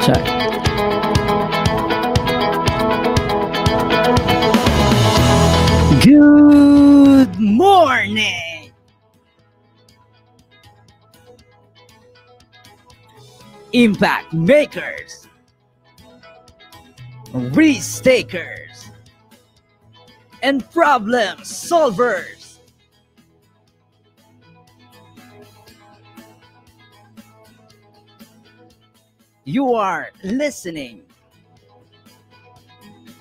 Check. Good morning! Impact makers, risk takers, and problem solvers. You are listening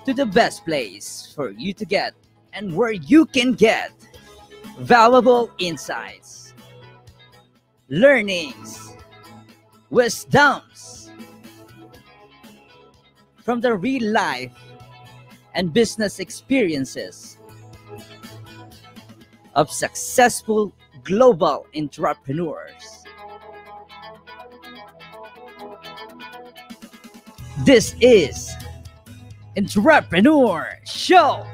to the best place for you to get and where you can get valuable insights, learnings, wisdoms from the real life and business experiences of successful global entrepreneurs. This is Entrepreneur Show.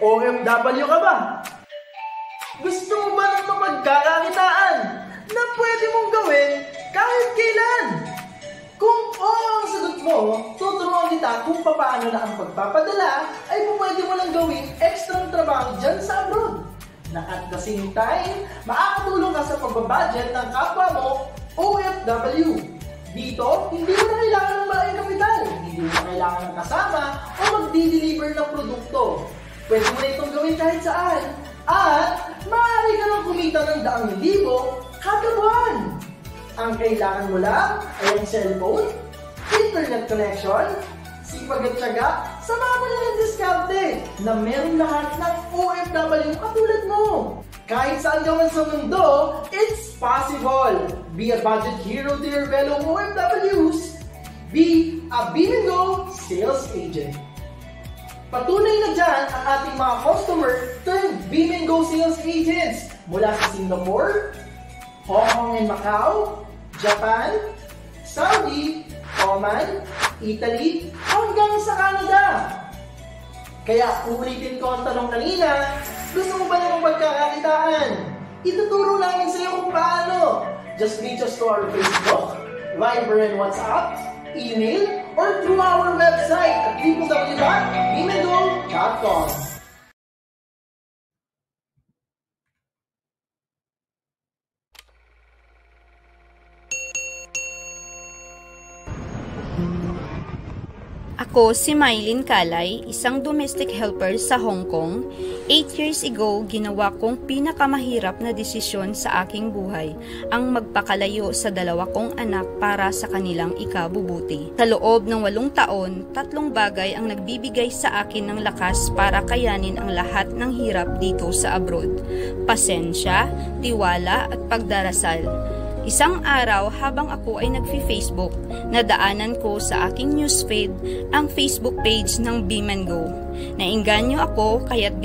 OFW ka ba? Gusto mo ba ng mapagkakakitaan na pwede mong gawin kahit kailan? Kung oo ang sagot mo, tuturuan kita kung paano na ang pagpapadala ay pwede mo lang gawin extra trabaho dyan sa abroad. Na at the same time, makakatulong ka sa pagbabudget ng kapwa mo OFW. Dito, hindi mo na kailangan ng malaking kapital, hindi mo na kailangan ng kasama o magdi-deliver ng produkto. Pwede mo na itong gawin kahit saan. At maaari ka lang kumita ng daang libo kada buwan. Ang kailangan mo lang ay ang cellphone, internet connection, sipag at tiyaga, sama mo lang ang diskarte na meron lahat ng OFW katulad mo. Kahit saan ka man sa mundo, it's possible. Be a budget hero to your fellow OFWs. Be a Bimingo sales agent. Patunay na dyan ang ating mga customer turned Bimingo sales agents mula sa Singapore, Hong Kong and Macau, Japan, Saudi, Oman, Italy, hanggang sa Canada. Kaya ulitin ko ang tanong kanina, gusto mo ba ng pagkakakitaan? Ituturo namin sa iyo kung paano. Just reach us to our Facebook, Viber and WhatsApp, email, or through our website at www.bimingo.com. Ako si Mylene Kalay, isang domestic helper sa Hong Kong. 8 years ago, ginawa kong pinakamahirap na desisyon sa aking buhay, ang magpakalayo sa 2 kong anak para sa kanilang ikabubuti. Sa loob ng 8 taon, 3 bagay ang nagbibigay sa akin ng lakas para kayanin ang lahat ng hirap dito sa abroad. Pasensya, tiwala at pagdarasal. Isang araw habang ako ay nagfi-Facebook, nadaanan ko sa aking newsfeed ang Facebook page ng Beam and Go. Nainganyo ako kaya't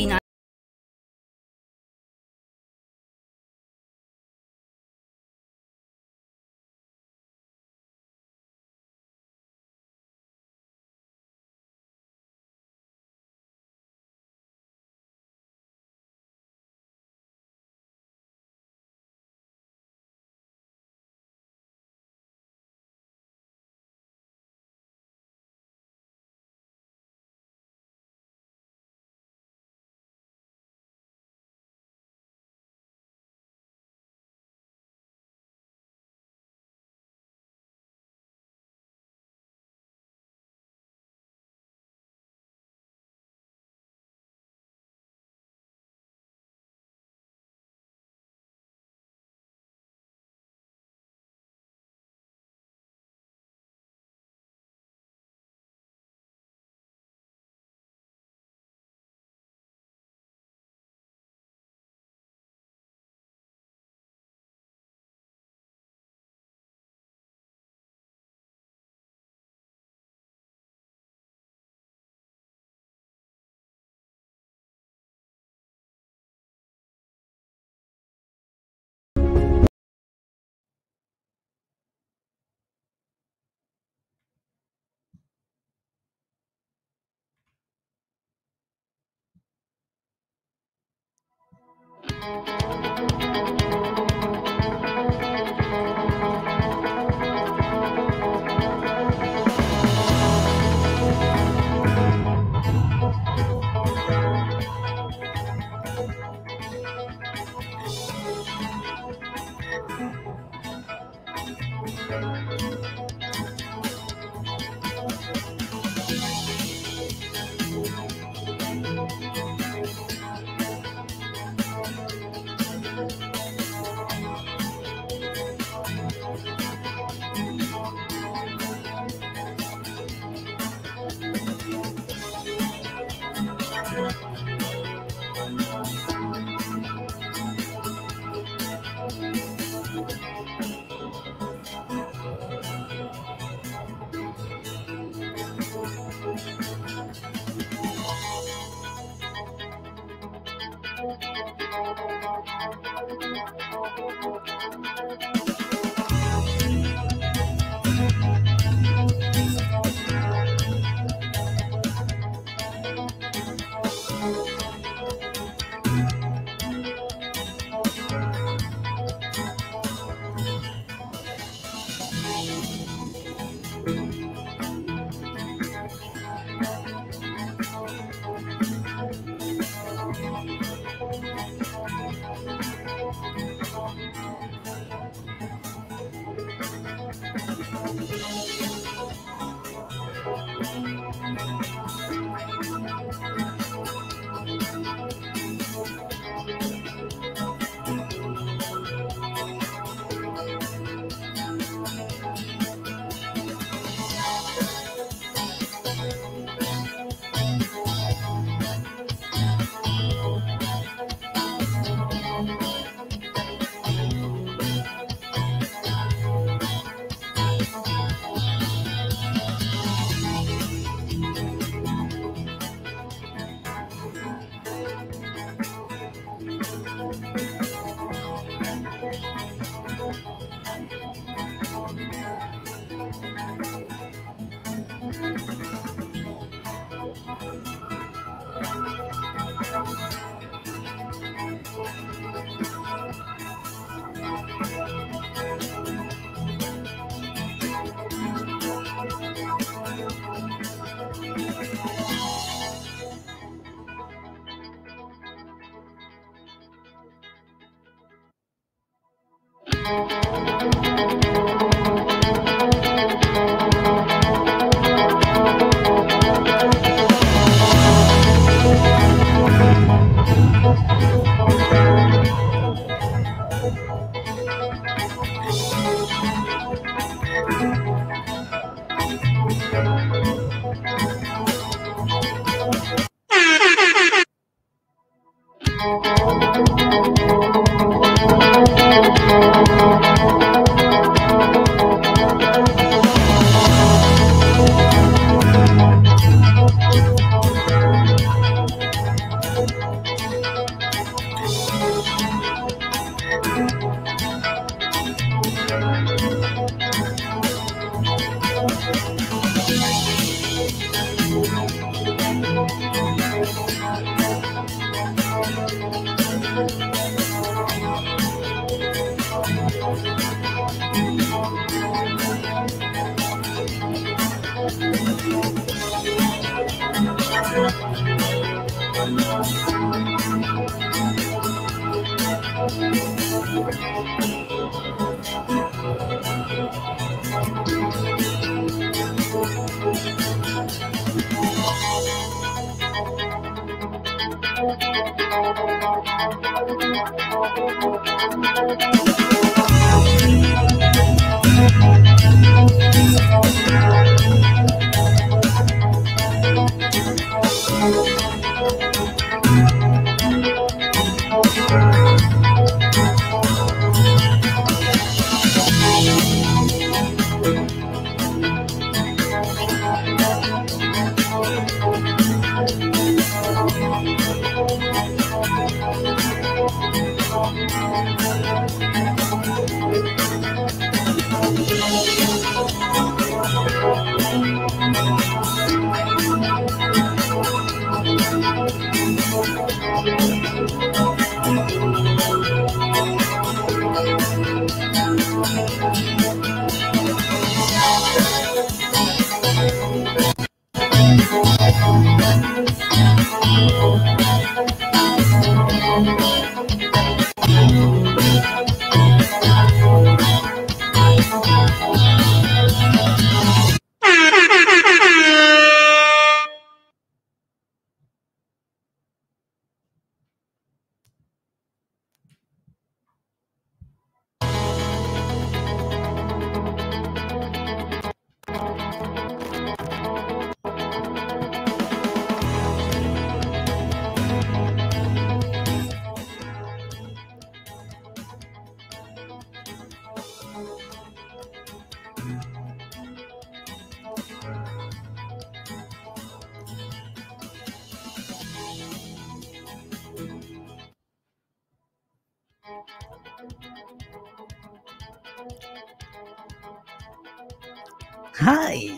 Hi.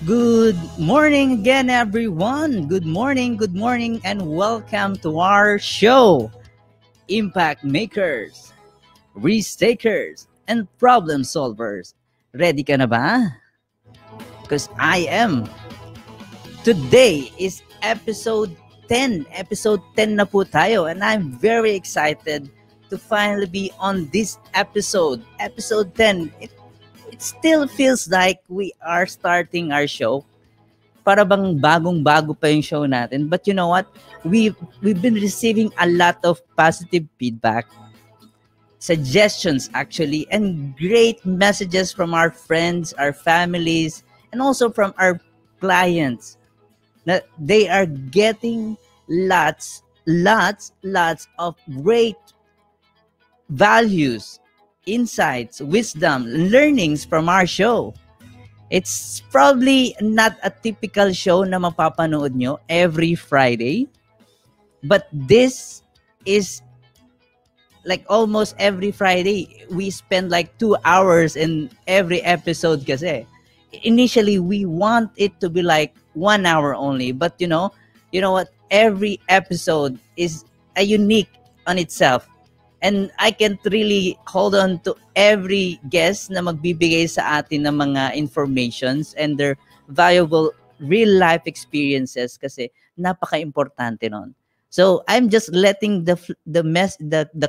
Good morning again, everyone. Good morning, and welcome to our show, Impact Makers, Risk Takers, and Problem Solvers. Ready ka na ba? Because I am. Today is episode 10. Episode 10 na po tayo, and I'm very excited to finally be on this episode. Episode 10. It still feels like we are starting our show. Para bang bagong-bago pa yung show natin. But you know what? We've been receiving a lot of positive feedback, suggestions actually, and great messages from our friends, our families, and also from our clients. That they are getting lots of great values, insights, wisdom, learnings from our show. It's probably not a typical show na mapapanood nyo every Friday, but this is like almost every Friday. We spend like 2 hours in every episode kasi. Initially, we want it to be like 1 hour only, but you know what? Every episode is a unique on itself. And I can't really hold on to every guest na magbibigay sa atin ng mga informations and their valuable real-life experiences kasi napaka-importante nun. So, I'm just letting the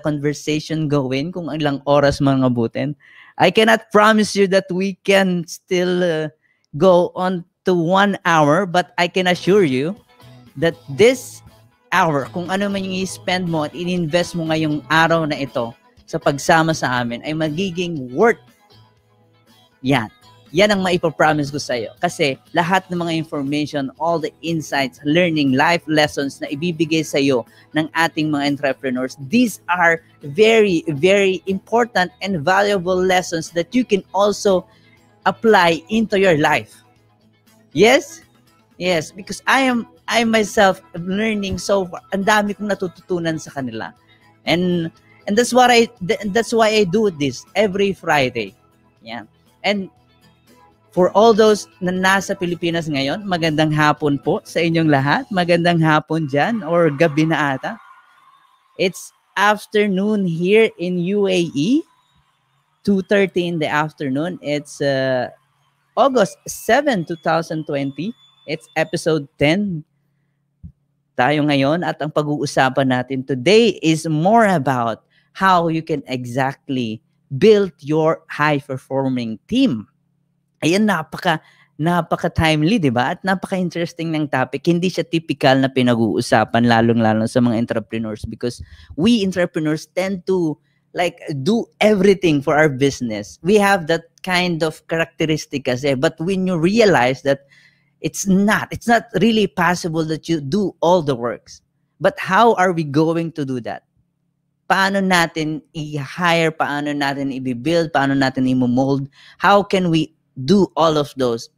conversation go in kung ilang oras mga abutin. I cannot promise you that we can still go on to 1 hour, but I can assure you that this hour, kung ano man yung i-spend mo at in-invest mo ngayong araw na ito sa pagsama sa amin, ay magiging worth yan. Yan ang maipopromise ko sa'yo. Kasi lahat ng mga information, all the insights, learning, life lessons na ibibigay sa'yo ng ating mga entrepreneurs, these are very, very important and valuable lessons that you can also apply into your life. Yes? Yes, because I myself am learning so far. Ang dami kong natututunan sa kanila. And that's why I do this every Friday. Yeah. And for all those na nasa Pilipinas ngayon, magandang hapon po sa inyong lahat. Magandang hapon dyan or gabi na ata. It's afternoon here in UAE. 2:30 in the afternoon. It's August 7, 2020. It's episode 10 tayo ngayon at ang pag-uusapan natin today is more about how you can exactly build your high-performing team. Ayan, napaka-timely, di ba? At napaka-interesting ng topic. Hindi siya typical na pinag-uusapan, lalong-lalo sa mga entrepreneurs because we entrepreneurs tend to like do everything for our business. We have that kind of characteristic kasi, but when you realize that it's not really possible that you do all the works. But how are we going to do that? Paano natin i-hire? Paano natin i-build? Paano natin i-mold? How can we do all of those?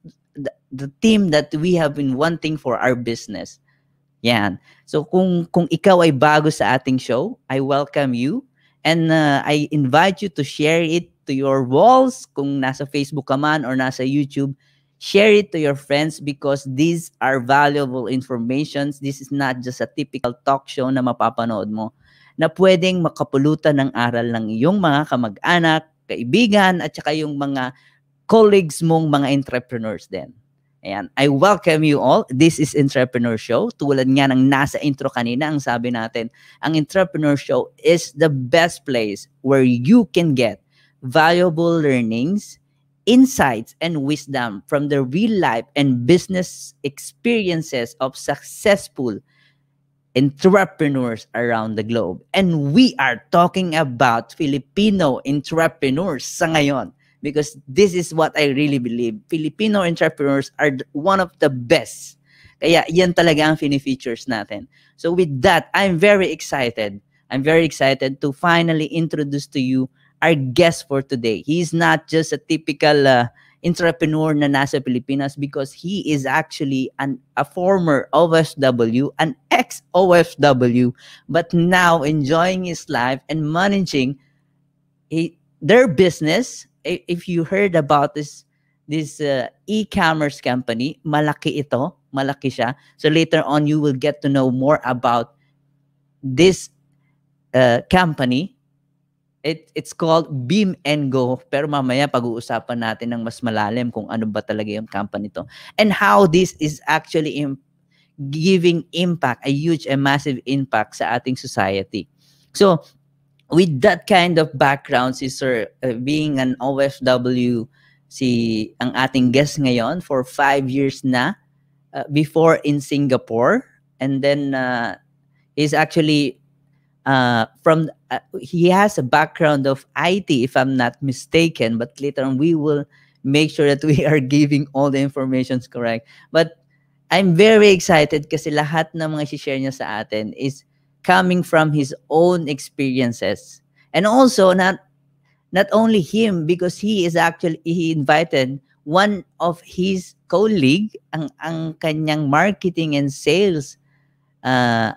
The team that we have been wanting for our business. Yan. So kung ikaw ay bago sa ating show, I welcome you. And I invite you to share it to your walls. Kung nasa Facebook ka man or nasa YouTube, share it to your friends because these are valuable informations. This is not just a typical talk show na mapapanood mo na pwedeng makapulutan ng aral ng iyong mga kamag-anak, kaibigan, at saka yung mga colleagues mong mga entrepreneurs din. Ayan. I welcome you all. This is Entrepreneur Show. Tulad nga ng nasa intro kanina, ang sabi natin, ang Entrepreneur Show is the best place where you can get valuable learnings, insights, and wisdom from the real life and business experiences of successful entrepreneurs around the globe. And we are talking about Filipino entrepreneurs sa ngayon because this is what I really believe. Filipino entrepreneurs are one of the best. Kaya yan talaga ang fini-features natin. So with that, I'm very excited. I'm very excited to finally introduce to you our guest for today. He's not just a typical entrepreneur na nasa Pilipinas because he is actually a former OFW, an ex-OFW, but now enjoying his life and managing their business. If you heard about this e-commerce company, malaki ito, malaki siya. So later on, you will get to know more about this company. It's called Beam and Go. Pero mamaya pag-uusapan natin ng mas malalim kung ano ba talaga yung company to. And how this is actually giving impact, a huge and massive impact sa ating society. So, with that kind of background, si Sir, being an OFW, ang ating guest ngayon for 5 years na, before in Singapore. And then, he's actually he has a background of IT, if I'm not mistaken, but later on we will make sure that we are giving all the informations correct. But I'm very excited kasi lahat ng mga share niya sa atin is coming from his own experiences. And also not only him, because he invited one of his colleague, ang kanyang marketing and sales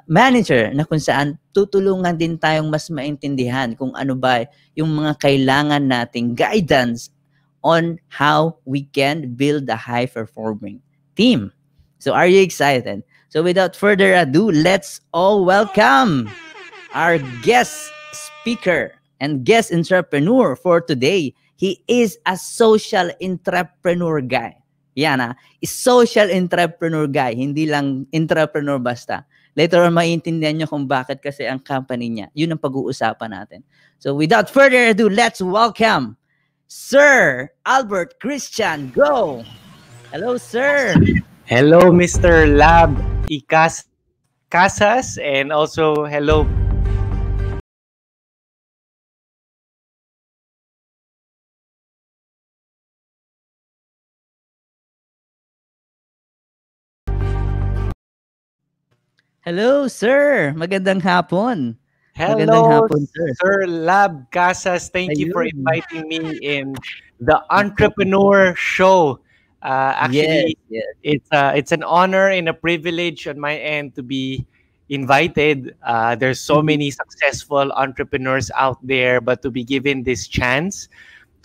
manager, na kung saan tutulungan din tayong mas maintindihan kung ano ba yung mga kailangan nating guidance on how we can build a high-performing team. So are you excited? So without further ado, let's all welcome our guest speaker and guest entrepreneur for today. He is a social entrepreneur guy. Yan social entrepreneur guy, hindi lang entrepreneur basta. Later on, maintindihan nyo kung bakit kasi ang company niya. Yun ang pag-uusapan natin. So without further ado, let's welcome Sir Albert Christian. Go! Hello, sir! Hello, Mr. Lab Casas, and also hello Hello, sir. Magandang hapon. Magandang Hello, hapon, sir. Sir Lab Casas. Thank you for Ayun. inviting me in the Nako. Entrepreneur Show. Yes, Actually, yes. it's an honor and a privilege on my end to be invited. There's so Mhm. many successful entrepreneurs out there, but to be given this chance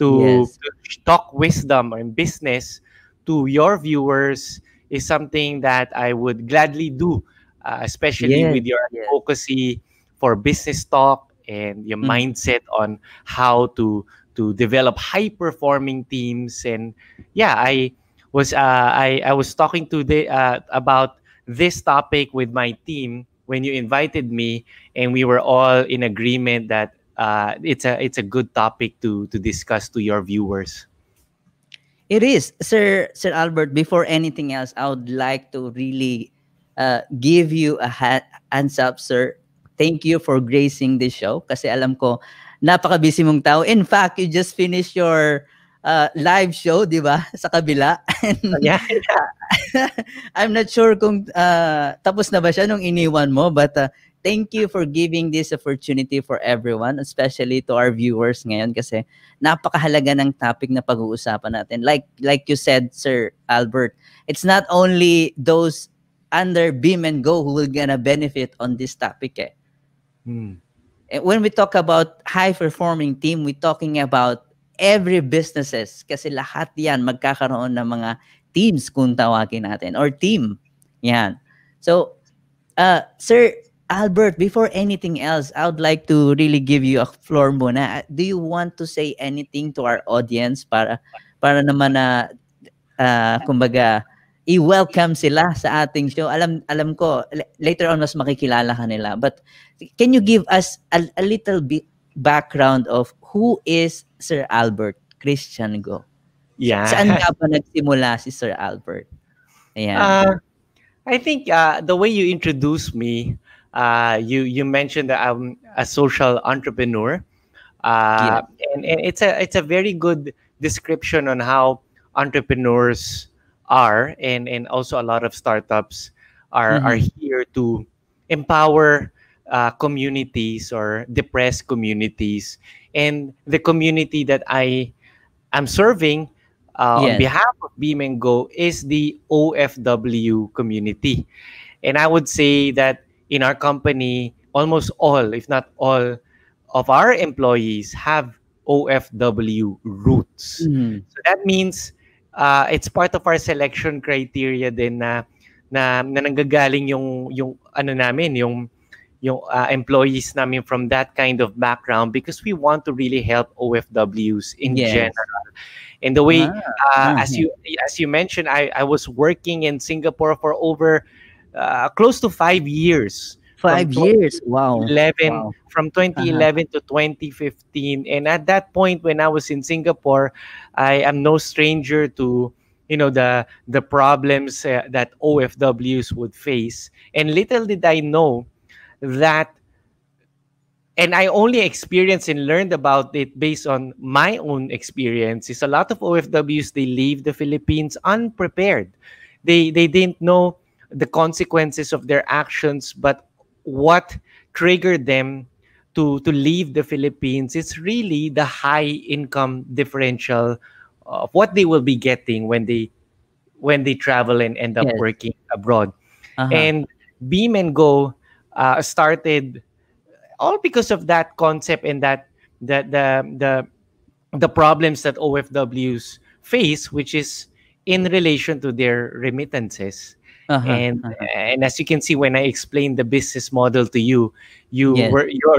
Yes. to talk wisdom and business to your viewers is something that I would gladly do, especially Yes, with your yes. advocacy for business talk and your Mhm. mindset on how to develop high performing teams. And yeah, I was talking to the about this topic with my team when you invited me, and we were all in agreement that it's a good topic to discuss to your viewers. It is, Sir Albert. Before anything else, I would like to really give you a hands up, sir. Thank you for gracing this show kasi alam ko napaka-busy mong tao. In fact, you just finished your live show, di ba? Sa kabila. And Yeah. I'm not sure kung tapos na ba siya nung iniwan mo, but thank you for giving this opportunity for everyone, especially to our viewers ngayon kasi napakahalaga ng topic na pag-uusapan natin. Like you said, Sir Albert, it's not only those under Beam and Go who will gonna benefit on this topic. Hmm. When we talk about high performing team, we're talking about every businesses kasi lahat yan magkakaroon ng mga teams kung tawagin natin or team. Yan. So, Sir Albert, before anything else, I would like to really give you a floor muna. Do you want to say anything to our audience para naman na kumbaga i-welcome sila sa ating show? Alam ko later on mas makikilala ka nila. But can you give us a little bit background of who is Sir Albert Christian Go? Saan Yeah. nga ba nagsimula si Sir Albert? Ayan. I think the way you introduced me, you mentioned that I'm a social entrepreneur, Yeah. uh, and it's a very good description on how entrepreneurs are, and also a lot of startups are Mhm. here to empower communities or depressed communities, and the community that I'm serving on Yes. behalf of Beam and Go is the OFW community. And I would say that in our company, almost all, if not all, of our employees have OFW roots. Mhm. So that means it's part of our selection criteria din na nanggagaling yung ano namin, yung employees namin from that kind of background, because we want to really help OFWs in Yes. general. And the way, Ah, uh-huh. as you mentioned, I was working in Singapore for over close to 5 years, from 5 years. Wow. 2011 Wow. from Uh-huh. 2011 to 2015. And at that point, when I was in Singapore, I am no stranger to the problems that OFWs would face. And little did I know that, and I only experienced and learned about it based on my own experiences. A lot of OFWs, they leave the Philippines unprepared. They didn't know the consequences of their actions, but what triggered them to leave the Philippines is really the high income differential of what they will be getting when they travel and end up Yes. working abroad. Uh-huh. And Beam and Go started all because of that concept, and that the problems that OFWs face, which is in relation to their remittances. Uh-huh. And Uh-huh. and as you can see, when I explained the business model to you, Yes.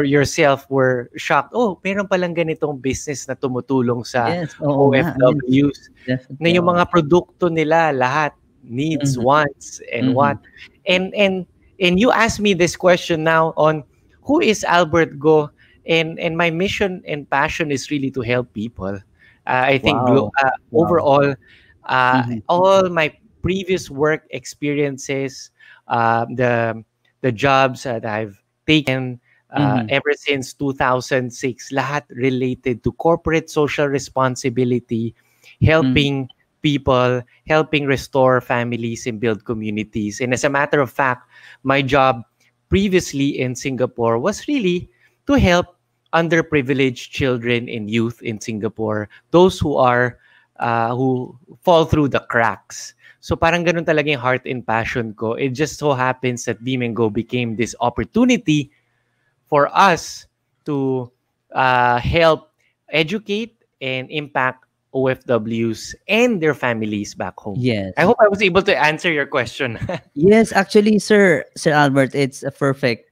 yourself were shocked. Oh, meron palang ganitong business na tumutulong sa Yes. Oo nga. Yes. OFWs, na Definitely. yung Oo. mga produkto nila lahat needs, Mhm. wants, and Mhm. what. And you asked me this question now on who is Albert Go, and my mission and passion is really to help people. I think Wow. Wow. overall, Mhm. all my previous work experiences, the jobs that I've taken Mhm. ever since 2006, lahat related to corporate social responsibility, Mhm. helping helping restore families and build communities. And as a matter of fact, my job previously in Singapore was really to help underprivileged children and youth in Singapore, those who fall through the cracks. So parang ganun talaga yung heart and passion ko. It just so happens that Beam and Go became this opportunity for us to help educate and impact OFWs and their families back home. I Yes. hope I was able to answer your question. Yes, actually, Sir Albert, it's perfect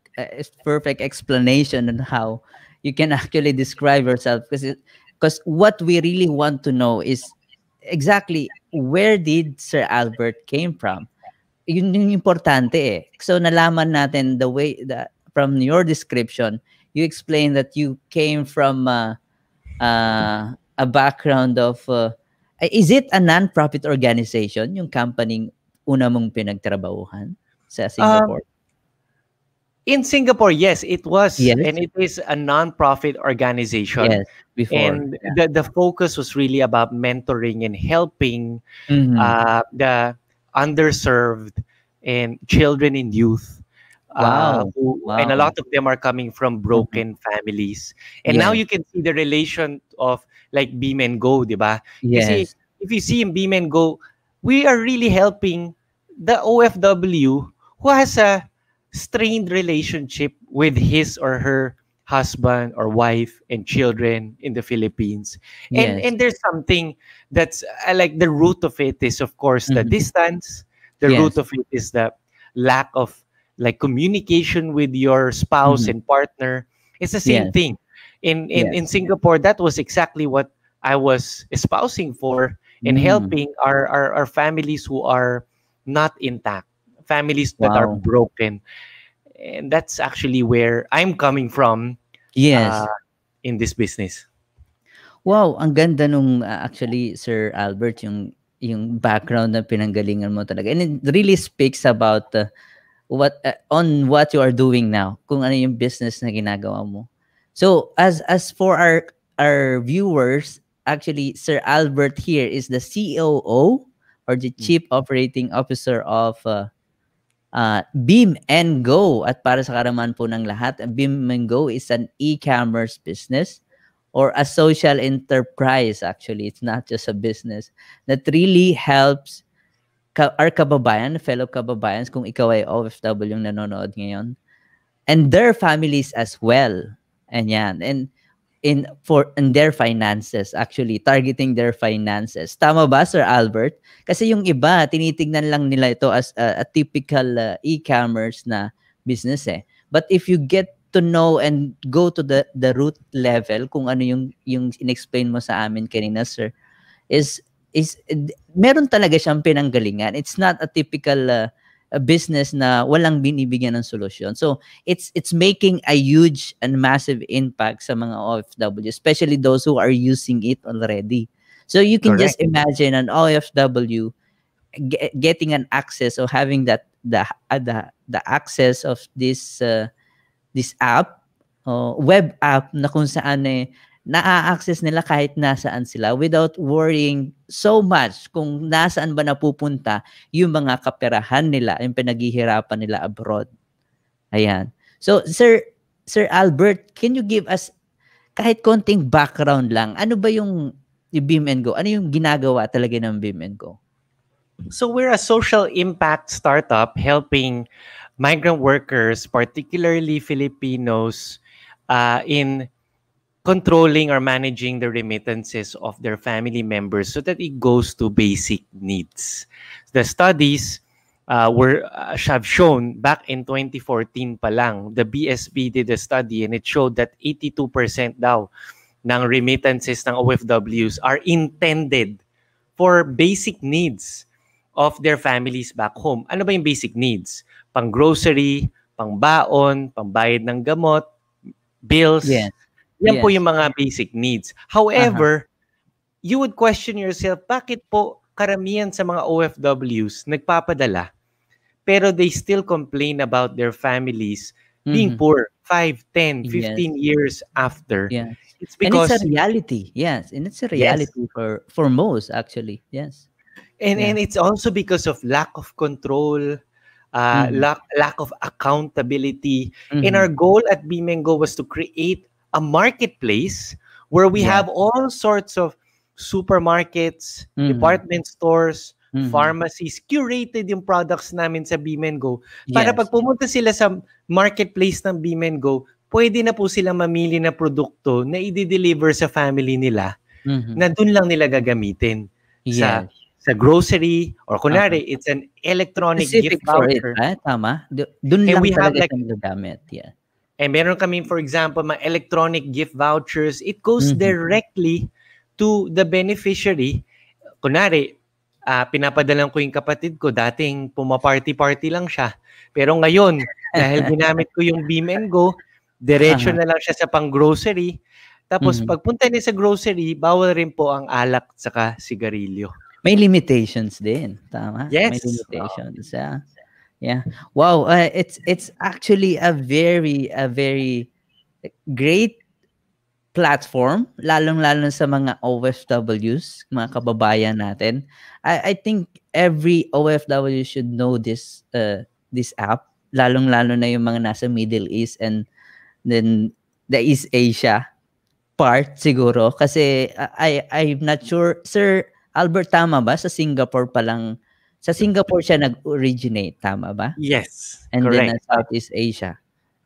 explanation on how you can actually describe yourself, because what we really want to know is exactly where did Sir Albert came from. Yun yung importante eh. So nalaman natin the way that from your description, you explained that you came from a background of is it a non-profit organization yung company una mong pinagtrabahuhan sa um, Singapore? in Singapore, yes, it was, Yes. and it is a non-profit organization. Yes, before. And Yeah. the focus was really about mentoring and helping Mhm. the underserved and children and youth, Wow. and a Wow. lot of them are coming from Mhm. broken families. And now Yes. you can see the relation of like Beam and Go, di ba? Kasi Yes. if you see in Beam and Go, we are really helping the OFW who has a strained relationship with his or her husband or wife and children in the Philippines. Yes. And there's something that's like the root of it is of course the Mhm. distance. The root Yes. of it is the lack of like communication with your spouse Mhm. and partner. It's the same Yes. thing. In Yes. Singapore, that was exactly what I was espousing for and Mm. helping our families who are not intact, families that are Wow. broken. And that's actually where I'm coming from uh, Yes. in this business. Wow, ang ganda nung, actually, Sir Albert, yung background na pinanggalingan mo talaga, and it really speaks about, on what you are doing now, kung ano yung business na ginagawa mo. So, as for our viewers, actually, Sir Albert here is the COO, or the Mm. Chief Operating Officer of, Beam and Go. At para sa karaman po ng lahat, Beam and Go is an e-commerce business or a social enterprise. Actually, it's not just a business that really helps our kababayan, fellow kababayans, kung ikaw ay OFW yung nanonood ngayon, and their families as well. And yan. And in their finances, actually targeting their finances. Tama ba, Sir Albert? Kasi yung iba tinitingnan lang nila ito as a typical e-commerce na business eh. But if you get to know and go to the root level, kung ano yung inexplain mo sa amin kanina, sir, is meron talaga siyang pinanggalingan. It's not a typical a business na walang binibigyan ng solusyon. So it's making a huge and massive impact sa mga OFW, especially those who are using it already. So you can just Correct. imagine an OFW getting an access, or having the access of this app, web app, na kung saan naa-access nila kahit nasaan sila without worrying so much kung nasaan ba napupunta yung mga kaperahan nila, yung pinaghihirapan nila abroad. Ayan. So, Sir Albert, can you give us kahit konting background lang? Ano ba yung Beam and Go? Ano yung ginagawa talaga ng Beam and Go? So we're a social impact startup helping migrant workers, particularly Filipinos, in controlling or managing the remittances of their family members so that it goes to basic needs. The studies have shown back in 2014 pa lang, the BSP did a study and it showed that 82% daw ng remittances ng OFWs are intended for basic needs of their families back home. Ano ba yung basic needs? Pang grocery, pang baon, pang bayad ng gamot, bills. Yes. Yan po Yes. yung mga basic needs. Uh-huh. However, you would question yourself, bakit po karamihan sa mga OFWs nagpapadala pero they still complain about their families being Mhm. poor 5, 10, Yes. 15 years after? Yes. It's And it's a because, reality. Yes. And it's a yes, reality for most, actually. Yes. and Yeah. it's also because of lack of control, lack of accountability. And Mhm. our goal at Bimengo was to create a marketplace where we Yeah. have all sorts of supermarkets, Mhm. department stores, Mhm. pharmacies, curated yung products namin sa Bimengo para pag Yes. pumunta sila sa marketplace ng Bimengo, pwede na po silang mamili na produkto na i-deliver sa family nila Mhm. na dun lang nila gagamitin sa Yes. grocery, or Uh-huh. kunwari it's an electronic gift Specific for it, voucher, tama? Dun and lang we have talaga like, siya magagamit, yeah. meron kami, for example, mga electronic gift vouchers. It goes Mhm. directly to the beneficiary. Kunwari, pinapadalan ko yung kapatid ko, dating pumaparty-party lang siya. Pero ngayon, dahil ginamit ko yung Beam and Go, diretso Uh-huh. na lang siya sa pang-grocery. Tapos Mhm. pagpunta niya sa grocery, bawal rin po ang alak saka sigarilyo. May limitations din, tama? May Yes. limitations, yeah. Yeah. Wow, it's actually a very great platform, lalong-lalo sa mga OFWs, mga kababayan natin. I think every OFW should know this app, lalong-lalo na yung mga nasa Middle East and then the East Asia part siguro kasi I'm not sure, Sir Albert, tama ba sa Singapore pa lang, sa Singapore siya nag-originate, tama ba? Yes, And then correct. Southeast Asia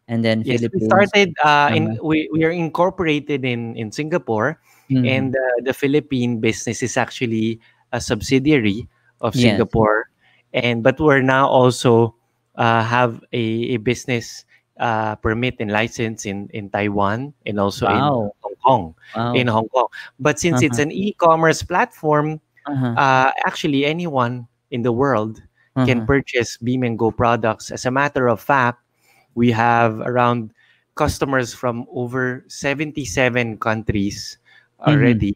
and then Yes, we Philippines, started tama? we are incorporated in Singapore, Mhm. and the Philippine business is actually a subsidiary of Yes. Singapore, and but we're now also have a business permit and license in Taiwan, and also in Wow, Hong Kong, wow. But since it's Uh-huh, an e-commerce platform, uh-huh, actually anyone in the world can uh-huh. purchase Beam and Go products. As a matter of fact, we have around customers from over 77 countries Mhm. already.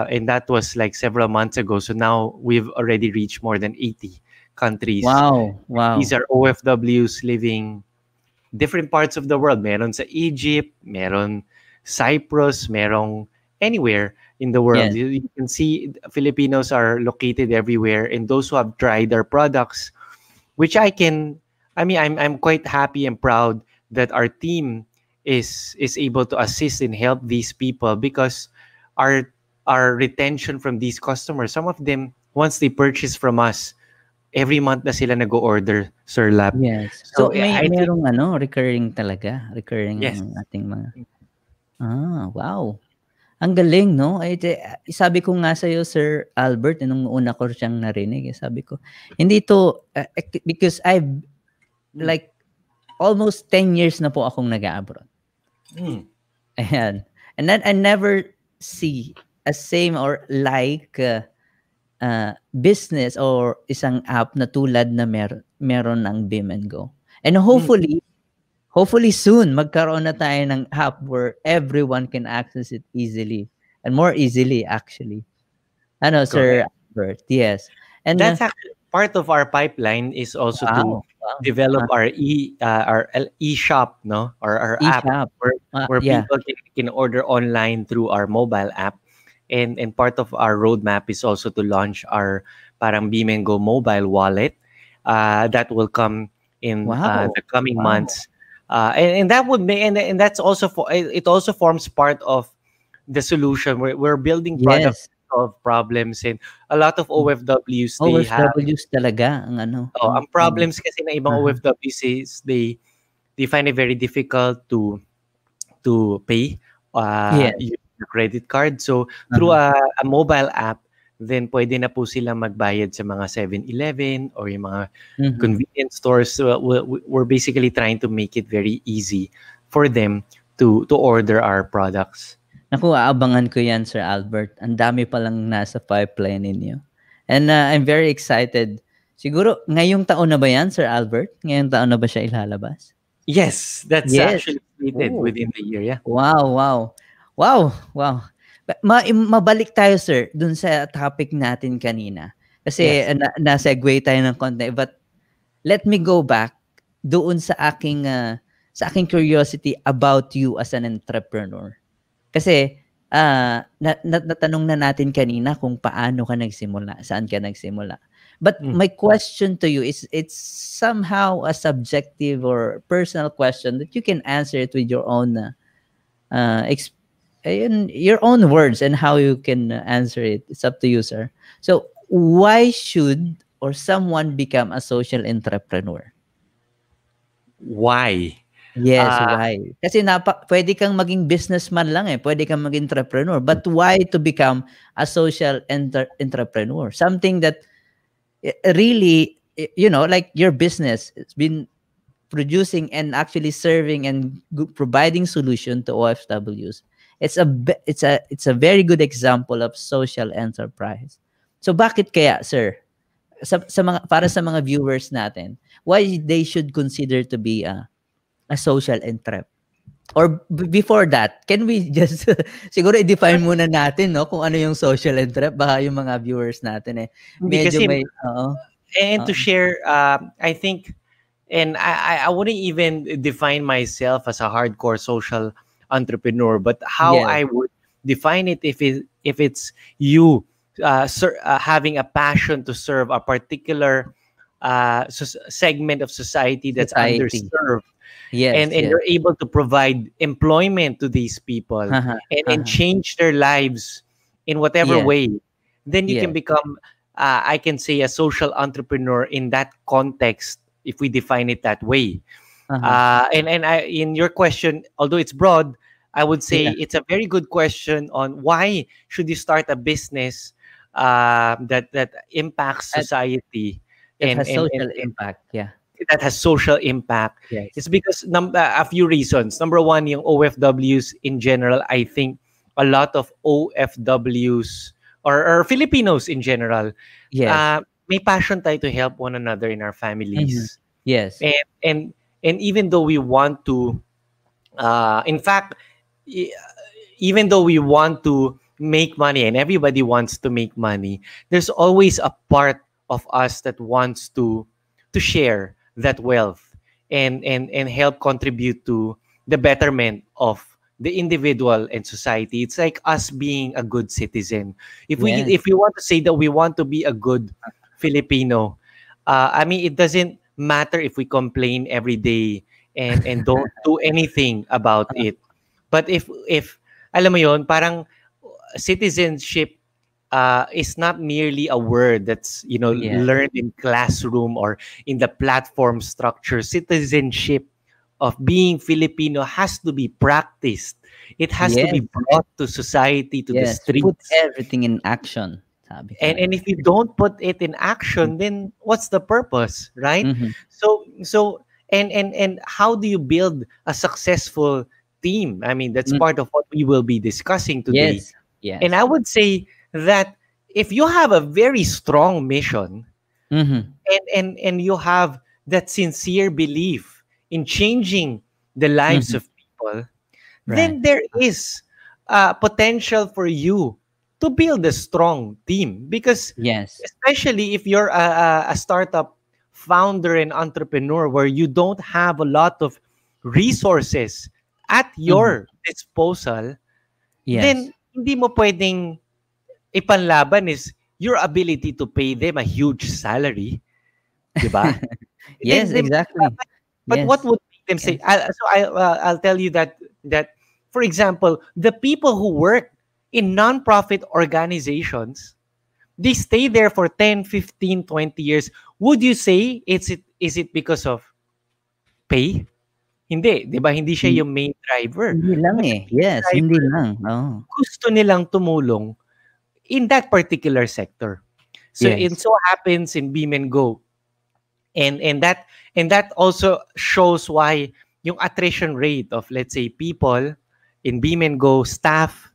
And that was like several months ago. So now we've already reached more than 80 countries. Wow, These wow. are OFWs living different parts of the world. Meron sa Egypt, meron Cyprus, merong anywhere in the world. Yes. You can see Filipinos are located everywhere, and those who have tried our products, which I'm quite happy and proud that our team is able to assist and help these people, because our our retention from these customers, some of them, once they purchase from us, every month na sila nag-order, Sir Lap. Yes. So So I think merong recurring talaga, recurring yes. ang ating mga wow. Ang galing 'no? Sabi ko nga sa'yo, Sir Albert, nung una ko siyang narinig, sabi ko, hindi 'to, because I've Mm. like almost 10 years na po akong nag-a-abroad. Mm. Ayan. And then I never see a same or like business or isang app na tulad na meron ng Beam and Go. And Mm. hopefully soon magkaroon na tayo ng app where everyone can access it easily and more easily actually. Ano, Sir Correct. Albert? Yes. And That's actually part of our pipeline, is also to wow, wow. develop our e-shop, no, or our app, eShop. where Yeah. people can order online through our mobile app. And part of our roadmap is also to launch our parang Beam and Go mobile wallet, that will come in Wow. the coming Wow. months. And that would make, and that's also it also forms part of the solution. We're building products Yes. to solve problems, and a lot of OFWs, they have, OFWs talaga ang ang problems kasi ng ibang uh-huh. OFWs is they find it very difficult to pay Yes. using the credit card. So through Uh-huh. a mobile app, then pwede na po silang magbayad sa mga 7-Eleven or yung mga Mhm. convenience stores. So we're basically trying to make it very easy for them to order our products. Naku, aabangan ko 'yan, Sir Albert. Ang dami palang nasa pipeline ninyo. And I'm very excited. Siguro ngayong taon na ba 'yan, Sir Albert? Ngayong taon na ba siya ilalabas? Yes, that's Yes. actually slated Oh. within the year, yeah. Wow, wow. Wow, wow. Mabalik tayo, sir, dun sa topic natin kanina. Kasi Yes. na-segue tayo ng konti. But let me go back doon sa aking curiosity about you as an entrepreneur. Kasi natanong na natin kanina kung paano ka nagsimula, saan ka nagsimula. But Mm. my question to you is, it's somehow a subjective or personal question that you can answer it with your own in your own words, and how you can answer it. It's up to you, sir. So, why should or someone become a social entrepreneur? Why? Yes, Uh, why? Kasi pwede kang maging businessman lang eh. Pwede kang maging entrepreneur. But why to become a social entrepreneur? Something that really, like your business, it's been producing and actually serving and providing solution to OFWs. It's a very good example of social enterprise. So bakit kaya, sir? Para sa mga viewers natin, why they should consider to be a social entrep? Or before that, can we just siguro i-define muna natin, no, kung ano yung social entrep, baka yung mga viewers natin hindi medyo kasi, may and to oo. share, I think, and I wouldn't even define myself as a hardcore social entrepreneur, but how Yes, I would define it, if it's you having a passion to serve a particular segment of society that's society. underserved, Yes, and yes. you're able to provide employment to these people, Haha, and haha. change their lives in whatever Yes, way, then you can yes. become, I can say, a social entrepreneur in that context, if we define it that way. Uh-huh. In your question, although it's broad, I would say Yeah, it's a very good question on why should you start a business that impacts that society, that and, has and, and social impact. Yeah. that has social impact. Yes. It's because a few reasons. Number one, yung OFWs in general, I think a lot of OFWs, or Filipinos in general, Yes. may passion tayo to help one another in our Mhm. families. Yes. And and even though we want to, in fact, e- even though we want to make money, and everybody wants to make money, there's always a part of us that wants to share that wealth, and help contribute to the betterment of the individual and society. It's like us being a good citizen. Yes. If we want to say that we want to be a good Filipino, I mean, it doesn't matter if we complain every day, and don't do anything about it. But if alam mo yon, parang citizenship is not merely a word that's, Yes. learned in classroom or in the platform structure. Citizenship of being Filipino has to be practiced. It has to be Yes. brought to society, to the Yes. Put streets. everything in action. Sabi ko And nga. if you don't put it in action, then what's the purpose, right? Mhm. So and how do you build a successful team? I mean, that's Mm. part of what we will be discussing today. Yes. And Yes. I would say that if you have a very strong mission, Mhm. and you have that sincere belief in changing the lives Mhm. of people, Right. then there is potential for you to build a strong team. Because Yes. especially if you're a startup founder and entrepreneur where you don't have a lot of resources at Mhm. your disposal, Yes. then hindi mo pwedeng ipanlaban is your ability to pay them a huge salary, di ba? Yes, exactly. But what Yes. would make them say? Yes. I'll tell you that, for example, the people who work in non-profit organizations, they stay there for 10, 15, 20 years. Would you say is it because of pay? Hindi, 'di ba? Hindi siya Hin yung main driver. hindi lang, The eh. main Yes, hindi driver, lang. Oo. gusto nilang tumulong in that particular sector. So it Yes. so happens in Beam and Go, and that also shows why yung attrition rate of, let's say, people in Beam and Go staff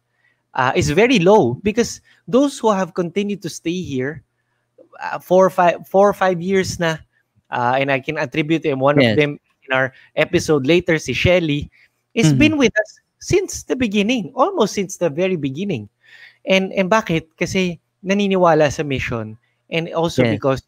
is very low, because those who have continued to stay here 4 or 5 years na, and I can attribute them, one of Yes. them in our episode later, si Shelly, has Mhm. been with us since the beginning, almost since the very beginning. And bakit? Kasi naniniwala sa mission, and also Yes. because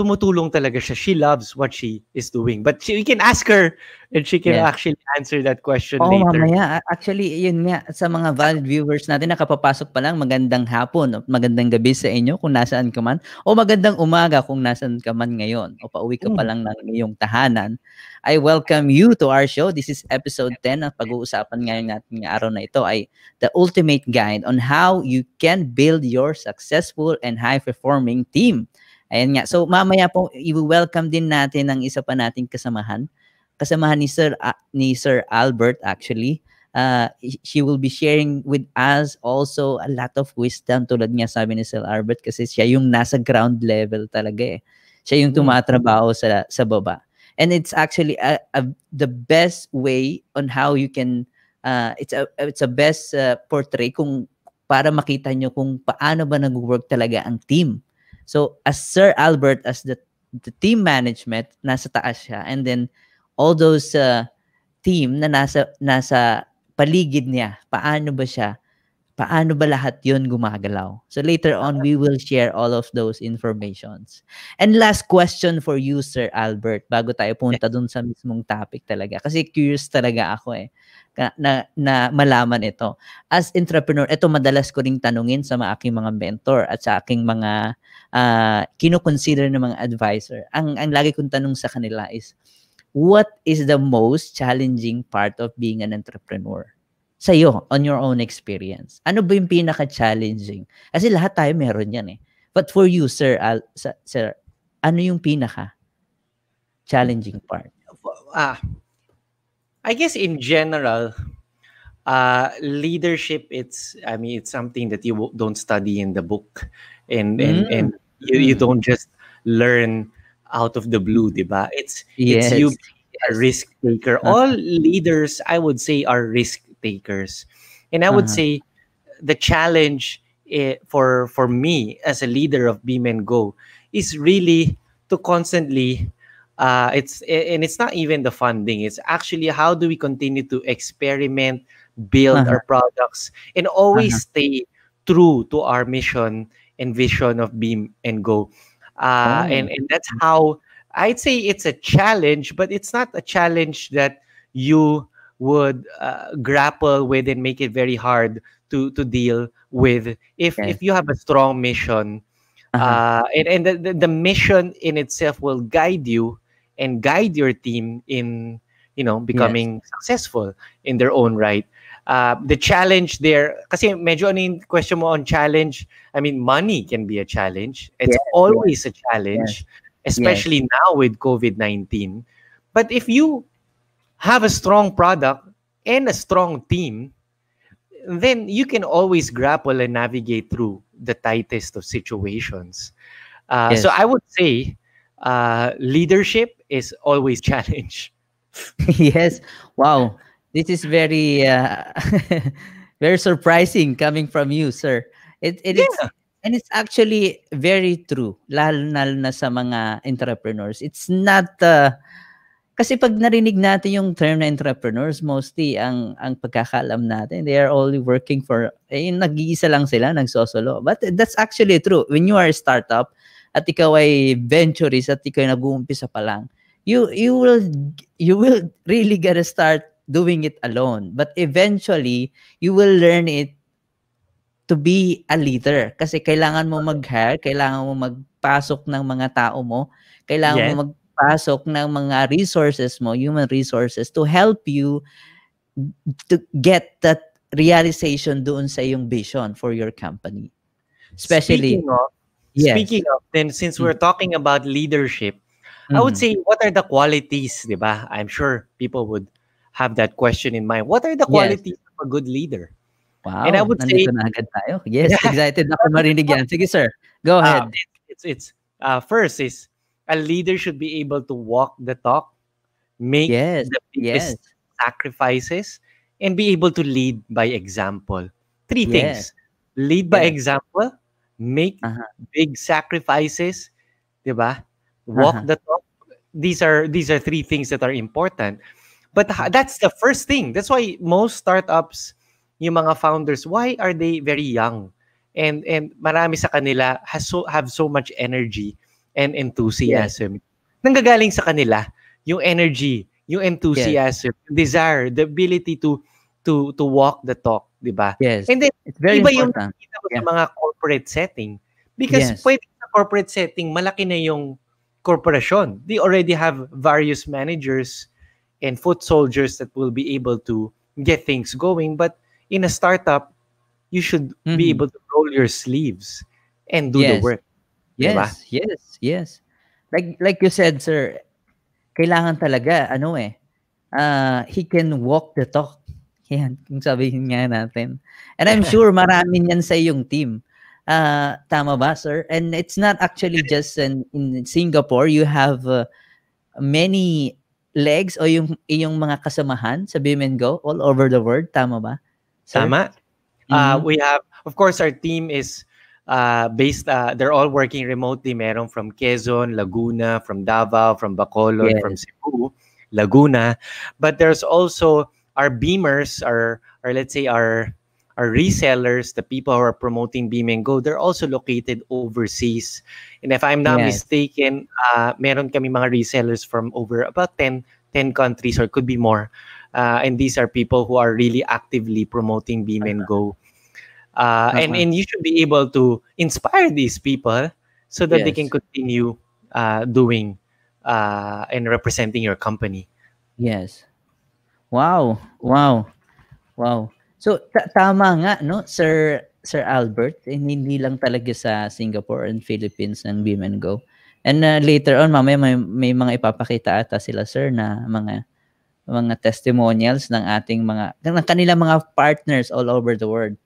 tumutulong talaga siya. She loves what she is doing. But we can ask her and she can Yes. actually answer that question Oo, later. mamaya. Actually, yun nga, sa mga valid viewers natin, nakapapasok pa lang, magandang hapon, o magandang gabi sa inyo kung nasaan ka man, o magandang umaga kung nasaan ka man ngayon, o pauwi ka pa Mm. lang ng iyong tahanan. I welcome you to our show. This is episode 10. Ang pag-uusapan ngayon natin ng araw na ito ay the ultimate guide on how you can build your successful and high-performing team. Ayan nga. So, mamaya po, i-welcome din natin ang isa pa nating kasamahan ni Sir Albert actually. She will be sharing with us also a lot of wisdom tulad nga sabi ni Sir Albert kasi siya yung nasa ground level talaga eh. Siya yung tumatrabaho sa baba. And it's actually the best way on how you can it's a best portray kung para makita nyo kung paano ba nag-work talaga ang team. So as Sir Albert as the team management nasa taas siya, and then all those team na nasa paligid niya, paano ba lahat yon gumagalaw. So later on we will share all of those informations. And last question for you, Sir Albert, bago tayo punta dun sa mismong topic talaga, kasi curious talaga ako na malaman ito. As entrepreneur, ito madalas ko ring tanungin sa aking mga mentor at sa aking mga kino-consider ng mga advisor. Ang lagi kong tanong sa kanila is, what is the most challenging part of being an entrepreneur? Sa'yo, on your own experience. Ano ba yung pinaka-challenging? Kasi lahat tayo meron yan eh. But for you, Sir, sir, ano yung pinaka-challenging part? I guess in general, leadership, it's something that you don't study in the book. And you don't just learn out of the blue, diba? It's you a risk taker. All leaders, I would say, are risk takers. And I would say the challenge for me as a leader of Beam and Go is really to constantly it's not even the funding. It's actually how do we continue to experiment, build our products, and always stay true to our mission and vision of Beam and Go. And that's how I'd say it's a challenge, but it's not a challenge that you would grapple with and make it very hard to deal with if you have a strong mission. And the mission in itself will guide you and guide your team in becoming successful in their own right. The challenge there, kasi medyo ano yung question mo on challenge, I mean, money can be a challenge. It's always a challenge, especially now with COVID-19. But if you have a strong product and a strong team, then you can always grapple and navigate through the tightest of situations. So I would say leadership is always challenge. Yes. Wow. This is very very surprising coming from you, sir. It's actually very true, lalo na sa mga entrepreneurs. It's not kasi pag narinig natin yung term na entrepreneurs, mostly ang pagkakaalam natin, they are only working for nag-iisa lang sila, nagsosolo. But that's actually true. When you are a startup at ikaw ay venturist at ikaw ay nag-uumpisa pa lang, you will really gotta start doing it alone. But eventually, you will learn it to be a leader. Kasi kailangan mo mag-hire, kailangan mo magpasok ng mga tao mo, kailangan mo magpasok ng mga resources mo, human resources, to help you to get that realization doon sa iyong vision for your company. Especially, speaking of, then since we're talking about leadership, I would say, what are the qualities, di ba? I'm sure people would have that question in mind. What are the qualities of a good leader? Wow, and I would say, na agad tayo. Yes, excited ako marinig yan. Sige, sir. Go ahead. It's first is a leader should be able to walk the talk, make the biggest sacrifices, and be able to lead by example. Three things. Lead by example, make big sacrifices, di ba? Walk the talk. These are three things that are important. But that's the first thing. That's why most startups, yung mga founders, why are they very young? And marami sa kanila have so much energy and Yes. enthusiasm. Nanggagaling sa kanila yung energy, yung Yes. enthusiasm, yung desire, the ability to walk the talk, 'di ba? Yes. And then It's very iba yung important. nakikita ko sa Yeah. mga corporate setting because Yes. pwede sa corporate setting malaki na yung corporation. They already have various managers and foot soldiers that will be able to get things going, but in a startup you should be Mhm. able to roll your sleeves and do the Yes. work, 'di ba? Yes. Yes. Yes. Like you said, sir, kailangan talaga ano he can walk the talk. Yan, kung sabihin nga natin. And I'm sure marami niyan sa iyong team. Tama ba, sir? And it's not actually just in Singapore. You have many legs o yung iyong mga kasamahan sa Beam and Go all over the world. Tama ba, sir? Tama. Mhm. We have, of course, our team is based, they're all working remotely. Meron from Quezon, Laguna, from Davao, from Bacolod, from Yes. Cebu, Laguna. But there's also our beamers, our let's say our resellers, the people who are promoting Beam and Go. They're also located overseas. And if I'm not Yes. mistaken, meron kami mga resellers from over about 10 countries or could be more. And these are people who are really actively promoting Beam and Go. And you should be able to inspire these people so that they can Yes. continue doing and representing your company. Yes. Wow. Wow. Wow. So tama nga no, Sir Albert, hindi lang talaga sa Singapore and Philippines ang Beam and Go. And later on mamaya may mga ipapakita ata sila sir na mga testimonials ng ating ng kanilang mga partners all over the world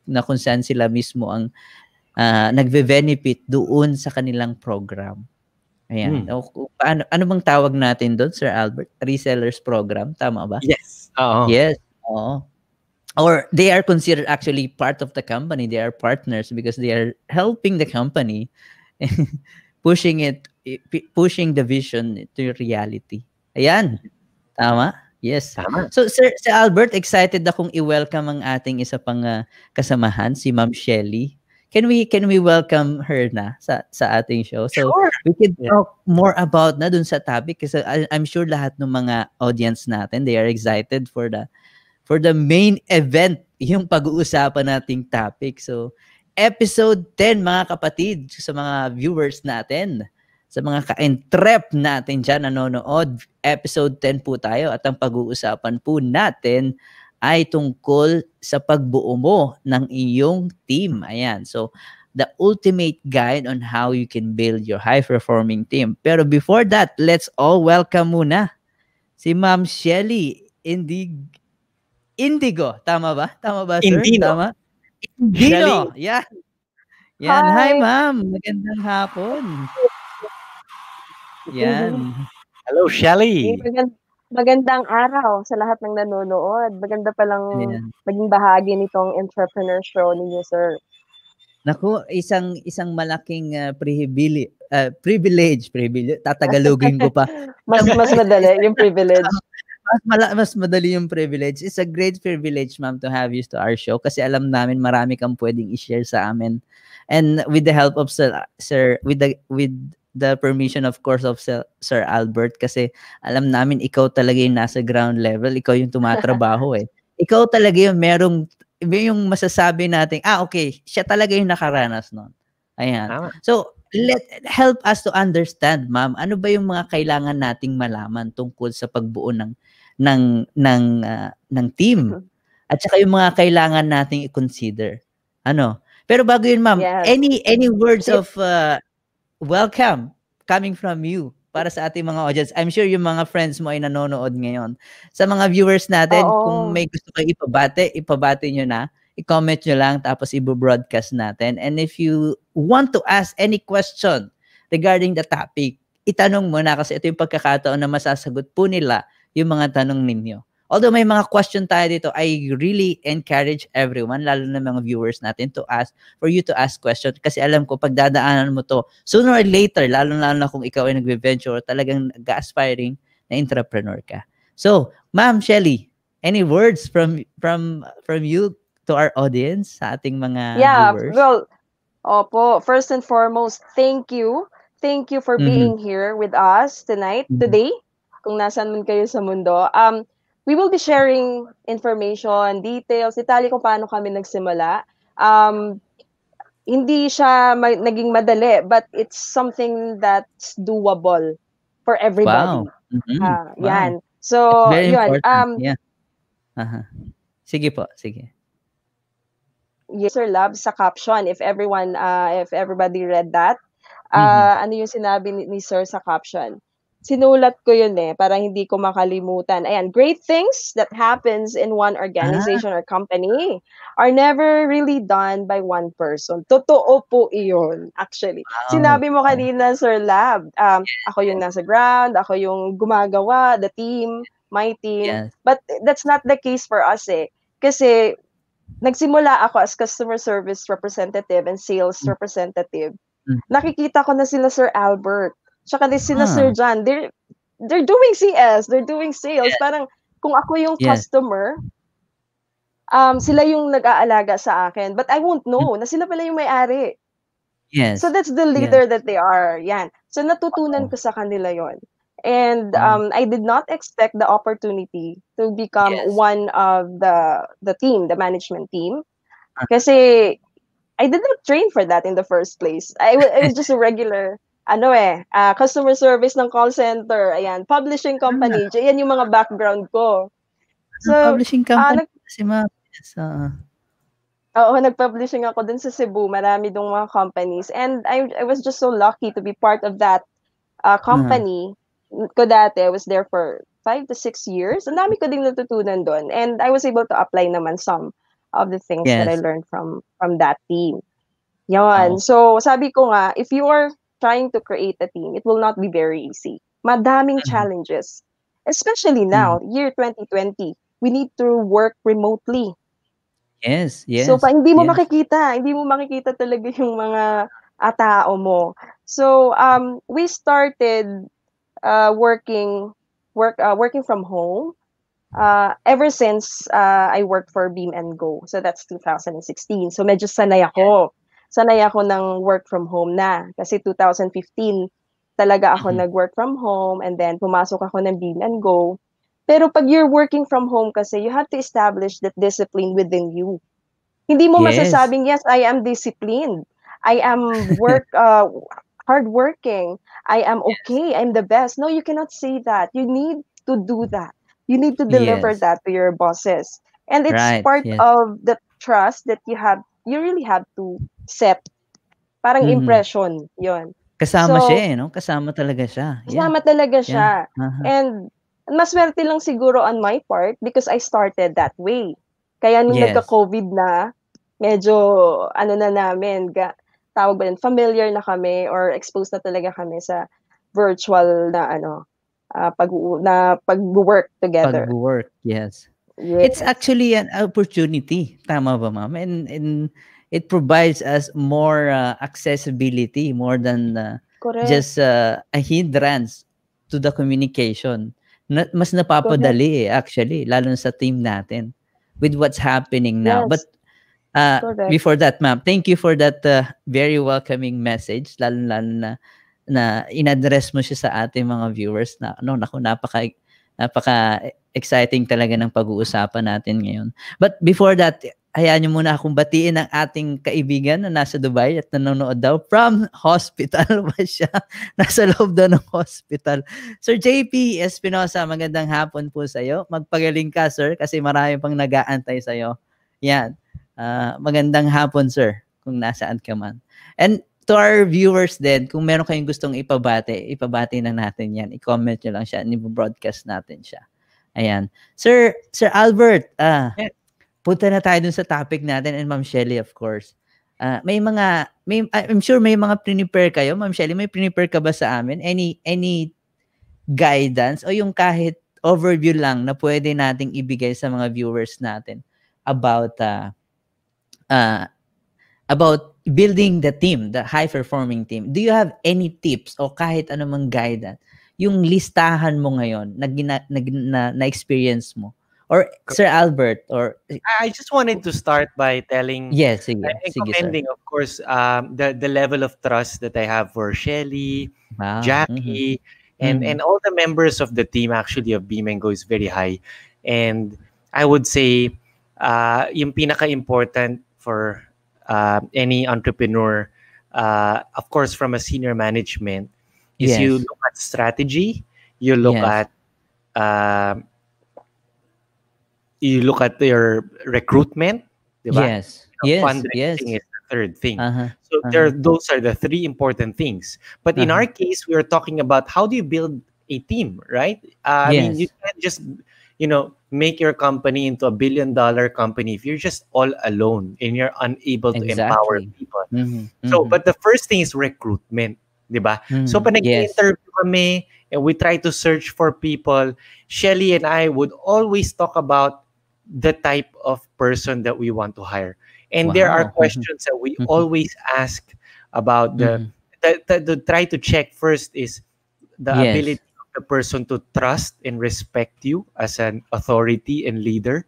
na kung saan sila mismo ang nagbe-benefit doon sa kanilang program. Ayan. Ano bang tawag natin doon, Sir Albert? Resellers program, tama ba? Yes. Yes. Oo. Or they are considered actually part of the company. They are partners because they are helping the company pushing the vision to reality. Ayan. Tama? Yes. Tama. So Sir Albert, excited akong i-welcome ang ating isa pang kasamahan, si Ma'am Shelly. Can we welcome her na sa ating show? So Sure. we can talk more about na dun sa topic kasi I'm sure lahat ng mga audience natin, they are excited for the main event, yung pag-uusapan nating topic. So, episode 10 mga kapatid, sa mga viewers natin, sa mga ka-entrep natin dyan nanonood, episode 10 po tayo at ang pag-uusapan po natin ay tungkol sa pagbuo mo ng iyong team. Ayan. So, the ultimate guide on how you can build your high-performing team. Pero before that, let's all welcome muna si Ma'am Shelly Indigo. Tama ba? Tama ba, sir? Indino. Tama? Indino. Yan. Yan. Hi, ma'am. Magandang hapon. Yan. Hello, Shelly. Magandang araw sa lahat ng nanonood. Maganda palang maging bahagi nitong entrepreneur show ninyo, sir. Naku, isang malaking privilege. Tatagalogin ko pa. mas madali yung privilege. Mas madali yung privilege. It's a great privilege, ma'am, to have you to our show kasi alam namin marami kang pwedeng i-share sa amin. And with the help of sir with the permission of course of Sir Albert kasi alam namin ikaw talaga yung nasa ground level, ikaw yung tumatrabaho eh. Ikaw talaga yung masasabi natin, okay, siya talaga yung nakaranas nun. Ayan. So, help us to understand, ma'am, ano ba yung mga kailangan nating malaman tungkol sa pagbuo ng team at saka yung mga kailangan nating i-consider. Pero bago yun, ma'am, any words of welcome coming from you para sa ating mga audience? I'm sure yung mga friends mo ay nanonood ngayon. Sa mga viewers natin, kung may gusto kayo ipabate nyo na, i-comment nyo lang tapos i-broadcast natin. And if you want to ask any question regarding the topic, itanong mo na kasi ito yung pagkakataon na masasagot po nila yung mga tanong ninyo. Although may mga question tayo dito, I really encourage everyone, lalo na mga viewers natin, for you to ask questions. Kasi alam ko, pag dadaanan mo to, sooner or later, lalo na kung ikaw ay nag-venture, talagang nag-aspiring na entrepreneur ka. So, Ma'am Shelly, any words from you to our audience, sa ating mga viewers? Well, first and foremost, thank you thank you for Mhm. being here with us Mhm. today, kung nasaan man kayo sa mundo. We will be sharing information, details, detalye kung paano kami nagsimula. Hindi siya naging madali, but it's something that's doable for everybody. Wow. Mhm. Wow. Yan. It's So, very yun. important. Yeah. Uh-huh. Sige po, sige. Yes, Sir Love, sa caption, if everybody read that, Mhm. ano yung sinabi ni Sir sa caption? Sinulat ko yun parang hindi ko makalimutan. Ayan, great things that happens in one Ah, organization or company are never really done by one person. Totoo po iyon, actually. wow. Sinabi mo Wow. kanina, Sir Lab, ako yung Yes. nasa ground, ako yung gumagawa, the team, my team. Yes. But that's not the case for us Kasi nagsimula ako as customer service representative and sales Mm, representative. mm. Nakikita ko na sila Sir Albert, tsaka din sila Sir Ah, John. They're doing CS, they're doing sales. yes. Parang kung ako yung Yes. customer, sila yung nag-aalaga sa akin. But I won't Mm, know na sila pala yung may-ari. So yes. that's the Yes. leader that they are. Yan. So natutunan Wow. ko sa kanila yon. And Wow. I did not expect the opportunity to become Yes. one of the team, the management team. Ah, Kasi I did not train for that in the first place. I was just a regular, customer service ng call center, ayan, publishing company, yan yung mga background ko. So, publishing company nag, si ma'am. Yes, oo, nag-publishing ako dun sa Cebu, marami dong mga companies. And I was just so lucky to be part of that uh-huh. company ko dati. I was there for 5 to 6 years. Ang dami ko ding natutunan doon. And I was able to apply naman some of the things that I Yes. learned from that team. Yan. Wow. So, sabi ko nga, if you are trying to create a team, it will not be very easy. Madaming Mhm. challenges. Especially Mhm. now, year 2020, we need to work remotely. Yes, So, yes. Yes. hindi mo makikita talaga yung mga tao mo. So, we started working from home ever since I worked for Beam and Go. So that's 2016. So medyo sanay Yes. ako. Sanay ako ng work from home na. Kasi 2015 talaga ako Mhm. nag-work from home and then pumasok ako ng Beam and Go. Pero pag you're working from home kasi, you have to establish that discipline within you. Hindi mo Yes. masasabing, yes, I am disciplined. I am hardworking. I am Yes. okay. I'm the best. No, you cannot say that. You need to do that. You need to deliver Yes. that to your bosses. And it's Right. part Yes. of the trust that you really have to set. Parang Mhm. impression, yon. Kasama So, siya, no? Kasama talaga siya. Yeah. kasama talaga Yeah. siya. Uh-huh. And maswerte lang siguro on my part because I started that way. Kaya nung Yes. nagka-COVID na, medyo ano na namin, tawag ba yun, familiar na kami or exposed na talaga kami sa virtual na pag-work together. Pag-work, yes. It's Yes, actually an opportunity, tama ba ma'am? And it provides us more accessibility more than correct, just a hindrance to the communication. Mas correct. napapadali actually, lalo na sa team natin with what's happening now. Yes, But correct. before that, ma'am, thank you for that very welcoming message, lalo na in-address mo siya sa ating mga viewers na naku, napaka exciting talaga ng pag-uusapan natin ngayon. But before that, hayaan niyo muna akong batiin ang ating kaibigan na nasa Dubai at nanonood daw from hospital ba siya? Nasa loob daw ng hospital. Sir JP Espinosa, magandang hapon po sa iyo. Magpagaling ka, sir, kasi marami pang nag-aantay sa iyo. Yan. Magandang hapon, sir, kung nasaan ka man. And to our viewers din, kung meron kayong gustong ipabati na natin yan. I-comment nyo lang siya. I-broadcast natin siya. Ayan. Sir Albert, Yeah. punta na tayo dun sa topic natin and Ma'am Shelly, of course. I'm sure may mga prepare kayo. Ma'am Shelly, may prepare ka ba sa amin? Any guidance o yung kahit overview lang na pwede nating ibigay sa mga viewers natin about about building the team, the high-performing team. Do you have any tips o kahit anumang guidance? Yung listahan mo ngayon na experience mo Or Sir Albert, or I just wanted to start by telling yes, sige, and sige sir. commending, of course, the level of trust that I have for Shelly, Wow. Jackie, Mhm. and all the members of the team actually of Bimengo is very high. And I would say yung pinaka-important for any entrepreneur, of course, from a senior management, is you Yes. look at strategy, you look Yes. at your recruitment, di ba? Yes. Yes. Fundraising Yes. is the third thing. Uh-huh. So Uh-huh. those are the three important things. But in Uh-huh. our case, we are talking about how do you build a team, right? I mean, you Yes. can't just, make your company into $1 billion company if you're just all alone and you're unable to empower Exactly. people. Mhm. So, Mhm. but the first thing is recruitment, di ba? So, Mhm. pag Yes. nag-interview kami and we try to search for people, Shelly and I would always talk about the type of person that we want to hire. And there are Wow. Mhm. questions that we Mhm. always ask about Mhm. the try to check first is the Yes. ability of the person to trust and respect you as an authority and leader.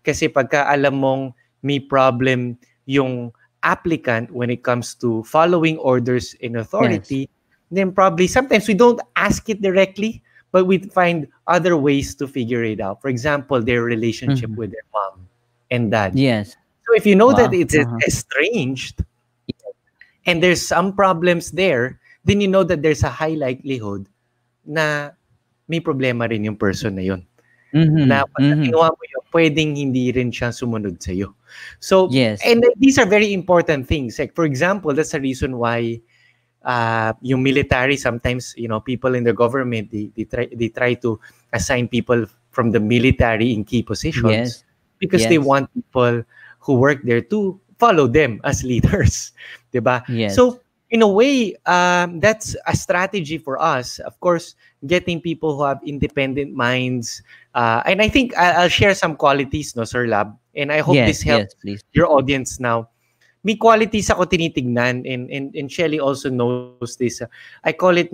Kasi pagka alam mong may problem yung applicant when it comes to following orders and Yes. authority, then probably sometimes we don't ask it directly, but we find other ways to figure it out. For example, their relationship Mhm. with their mom and dad. Yes. So if you know that Wow. it's Uh-huh. estranged and there's some problems there, then you know that there's a high likelihood na may problema rin yung person na yun. Na Mhm. pagka Mhm. ginawa mo yun, pwedeng hindi rin siya sumunod sa'yo. So, Yes. and these are very important things. Like, for example, that's the reason why yung military, sometimes, people in the government, they try to assign people from the military in key positions Yes. because they Yes. want people who work there to follow them as leaders. Diba? Yes. So, in a way, that's a strategy for us. Of course, getting people who have independent minds. And I think I'll share some qualities, no, Sir Lab. And I hope this Yes. Yes, helps please. your audience now. May qualities ako tinitignan, and Shelly also knows this. I call it,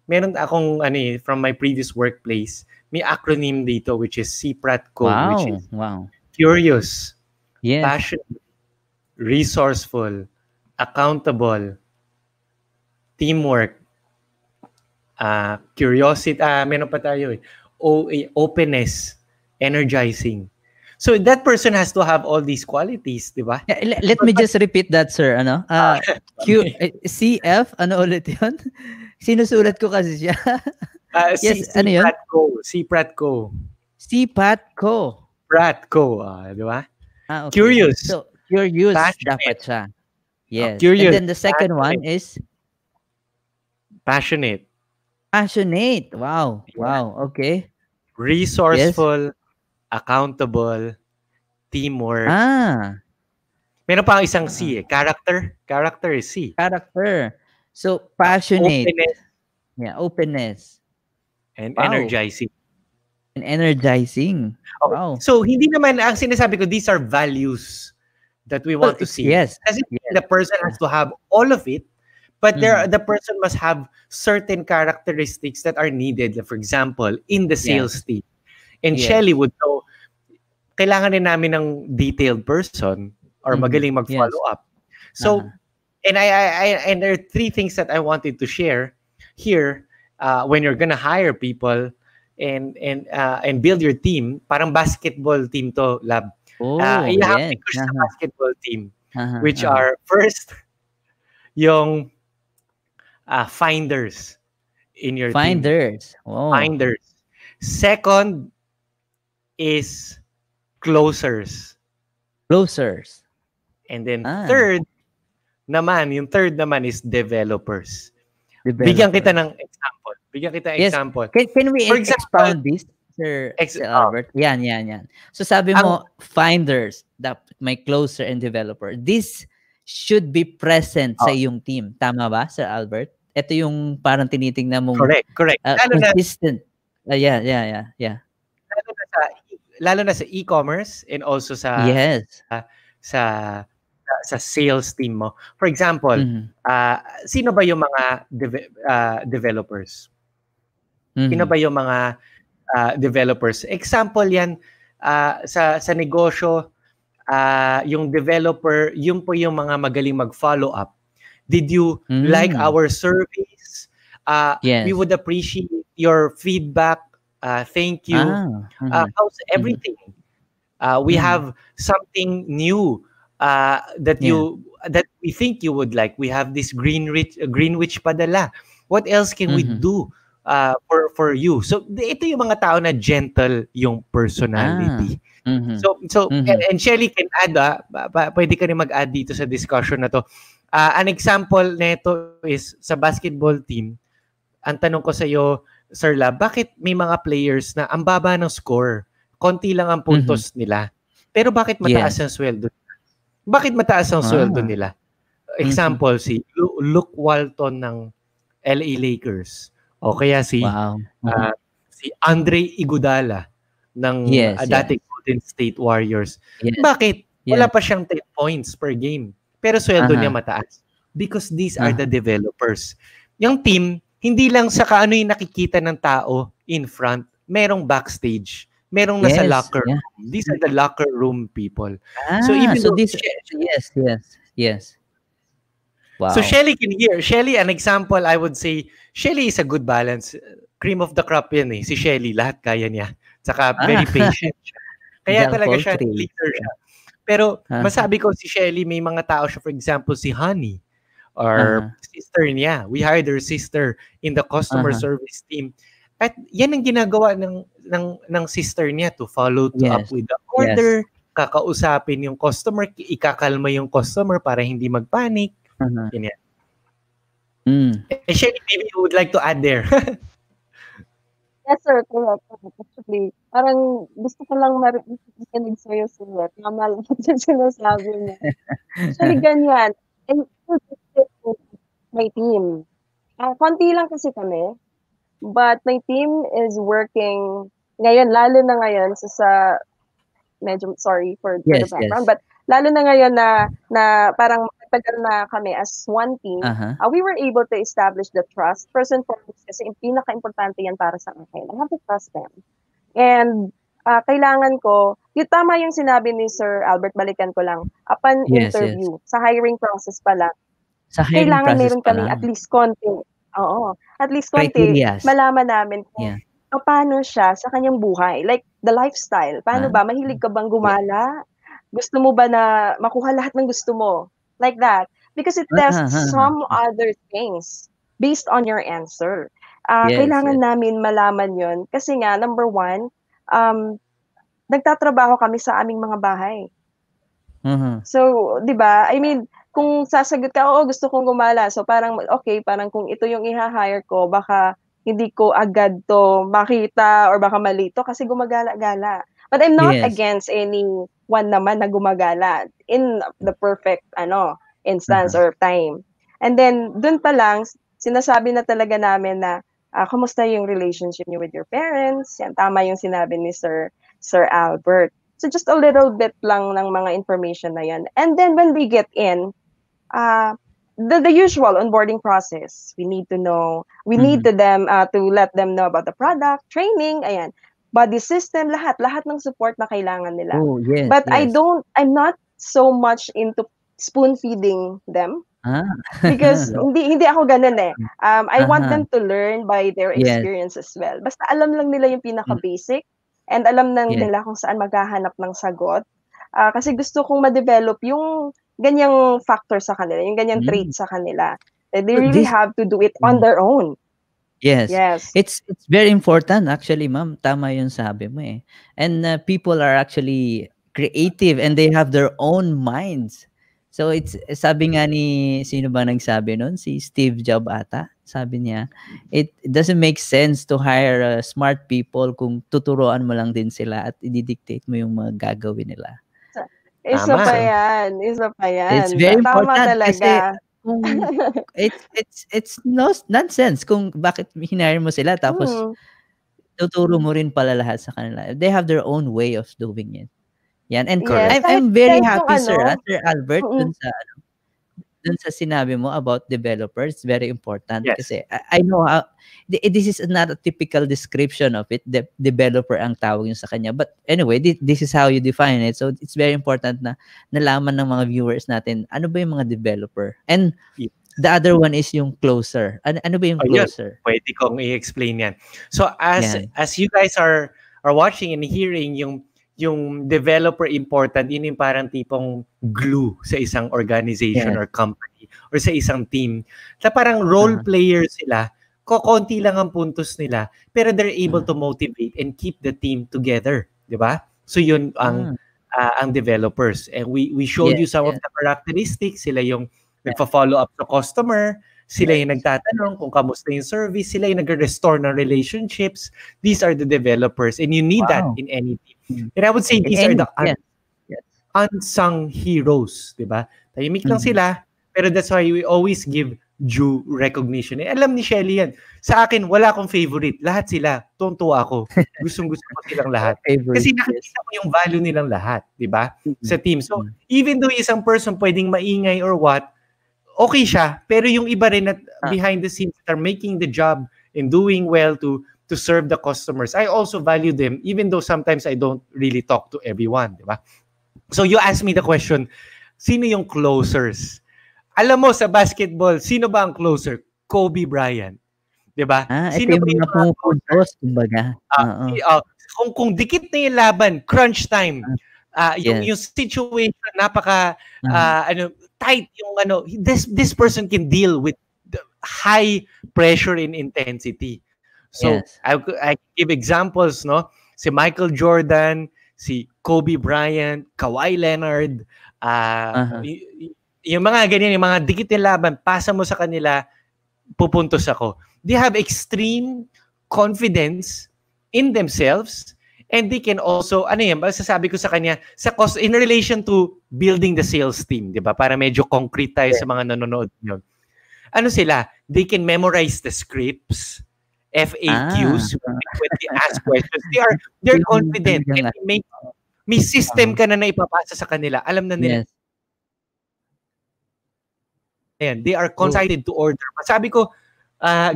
meron akong from my previous workplace, may acronym dito which is CPRATCO, which is Wow. Wow. curious, Yes. passionate, resourceful, accountable, teamwork, curiosity, meron pa tayo openness, energizing. So that person has to have all these qualities, di ba? Yeah, let me just repeat that, sir. Ano? CF, ano ulit yun? Sinusulat ko kasi siya. Yes, ano yun? CPRATCO. CPATCO. Pratco, di ba? Okay. Curious, So, curious passionate. dapat siya. Yes. And Curious, then the second one is passionate, passionate. Wow. yeah. Wow. Okay. Yes. Resourceful, accountable, teamwork. Ah, Meron pa ang isang uh, C character. Character is C. character. So, passionate. Openness Yeah, openness. and Wow. energizing. And energizing. Okay. Wow. So, hindi naman, ang sinasabi ko, these are values that we Well, want to it's see. yes. Kasi Yes. the person has to have all of it, but Mhm. the person must have certain characteristics that are needed. For example, in the sales Yes. team. And Shelly Yes. would know, kailangan din namin ng detailed person or Mhm. magaling mag-follow Yes. up. So, Uh-huh. and and there are three things that I wanted to share here when you're gonna hire people and build your team. Parang basketball team to, Lab. Oh, yes. Ihahambing ko siya sa Uh-huh. basketball team, Uh-huh. which Uh-huh. are first yung finders in your team. Finders. Oh, Finders. Second is closers. closers. And then Ah, yung third naman is developers. Bigyan kita developers. ng example. Yes. Can we For example, expound this, Sir Albert? Yan. So sabi ang mo, finders, may closer and developer. This should be present sa iyong team. Tama ba, Sir Albert? Ito yung parang tinitingnan mong correct. consistent. Yeah. Lalo na sa e-commerce and also Yes. sa sa sales team mo. For example, Mhm. sino ba yung mga developers? Sino Mhm. ba yung mga developers? Example yan, sa negosyo, yung developer, yun po yung mga magaling mag-follow up. Did you like our service? We Yes. would appreciate your feedback. Thank you. How's everything? We have something new that we think you would like. We have this Greenwich padala. What else can we do for you? So ito yung mga tao na gentle yung personality. So and Shelly can add, pwede ka rin mag-add dito sa discussion na to. An example nito is sa basketball team. Ang tanong ko sa iyo, Sir Lab, bakit may mga players na ang baba ng score? Konti lang ang puntos nila. Pero bakit mataas ang sweldo? Bakit mataas ang sweldo nila? Example, si Luke Walton ng LA Lakers. O kaya si Andre Iguodala ng dating Golden State Warriors. Bakit? Wala pa siyang 10 points per game. Pero sweldo niya mataas. Because these are the developers. Yung team, hindi lang sa kaano yung nakikita ng tao in front, merong backstage, merong nasa locker room. These are the locker room people. So even so this, yes. Wow. So Shelly can hear. Shelly, an example, I would say, Shelly is a good balance. Cream of the crop yan eh. Si Shelly, lahat kaya niya. Saka very patient siya. Kaya talaga siya, leader siya. Pero masabi ko si Shelly, may mga tao siya, for example, si Honey, or sister niya. We hired her sister in the customer service team. At yan ang ginagawa ng sister niya to follow up with the order, kakausapin yung customer, ikakalma yung customer para hindi magpanic. Ganyan. Shelly, maybe you would like to add there. Yes, sir. Correct. Actually, parang gusto ko lang marinig sa'yo, sir. Tama lang yung sinasabi mo. Actually, ganyan. And my team. Konti lang kasi kami. But my team is working ngayon, lalo na ngayon sa medyo sorry for the background, but lalo na ngayon na parang matagal na kami as one team, we were able to establish the trust. First and foremost, kasi pinaka-importante yan para sa akin. I have to trust them. And kailangan ko, yung tama yung sinabi ni Sir Albert, balikan ko lang, upon interview, sa hiring process pa lang, kailangan meron kami at least konti. Oo. At least konti, malaman namin kung paano siya sa kanyang buhay. Like, the lifestyle. Paano ba? Mahilig ka bang gumala? Gusto mo ba na makuha lahat ng gusto mo? Like that. Because it tests some other things based on your answer. Kailangan namin malaman yon. Kasi nga, number one, nagtatrabaho kami sa aming mga bahay. So, di ba? I mean, kung sasagot ka, oo, gusto kong gumala. So, parang, okay, parang kung ito yung i-hire ko, baka hindi ko agad to makita or baka malito kasi gumagala-gala. But I'm not against anyone naman na gumagala in the perfect instance or time. And then, dun pa lang, sinasabi na talaga namin na kumusta yung relationship niyo with your parents. Yan, tama yung sinabi ni Sir Albert. So just a little bit lang ng mga information na yan. And then when we get in, the usual onboarding process. We need to know, we need to let them know about the product, training, ayan, body system, lahat ng support na kailangan nila. But I'm not so much into spoon feeding them. Because hindi ako ganun eh. I want them to learn by their experience as well. Basta alam lang nila yung pinaka-basic and alam lang nila kung saan maghahanap ng sagot. Kasi gusto kong ma-develop yung ganyang factor sa kanila, yung ganyang trait sa kanila. They really have to do it on their own. Yes. It's very important actually, ma'am. Tama yung sabi mo eh. And people are actually creative and they have their own minds. So it's sabi nga ni sino ba nagsabi noon? Si Steve Jobs ata. Sabi niya, it doesn't make sense to hire smart people kung tuturuan mo lang din sila at i-dictate mo yung mga gagawin nila. Isa pa yan. It's very Tama important talaga. Kasi it's nonsense kung bakit hinire mo sila tapos tuturo mo rin pala lahat sa kanila. They have their own way of doing it. Yan. And I'm very happy, Sir Albert, dun sa dun sa sinabi mo about developers, very important Yes. kasi I know how this is not a typical description of it. Developer ang tawag yun sa kanya. But anyway, this is how you define it. So it's very important na nalaman ng mga viewers natin ano ba yung mga developer. And Yes. the other one is yung closer. Ano ba yung Ayun, closer? pwede kong i-explain yan. So as Yan. you guys are watching and hearing yung developer important, yun yung parang tipong glue sa isang organization Yes. or company or sa isang team. Na parang role player sila, konti lang ang puntos nila, pero they're able to motivate and keep the team together, di ba? So yun ang developers. And we showed you some of the characteristics. Sila yung nagpa-follow up sa customer, sila yung nagtatanong kung kamusta yung service, sila yung nag-restore ng relationships. These are the developers and you need that in any team. And I would say these are the unsung heroes, di ba? Tahimik lang sila, pero that's why we always give due recognition. Alam ni Shelly yan. Sa akin, wala akong favorite. Lahat sila. Tuntua ako. Gustong-gusto ko silang lahat. Kasi nakikita ko yung value nilang lahat, di ba? Sa team. So, even though isang person pwedeng maingay or what, okay siya. Pero yung iba rin at behind the scenes that are making the job and doing well to serve the customers, I also value them, even though sometimes I don't really talk to everyone, di ba? So, you asked me the question, sino yung closers? Alam mo, sa basketball, sino ba ang closer? Kobe Bryant. Diba? Sino ba yung mga pumupuntos, kumbaga? Kung dikit na yung laban, crunch time, yung situation, napaka tight yung this person can deal with the high pressure and intensity. So, I give examples, no? Si Michael Jordan, si Kobe Bryant, Kawhi Leonard, yung mga ganyan, yung mga dikit na laban, pasa mo sa kanila, pupuntos ako. They have extreme confidence in themselves and they can also, masasabi ko sa kanya, in relation to building the sales team, di ba? Para medyo concrete tayo sa mga nanonood nyo. Ano sila? They can memorize the scripts, FAQs, when they ask questions. They're confident. And may system ka na ipapasa sa kanila. Alam na nila. They are consigned to order. Sabi ko,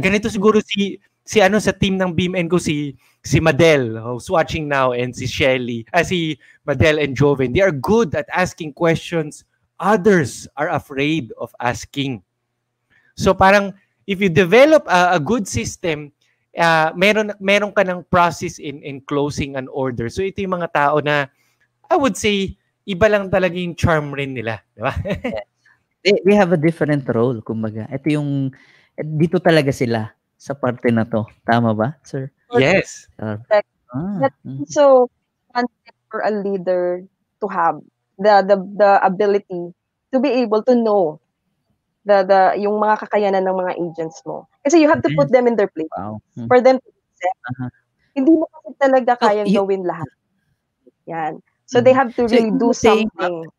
ganito siguro si sa team ng Beam & Co, si Madel, who's watching now, and si Shelly, si Madel and Joven. They are good at asking questions others are afraid of asking. So parang, if you develop a good system, meron ka ng process in closing an order. So ito yung mga tao na, I would say, iba lang talaga yung charm rin nila. Di ba? They have a different role, kumbaga. Ito yung, dito talaga sila sa parte na to. Tama ba, sir? Yes. So, for a leader to have the ability to be able to know yung mga kakayanan ng mga agents mo. Kasi you have to put them in their place. Wow. For them to accept. Hindi mo kasi talaga kayang gawin lahat. Yan. So, they have to really do something.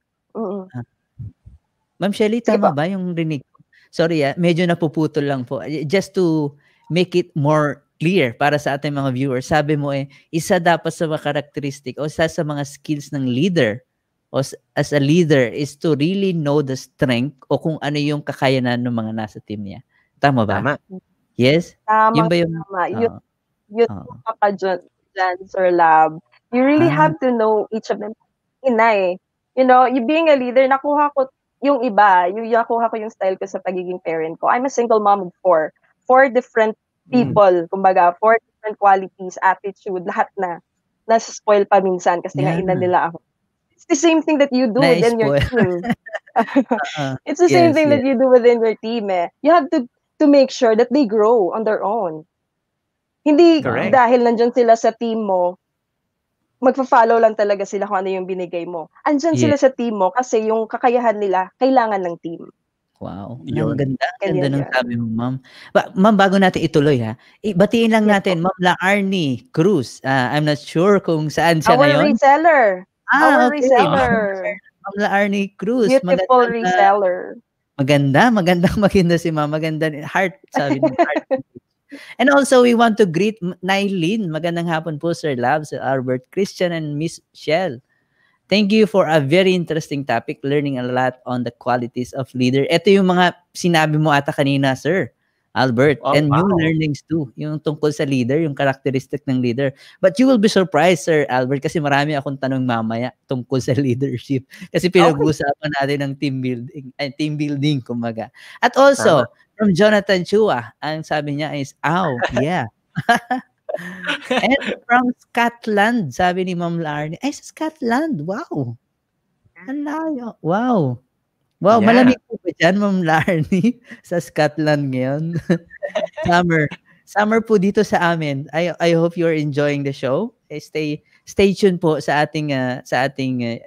Ma'am Shelly, tama ba yung rinig ko? Sorry, medyo napuputol lang po. Just to make it more clear para sa ating mga viewers, sabi mo isa dapat sa mga karakteristik o isa sa mga skills ng leader o as a leader is to really know the strength o kung ano yung kakayanan ng mga nasa team niya. Tama ba? Tama. Yes? Tama. Yun ba yung... Yun pa dyan, Sir Lab. You really have to know each of them. You know, you being a leader, nakuha ko yung iba, nakuha ko yung style ko sa pagiging parent ko. I'm a single mom of four different people, kumbaga, 4 different qualities, attitude, lahat na nasa-spoil pa minsan kasi nga ina nila ako. It's the same thing that you do within your team. It's the same thing that you do within your team. You have to make sure that they grow on their own. Hindi dahil nandyan sila sa team mo, magpa-follow lang talaga sila kung ano yung binigay mo. Andyan sila sa team mo kasi yung kakayahan nila kailangan ng team. Wow. Ang ganda. Ganda ng sabi mo, ma'am. Ma'am, bago natin ituloy batiin lang natin, Ma'am La Arnie Cruz. I'm not sure kung saan siya ngayon. Reseller. Our reseller. Ma'am La Arnie Cruz. Beautiful reseller. Maganda si ma'am. Maganda. Heart, sabi niya. Heart. And also, we want to greet Nailin. Magandang hapon po, Sir Lab, Sir Albert Christian, and Miss Shell. Thank you for a very interesting topic, learning a lot on the qualities of leader. Ito yung mga sinabi mo ata kanina, Sir Albert, Oh, and new wow. learnings too, yung tungkol sa leader, yung characteristic ng leader. But you will be surprised, Sir Albert, kasi marami akong tanong mamaya tungkol sa leadership. Kasi Okay. pinag-uusapan natin ng team building, kumbaga. At Tama. also, from Jonathan Chua, ang sabi niya is, "Ow, yeah." And from Scotland, sabi ni Ma'am Larnie, ay, sa Scotland, wow. Ang layo. Wow. Wow, Yeah. malamig po ba diyan, Ma'am Larnie, sa Scotland ngayon? Summer. Summer po dito sa amin. I hope you're enjoying the show. Stay tuned po sa ating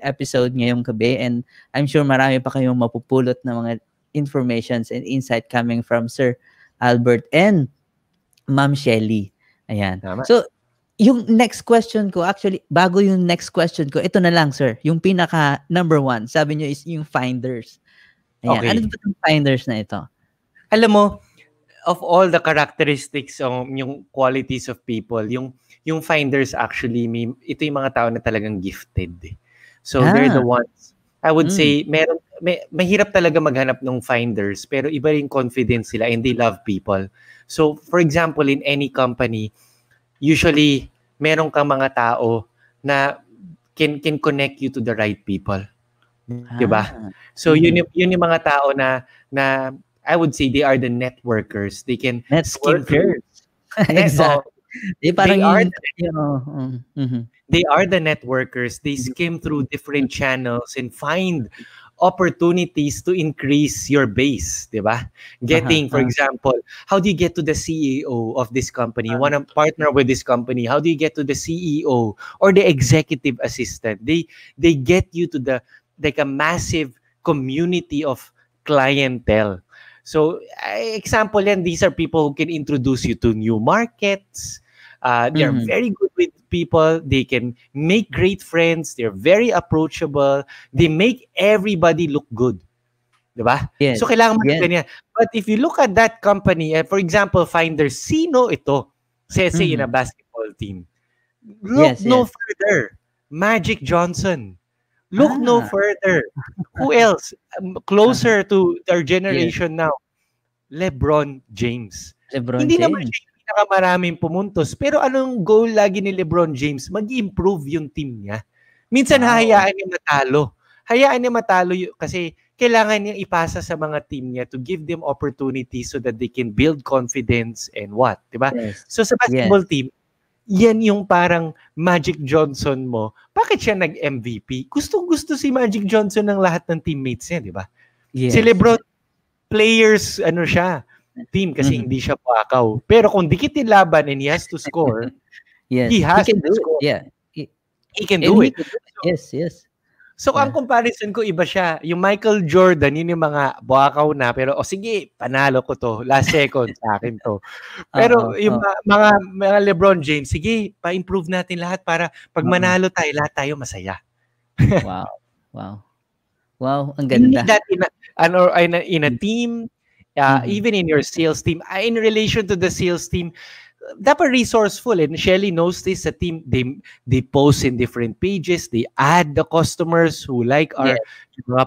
episode ngayong gabi, and I'm sure marami pa kayong mapupulot na mga informations and insight coming from Sir Albert and Ma'am Shelly. Ayan. Tama. So, yung next question ko, actually, bago yung next question ko, ito na lang, sir. Yung pinaka number 1, sabi nyo is yung finders. Ayan. Okay. Ano ba yung finders na ito? Alam mo, of all the characteristics yung qualities of people, yung finders actually, ito yung mga tao na talagang gifted. So they're the ones, I would say, mahirap talaga maghanap ng finders, pero iba rin confidence sila and they love people. So for example, in any company, usually meron kang mga tao na can connect you to the right people. Diba? So yun yung mga tao na I would say they are the networkers. They can skim through. Exactly. They are the networkers. They skim through different channels and find opportunities to increase your base, diba? Getting, for example, how do you get to the CEO of this company? You want to partner with this company. How do you get to the CEO or the executive assistant? They get you to the a massive community of clientele. So, example yan, these are people who can introduce you to new markets. They're very good with people. They can make great friends. They're very approachable. They make everybody look good. Diba? Yes. So, kailangan mo ganyan. But if you look at that company, for example, finder, sino ito? Say in a basketball team. Look no further. Magic Johnson. Look no further. Who else? Closer to our generation now. LeBron James. Hindi naman siya yung pinakamaraming pumuntos. Pero anong goal lagi ni LeBron James? Mag-improve yung team niya. Minsan hayaan niya matalo. Hayaan niya matalo kasi kailangan niya ipasa sa mga team niya to give them opportunities so that they can build confidence and what. Diba? Yes. So sa basketball team, yan yung parang Magic Johnson mo. Bakit siya nag-MVP? Gustong-gusto si Magic Johnson ng lahat ng teammates niya, di ba? Yes. Si LeBron, players, team kasi hindi siya pakaw. Pero kung dikit yung laban and he has to score, he has to score. Yeah. He can do it. Yes. So, ang comparison ko, iba siya. Yung Michael Jordan, yun yung mga buwakaw na. Pero, sige, panalo ko to. Last second sa akin to. Pero, yung mga LeBron James, sige, pa-improve natin lahat para pag manalo tayo, lahat tayo masaya. Wow, ang ganda. That in a team, even in your sales team, in relation to the sales team, dapat resourceful, and Shelly knows this. Sa team, they post in different pages. They add the customers who like our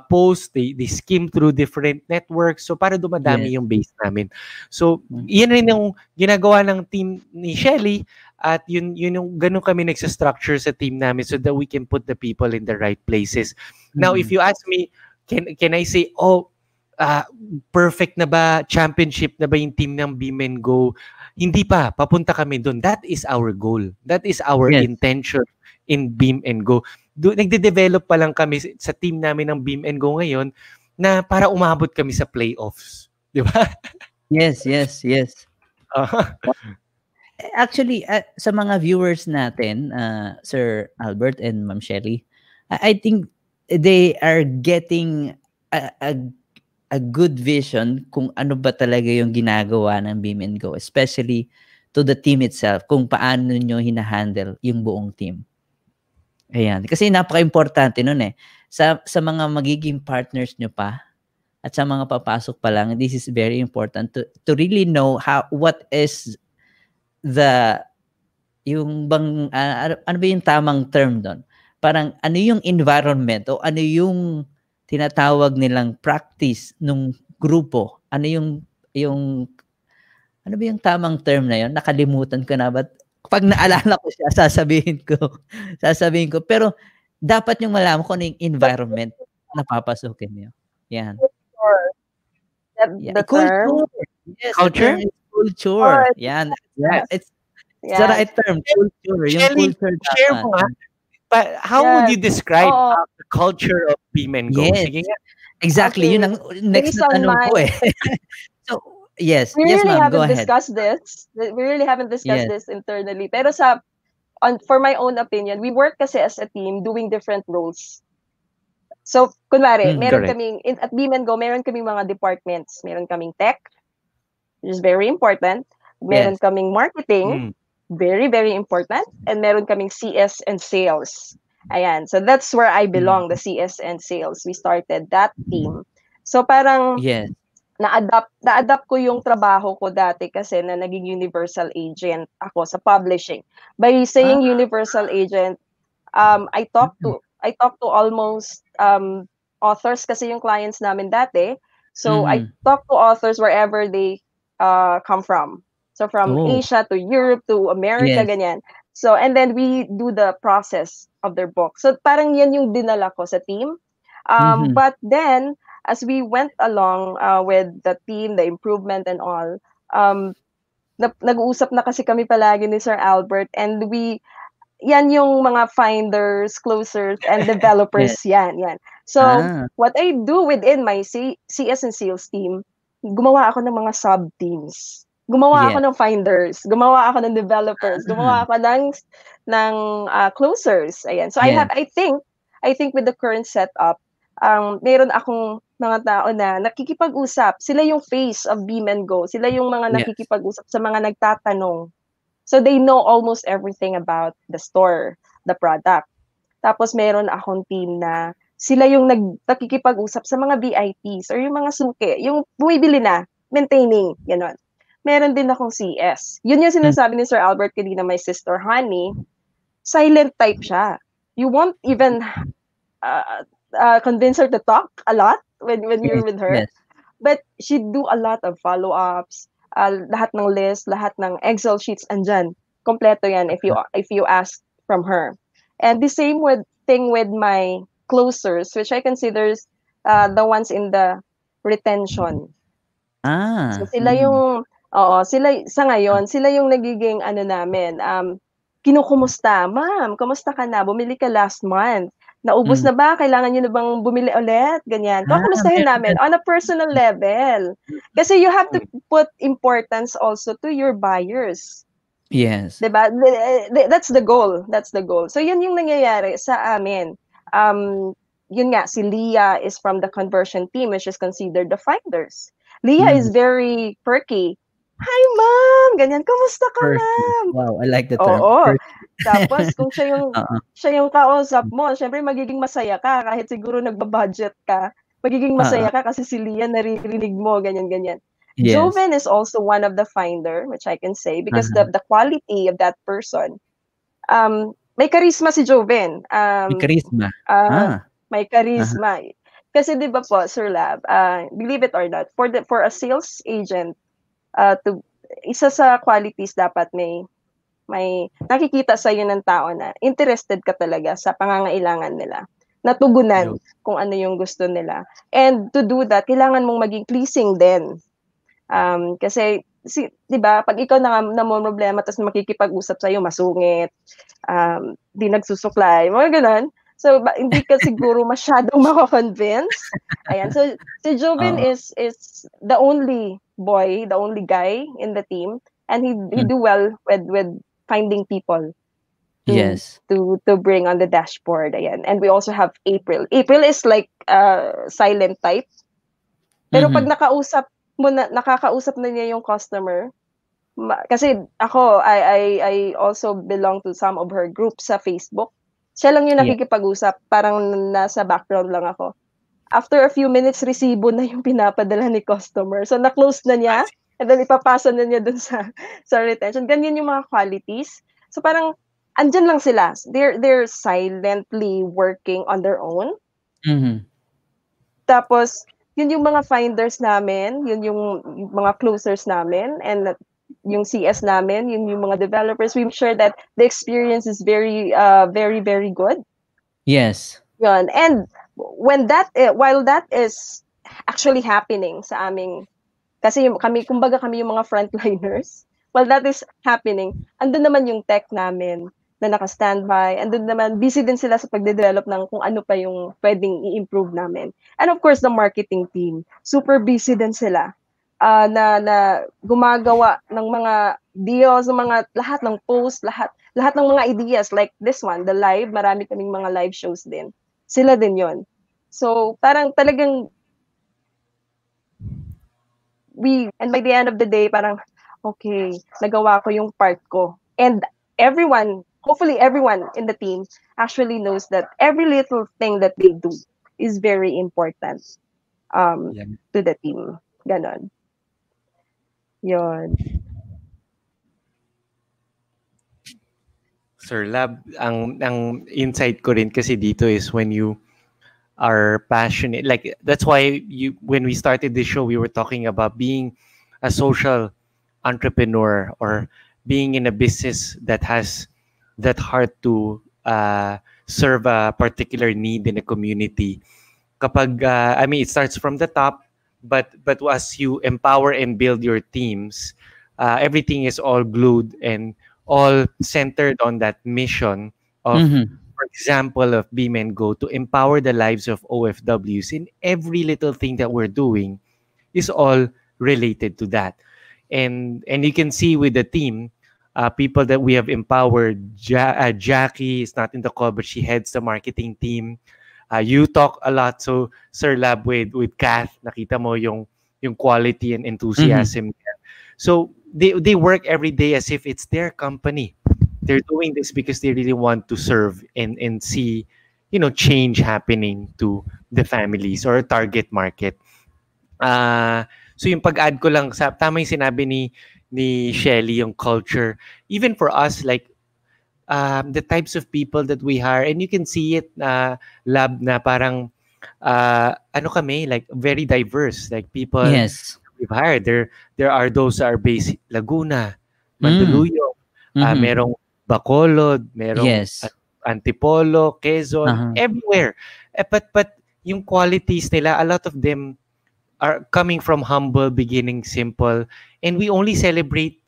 posts. They skim through different networks. So para dumadami yung base namin. So yan rin yung ginagawa ng team ni Shelly, at yun yung ganun kami nagsa-structure sa team namin so that we can put the people in the right places. Now, if you ask me, can I say, perfect na ba, championship na ba yung team ng Beam and Go? Hindi pa, papunta kami doon. That is our goal. That is our intention in Beam and Go. Nagde-develop pa lang kami sa team namin ng Beam and Go ngayon na para umabot kami sa playoffs. Di ba? Yes. Actually, sa mga viewers natin, Sir Albert and Ma'am Shelly, I think they are getting a good vision kung ano ba talaga yung ginagawa ng Beam and Go, especially to the team itself, kung paano nyo hinahandle yung buong team. Ayan. Kasi napaka-importante nun eh. Sa mga magiging partners nyo pa, at sa mga papasok pa lang, this is very important to really know what is yung bang, ano ba yung tamang term doon? parang ano yung environment o ano yung tinatawag nilang practice nung grupo? Ano yung ano ba yung tamang term na yun? Nakalimutan ko na, but pag naalala ko siya, sasabihin ko. Pero dapat yung malaman ko ano yung environment na papasukin niyo. Yan. Yeah. The term. Culture. Yes, the Culture? term is culture. Oh, Yan. yes. It's the Yes. right term, culture. Yung Shelly, culture share dapat. mo nga. But how would you Yes. describe Oo. the culture of Beam and Go? Yes. Sige nga. Exactly. Okay. Yun ang next Based na on tanong ko my, eh. So, yes. we Yes, really ma'am. Go haven't ahead. discussed this. We really haven't discussed Yes. this internally. Pero for my own opinion, we work kasi as a team doing different roles. So, kunwari, meron Correct. kaming, at Beam and Go, meron kaming mga departments. Meron kaming tech, which is very important. Meron Yes. kaming marketing, very, very important. And meron kaming CS and sales. Ayan. So, that's where I belong, the CS and sales. We started that team. So, parang, Yes. na-adapt ko yung trabaho ko dati kasi na naging universal agent ako sa publishing. By saying universal agent, I talk to almost authors kasi yung clients namin dati. So I talk to authors wherever they come from. So from Oh. Asia to Europe to America, Yes. ganyan. So and then we do the process of their book. So parang yan yung dinala ko sa team. But then as we went along with the team, the improvement and all, nag-uusap na kasi kami palagi ni Sir Albert, and yan yung mga finders, closers, and developers, Yes. yan. So, Ah. what I do within my CS and sales team, gumawa ako ng mga sub-teams. Gumawa ako Yes. ng finders, gumawa ako ng developers, gumawa ako ng closers. Ayan. So, Yes. I think with the current setup, meron akong mga tao na nakikipag-usap. Sila yung face of Beam and Go. Sila yung mga Yes. nakikipag-usap sa mga nagtatanong. So they know almost everything about the store, the product. Tapos meron akong team na sila yung nakikipag-usap sa mga VIPs or yung mga suki, yung bumibili na, maintaining, gano'n. Meron din akong CS. Yun yung sinasabi ni Sir Albert kanina, my sister Honey, silent type siya. You won't even convince her to talk a lot when you're with her. Yes. But she do a lot of follow-ups, lahat ng list, lahat ng Excel sheets andyan. Kompleto yan if you ask from her. And the same thing with my closers, which I consider the ones in the retention. So sila yung sa ngayon, sila yung nagiging ano namin, kinukumusta, "Ma'am, kamusta ka na? Bumili ka last month. Naubos na ba? Kailangan niyo na bang bumili ulit?" Ganyan. Kakumustahin Meron namin on a personal level. Kasi you have to put importance also to your buyers. Yes. 'Di ba? That's the goal. That's the goal. So yun yung nangyayari sa amin. Yun nga, si Leah is from the conversion team, which is considered the finders. Leah is very perky. "Hi, ma'am!" Ganyan, "Kamusta ka, Perky. ma'am?" Wow, I like the term. Oo. Perky. Tapos kung siya yung kausap mo, syempre magiging masaya ka kahit siguro nagba-budget ka. Magiging masaya ka kasi si Leah naririnig mo, ganyan. Yes. Joven is also one of the finder, which I can say, because the quality of that person, may charisma si Joven. May charisma. May charisma. Kasi 'di ba po, Sir Lab, believe it or not, for a sales agent, isa sa qualities dapat may nakikita sa iyo ng tao na interested ka talaga sa pangangailangan nila. Natugunan kung ano yung gusto nila. And to do that, kailangan mong maging pleasing din. Kasi 'di ba, pag ikaw namomroblema tapos makikipag-usap sa iyo masungit, di nagsusuklay, mga gano'n. So hindi ka siguro masyadong mako-convince. Ayan. So si Joven is the only boy, the only guy in the team, and he do well with finding people to bring on the dashboard. Ayan. And we also have April. April is like silent type. Pero pag nakakausap na niya yung customer, kasi ako, I also belong to some of her groups sa Facebook. Siya lang yung nakikipag-usap, parang nasa background lang ako. After a few minutes, resibo na yung pinapadala ni customer. So, na-close na niya, and then ipapasa na niya dun sa retention. Ganyan yung mga qualities. So, parang andyan lang sila. They're silently working on their own. Mhm. Tapos, yun yung mga finders namin, yun yung mga closers namin, and yung CS namin, yun yung mga developers. We make sure that the experience is very, very good. Yes. Yun. And while that is actually happening sa aming, kasi kumbaga kami yung mga frontliners, while that is happening, andun naman yung tech namin na naka-standby, andun naman, busy din sila sa pagde-develop ng kung ano pa yung pwedeng i-improve namin. And of course, the marketing team, super busy din sila. Na gumagawa ng mga deals, ng mga lahat ng posts, lahat ng mga ideas like this one, the live, marami kaming mga live shows din. Sila din 'yon. So, parang talagang and by the end of the day, parang, okay, nagawa ko yung part ko. And hopefully everyone in the team actually knows that every little thing that they do is very important Yeah. to the team. Ganon. Yun. Sir Lab, ang insight ko rin kasi dito is when you are passionate, like that's why when we started this show, we were talking about being a social entrepreneur or being in a business that has that heart to serve a particular need in a community. Kapag I mean, it starts from the top, but as you empower and build your teams, everything is all glued and all centered on that mission of, Mhm. for example, of Beam and Go, to empower the lives of OFWs. In every little thing that we're doing is all related to that. And you can see with the team, people that we have empowered. Jackie is not in the call, but she heads the marketing team. You talk a lot, so Sir Lab, with Kath, nakita mo yung quality and enthusiasm niya. So they work every day as if it's their company. They're doing this because they really want to serve and see, change happening to the families or target market. So yung pag-add ko lang sa tama yung sinabi ni Shelly, yung culture. Even for us, like the types of people that we hire, and you can see it, Lab, na parang ano kami, like very diverse, like people Yes. we've hired. There are those that are based Laguna, Mm. Mandaluyong, Mhm. merong Bacolod, merong Yes. Antipolo, Quezon, Uh-huh. everywhere. But yung qualities nila, a lot of them are coming from humble beginning, simple, and we only celebrate.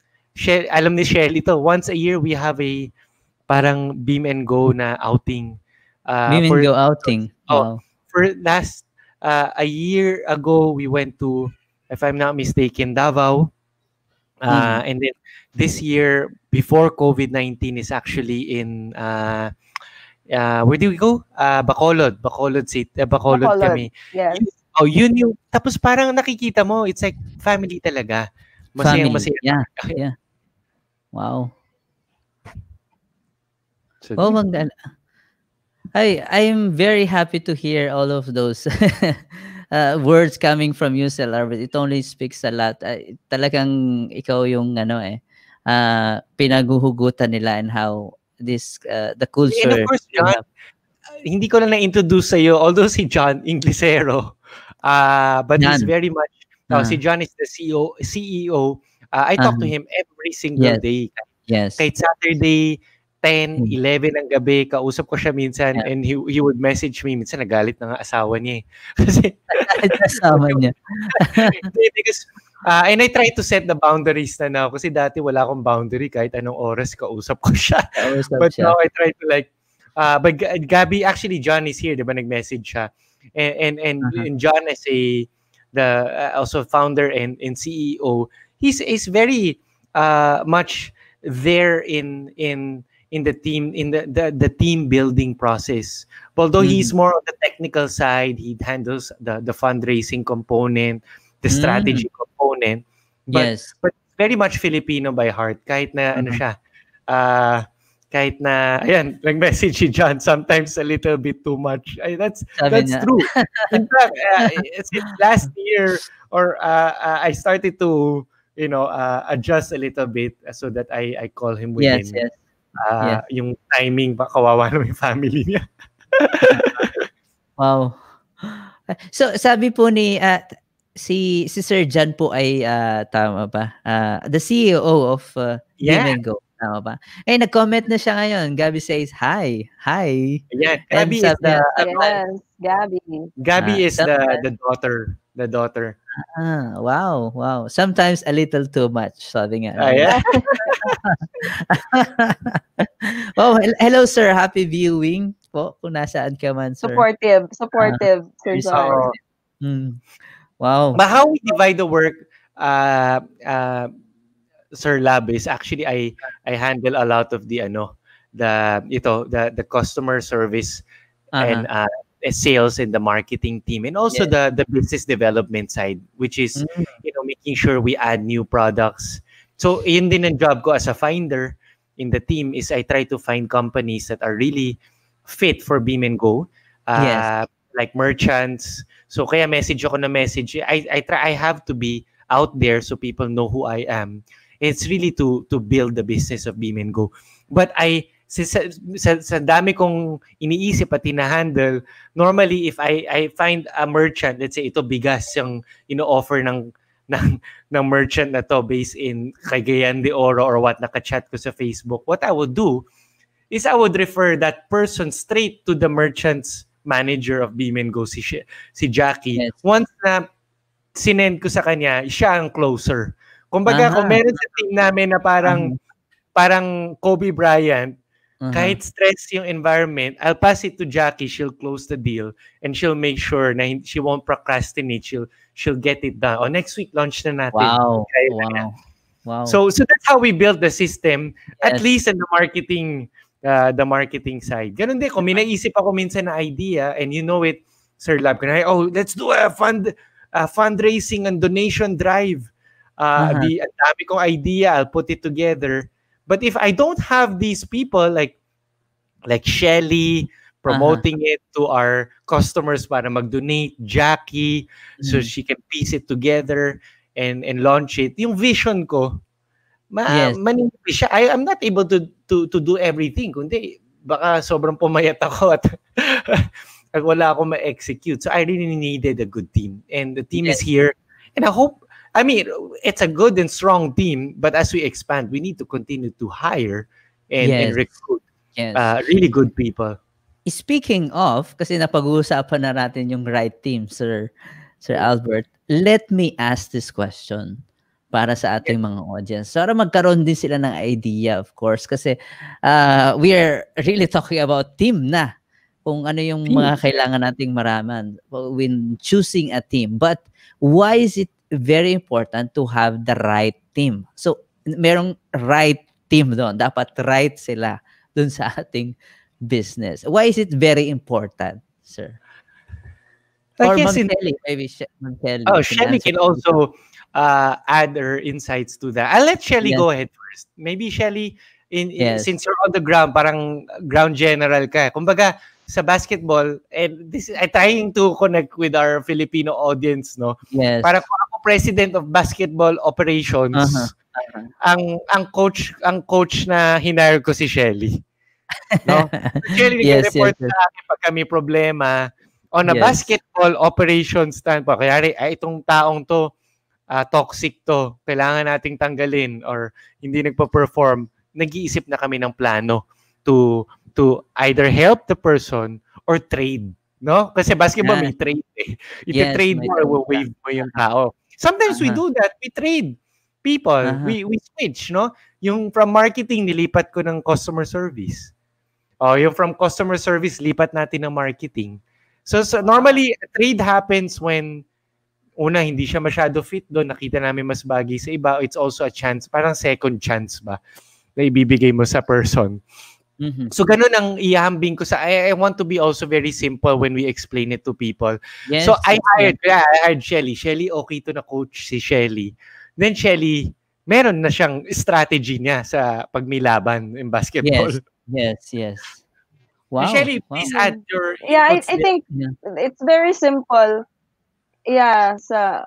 Alam ni Shelly to, once a year we have a parang Beam and Go na outing. Beam and For go outing. oh, Wow. for last a year ago, we went to, if I'm not mistaken, Davao. Mhm. And then this year, before COVID-19, is actually in where do we go? Bacolod. Bacolod Bacolod. kami. Yes. Yun yung, tapos parang nakikita mo, it's like family talaga. Family. Masayang-masaya. Yeah. Yeah. Wow. So, Oh, I'm very happy to hear all of those words coming from you, Sir Arbit. It only speaks a lot. Talagang ikaw yung pinaguhugutan nila and how the and of culture course, you John, have. hindi ko lang na-introduce sa'yo, although si John Inglesero, but he's Yan. very much, si John is the CEO. I talk to Uh, him every single yes. day. Yes. Kahit Saturday, 10, Mm. 11 ng gabi, kausap ko siya minsan, Yeah. and he would message me. Minsan nagalit na nga asawa niya eh. Kasi, Kahit kasama niya. because, and I try to set the boundaries na kasi dati wala akong boundary, kahit anong oras kausap ko siya. Kausap But siya. now I try to like, but Gabby, actually John is here, di ba, nag-message siya. And John is also founder and CEO. He's very much there in the team, in the team building process. Although he's Mhm. more on the technical side, he handles the fundraising component, the Mm. strategy component, but Yes. very much Filipino by heart. Kahit na ano Uh-huh. siya, kahit na ayan, nag-message si John sometimes a little bit too much. Ay, Sabi that's niya. true. In fact, since last year, or I started to adjust a little bit so that I call him Yes, within yes. Yes. Yung timing ba, kawawa naman yung family niya. Wow. So sabi po ni si Sir John po ay tama ba? The CEO of Beam Yeah. and Go. Tama ba? Eh nag-comment na siya ngayon. Gabby says hi. Hi. Yeah, And Gabby is sabi the niya, Yes, Gabby. Gabby is sometimes, the daughter. The daughter. wow, wow. Sometimes a little too much, sabi nga Yeah. niya. Oh, hello sir. Happy viewing po kung nasaan ka man, sir. Supportive, Ah, Sir very John. Oo. supportive. Wow. But how we divide the work, Sir Lab, is actually I handle a lot of the the customer service and Uh-huh. sales and the marketing team, and also Yes. the business development side, which is Mm, making sure we add new products. So yun din ang job ko as a finder in the team, is I try to find companies that are really fit for Beam and Go, yes. like merchants. So kaya message ako na message. I have to be out there so people know who I am. It's really to build the business of Beam and Go. But sa dami kong iniisip at hinahandle, normally if I find a merchant, let's say ito bigas yung ino-offer ng ng merchant na to based in Cagayan de Oro or what, naka-chat ko sa Facebook, what I would do is I would refer that person straight to the merchant's manager of Beam and Go, si Jackie. Yes. Once na sinend ko sa kanya, siya ang closer. Kumbaga, kung meron sa team namin na parang Kobe Bryant, kahit stress yung environment, I'll pass it to Jackie. She'll close the deal and she'll make sure na she won't procrastinate. She'll get it done. O next week, launch na natin. Wow. Kaya na yan. Wow. Wow. So that's how we build the system, at Yes. least in the marketing side. Ganun din, kung may naisip ako minsan na idea, and you know it, Sir Lab, let's do a fundraising and donation drive. Ang dami kong idea, I'll put it together. But if I don't have these people like Shelly promoting it to our customers para mag-donate, Jackie, so she can piece it together and launch it, yung vision ko, Yes. manipis siya. I'm not able to do everything. Kundi baka sobrang pumayat ako at at wala akong ma-execute. So I really needed a good team. And the team is here. And I mean, it's a good and strong team, but as we expand, we need to continue to hire and recruit really good people. Speaking of, kasi napag-uusapan na natin yung right team, Sir Albert, let me ask this question para sa ating mga audience. Para magkaroon din sila ng idea, of course. Kasi we are really talking about team na. Kung ano yung mga kailangan nating maraman when choosing a team. But why is it very important to have the right team? So, merong right team doon. Dapat right sila doon sa ating business. Why is it very important, sir? Or Ma'am Kelly, maybe Ma'am Kelly. Shelly can also add her insights to that. I'll let Shelly go ahead first. Maybe Shelly, since you're on the ground, parang ground general ka. Kumbaga, sa basketball, and this I'm trying to connect with our Filipino audience, no? Yes. Para kung ako president of basketball operations, ang coach na hinire ko si Shelly. No? Shelly nag-report sa akin pag kami problema on a basketball operations standpoint. Kaya itong taong to toxic to, kailangan nating tanggalin or hindi nagpa-perform. Nag-iisip na kami ng plano to either help the person or trade, no? Kasi basketball may trade eh. Iti-trade mo or waive mo yung tao. Sometimes we do that. We trade people. We switch, no? Yung from marketing, nilipat ko ng customer service. Yung from customer service, lipat natin ng marketing. So normally, trade happens when una, hindi siya masyado fit doon. Nakita namin mas bagay sa iba. It's also a chance, parang second chance ba, na ibibigay mo sa person. So ganun ang ihambing ko sa I want to be also very simple when we explain it to people. So I hired Shelly. Shelly, okay to na coach si Shelly. Then Shelly, meron na siyang strategy niya sa pagmilaban in basketball. Yes. Wow. Shelly, please add your I think it's very simple. Yeah, so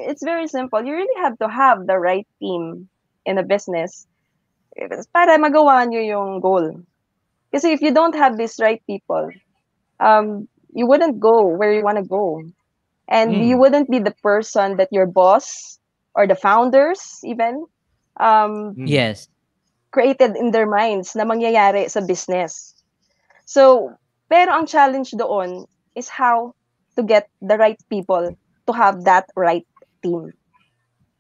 it's very simple. You really have to have the right team in a business. para magawa nyo yung goal. Kasi if you don't have these right people, you wouldn't go where you want to go. And you wouldn't be the person that your boss or the founders even Yes. created in their minds na mangyayari sa business. So, pero ang challenge doon is how to get the right people to have that right team.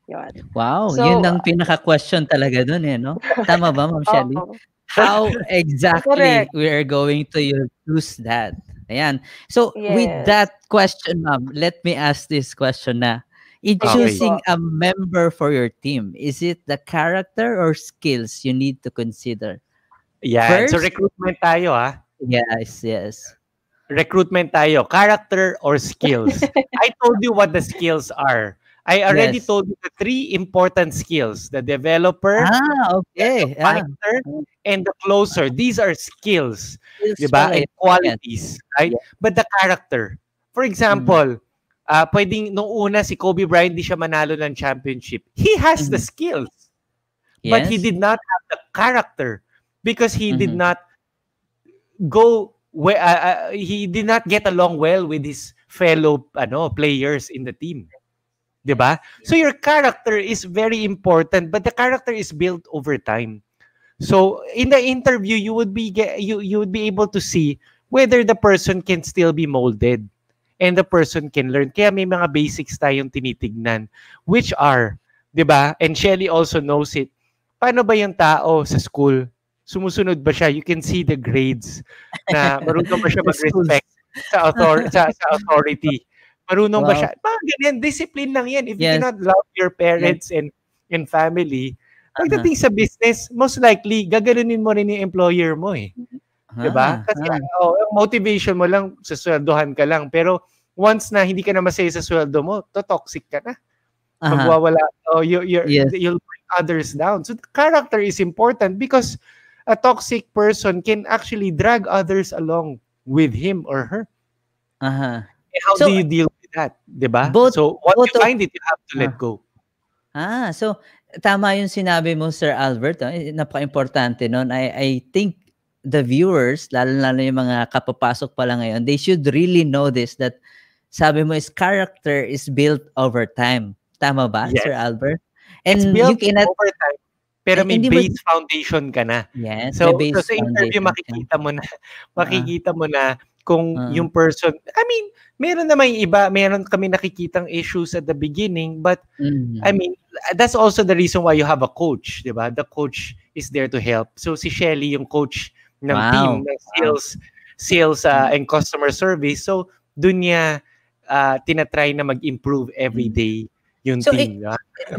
Yun. Wow, yun So, ang pinaka-question talaga dun no? Tama ba, Ma'am Shelly? oh, How exactly correct. we are going to use that? Ayan. So, with Yes. that question, Ma'am, let me ask this question na. In Sige Okay. choosing po. a member for your team, is it the character or skills you need to consider? Yan. So First, recruitment tayo yes. Recruitment tayo. Character or skills? I told you what the skills are. I already Yes. told you the three important skills. The developer, the Okay. fighter, and the closer. These are skills. Skills Diba? pala And yun. Yes. qualities. Right? Yes. But the character. For Mhm. example, pwedeng nung una si Kobe Bryant di siya manalo ng championship. He has the Mhm. skills. But he Yes. did not have the character because he did Mhm. not he did not get along well with his fellow players in the team. 'Di ba? So your character is very important, but the character is built over time. So in the interview you would be able to see whether the person can still be molded and the person can learn. Kaya may mga basics tayong tinitignan which are, 'di ba? And Shelly also knows it. Paano ba yung tao sa school? Sumusunod ba siya? You can see the grades na marunong ba siya The schools. mag-respect sa authority. Marunong ba Wow. siya? Mga ganyan, discipline lang yan. If you Yes. cannot love your Yes. parents and family, Uh-huh. pagdating sa business, most likely, gaganunin mo rin yung employer mo eh. 'Di ba? Ah, Kasi ah. ang motivation mo lang, sasweldohan ka lang. Pero once na hindi ka na masaya sa sweldo mo, toxic ka na. Uh-huh. Magwawala, Yes. you'll bring others down. So the character is important because a toxic person can actually drag others along with him or her. Uh-huh. And how do So you deal with that? 'Di ba? both So once both you of find it, you have to let ah, go. so tama yung sinabi mo, Sir Albert, napaka-importante nun. I think the viewers, lalo-lalo yung mga kapapasok pa lang ngayon, they should really know this, that sabi mo is character is built over time. Tama ba, Yes. Sir Albert? It's And you built cannot, over time, pero may hindi mo, base foundation ka na. yes, may So base sa interview foundation ka. Uh, makikita mo na kung uh, yung person, I mean, meron naman yung iba, meron kami nakikitang issues at the beginning, but I mean, that's also the reason why you have a coach, 'di ba? The coach is there to help. So si Shelly yung coach ng team ng sales and customer service. So doon niya tinatry na mag-improve every day yung So, team, 'di ba?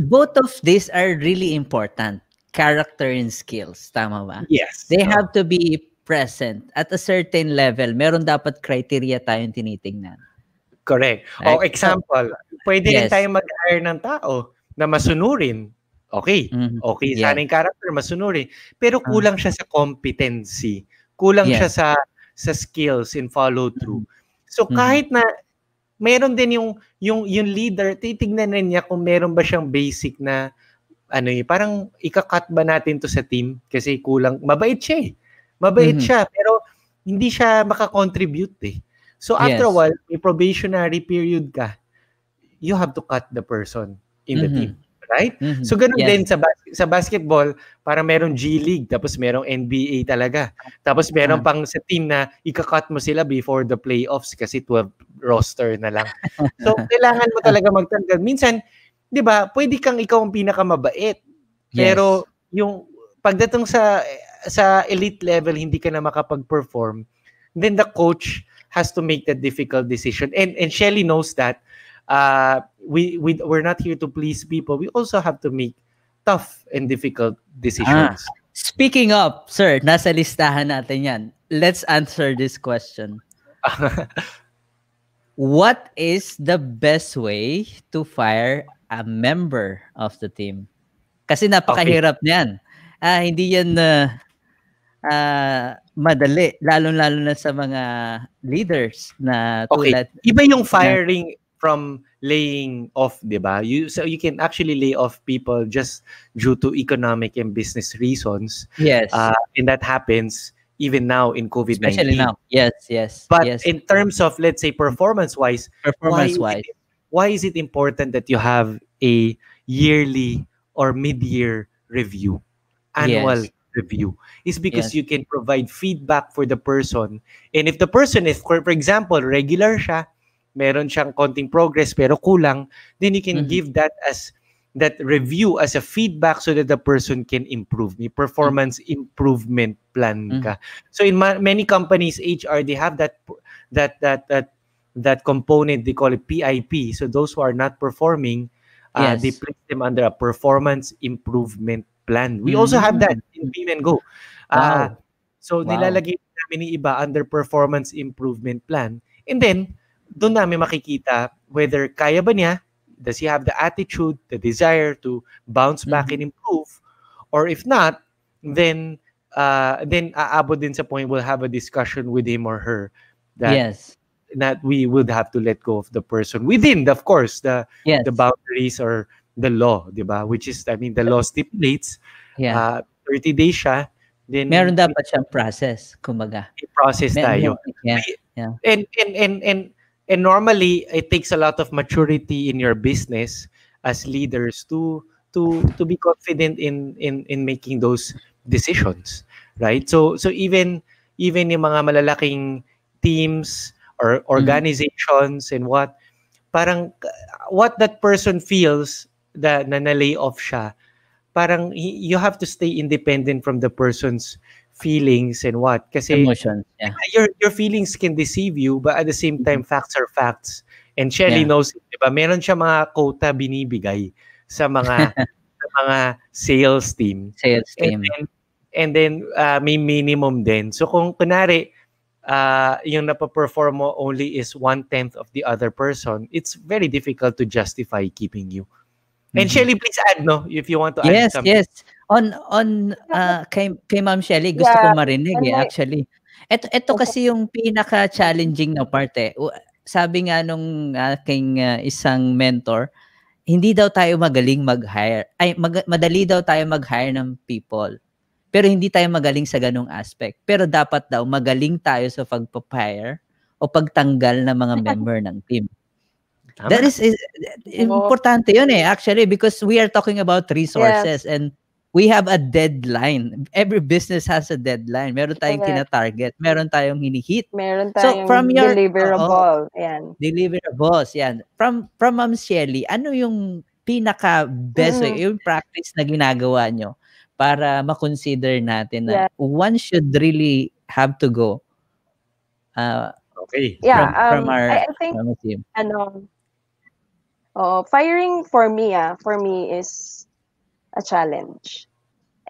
both of these are really important. Character and skills. Tama ba? Yes. They have to be present at a certain level. Meron dapat criteria tayong tinitingnan. Correct. Right? O example, pwede rin yes. tayong mag-hire ng tao na masunurin. Okay. Mhm. Okay, Yeah. sana yung character masunurin. Pero kulang siya sa competency. Kulang siya sa skills and follow through. So kahit na meron din yung leader, titignan rin niya kung meron ba siyang basic na parang ika-cut ba natin to sa team kasi kulang. Mabait siya eh. Mabait siya pero hindi siya makakontribute eh. So after a while, may probationary period ka, you have to cut the person in the team. Right? So ganun din sa basketball, para merong G League, tapos merong NBA talaga. Tapos meron pang sa team na ika-cut mo sila before the playoffs kasi 12 roster na lang. So kailangan mo talaga magtanggal. Minsan, 'di ba, pwede kang ikaw ang pinakamabait. Pero yung pagdating sa elite level hindi ka na makapag-perform, then the coach has to make that difficult decision. And Shelly knows that we're not here to please people. We also have to make tough and difficult decisions. Speaking of, sir, nasa listahan natin yan. Let's answer this question. What is the best way to fire a member of the team? Kasi napakahirap niyan. Hindi yan madali, lalo-lalo na sa mga leaders na tulad. Iba yung firing from laying off, 'di ba? So you can actually lay off people just due to economic and business reasons. Yes. And that happens even now in Especially COVID-19. now. Yes, yes, But yes. in terms of, let's say, performance-wise, why is Performance-wise. it why is it important that you have a yearly or mid-year review, annual Yes, review? Is because yes. you can provide feedback for the person. And if the person is, for example, regular siya, meron siyang konting progress pero kulang, then you can Mhm, give that review as a feedback so that the person can improve. May mhm, performance improvement plan mhm. ka. So in many companies, HR, they have that that that that component, they call it PIP. So those who are not performing, they Yes. place them under a performance improvement plan. We also have that Mm. in Beam and Go. Uh, Wow, so wow. nilalagay namin yung iba under performance improvement plan. And then, doon namin makikita whether kaya ba niya, does he have the attitude, the desire to bounce back Mhm. and improve, or if not, then aabot din sa point we'll have a discussion with him or her that Yes, we would have to let go of the person within, of course, the yes. boundaries or the law, 'di ba? Which is, I mean, the law stipulates Yeah. 30 days siya, then Meron dapat siyang process, kumbaga. i-process tayo. Yeah, yeah. And and and and and normally it takes a lot of maturity in your business as leaders to be confident in making those decisions, right? So even yung mga malalaking teams or Mhm. organizations and parang what that person feels na na-lay off siya, parang you have to stay independent from the person's feelings and kasi Emotions, yeah. your feelings can deceive you, but at the same Mhm. time, facts are facts. And Shelly Yeah. knows it, di ba? Meron siya mga quota binibigay sa mga sales team. Sales And team. then may minimum din. So kung kunwari yung napaperform mo only is 1/10 of the other person, it's very difficult to justify keeping you. And Mhm. Shelly, please add, no, if you want to add Yes, something. yes. Kay Ma'am Shelly gusto ko Yeah, marinig, and my actually. Eto kasi yung pinaka-challenging na part, eh. Sabi nga nung aking, isang mentor, hindi daw tayo magaling mag-hire ay madali daw tayo mag-hire ng people, pero hindi tayo magaling sa gano'ng aspect. Pero dapat daw magaling tayo sa pagpa-hire o pagtanggal ng mga member ng team. That Tama. is oh, importante yun, eh, actually, because we are talking about yes, resources and we have a deadline. Every business has a deadline. Meron tayong correct. tina-target, meron tayong hini-hit. Meron So from tayong your deliverable. Ayan. deliverables, yan. From Ma'am Shelly, ano yung pinaka-best way, Mm, yung practice na ginagawa nyo para ma-consider natin na yeah. one should really have to go uh, Okay. Yeah, I think from our team? ano, firing for me is a challenge.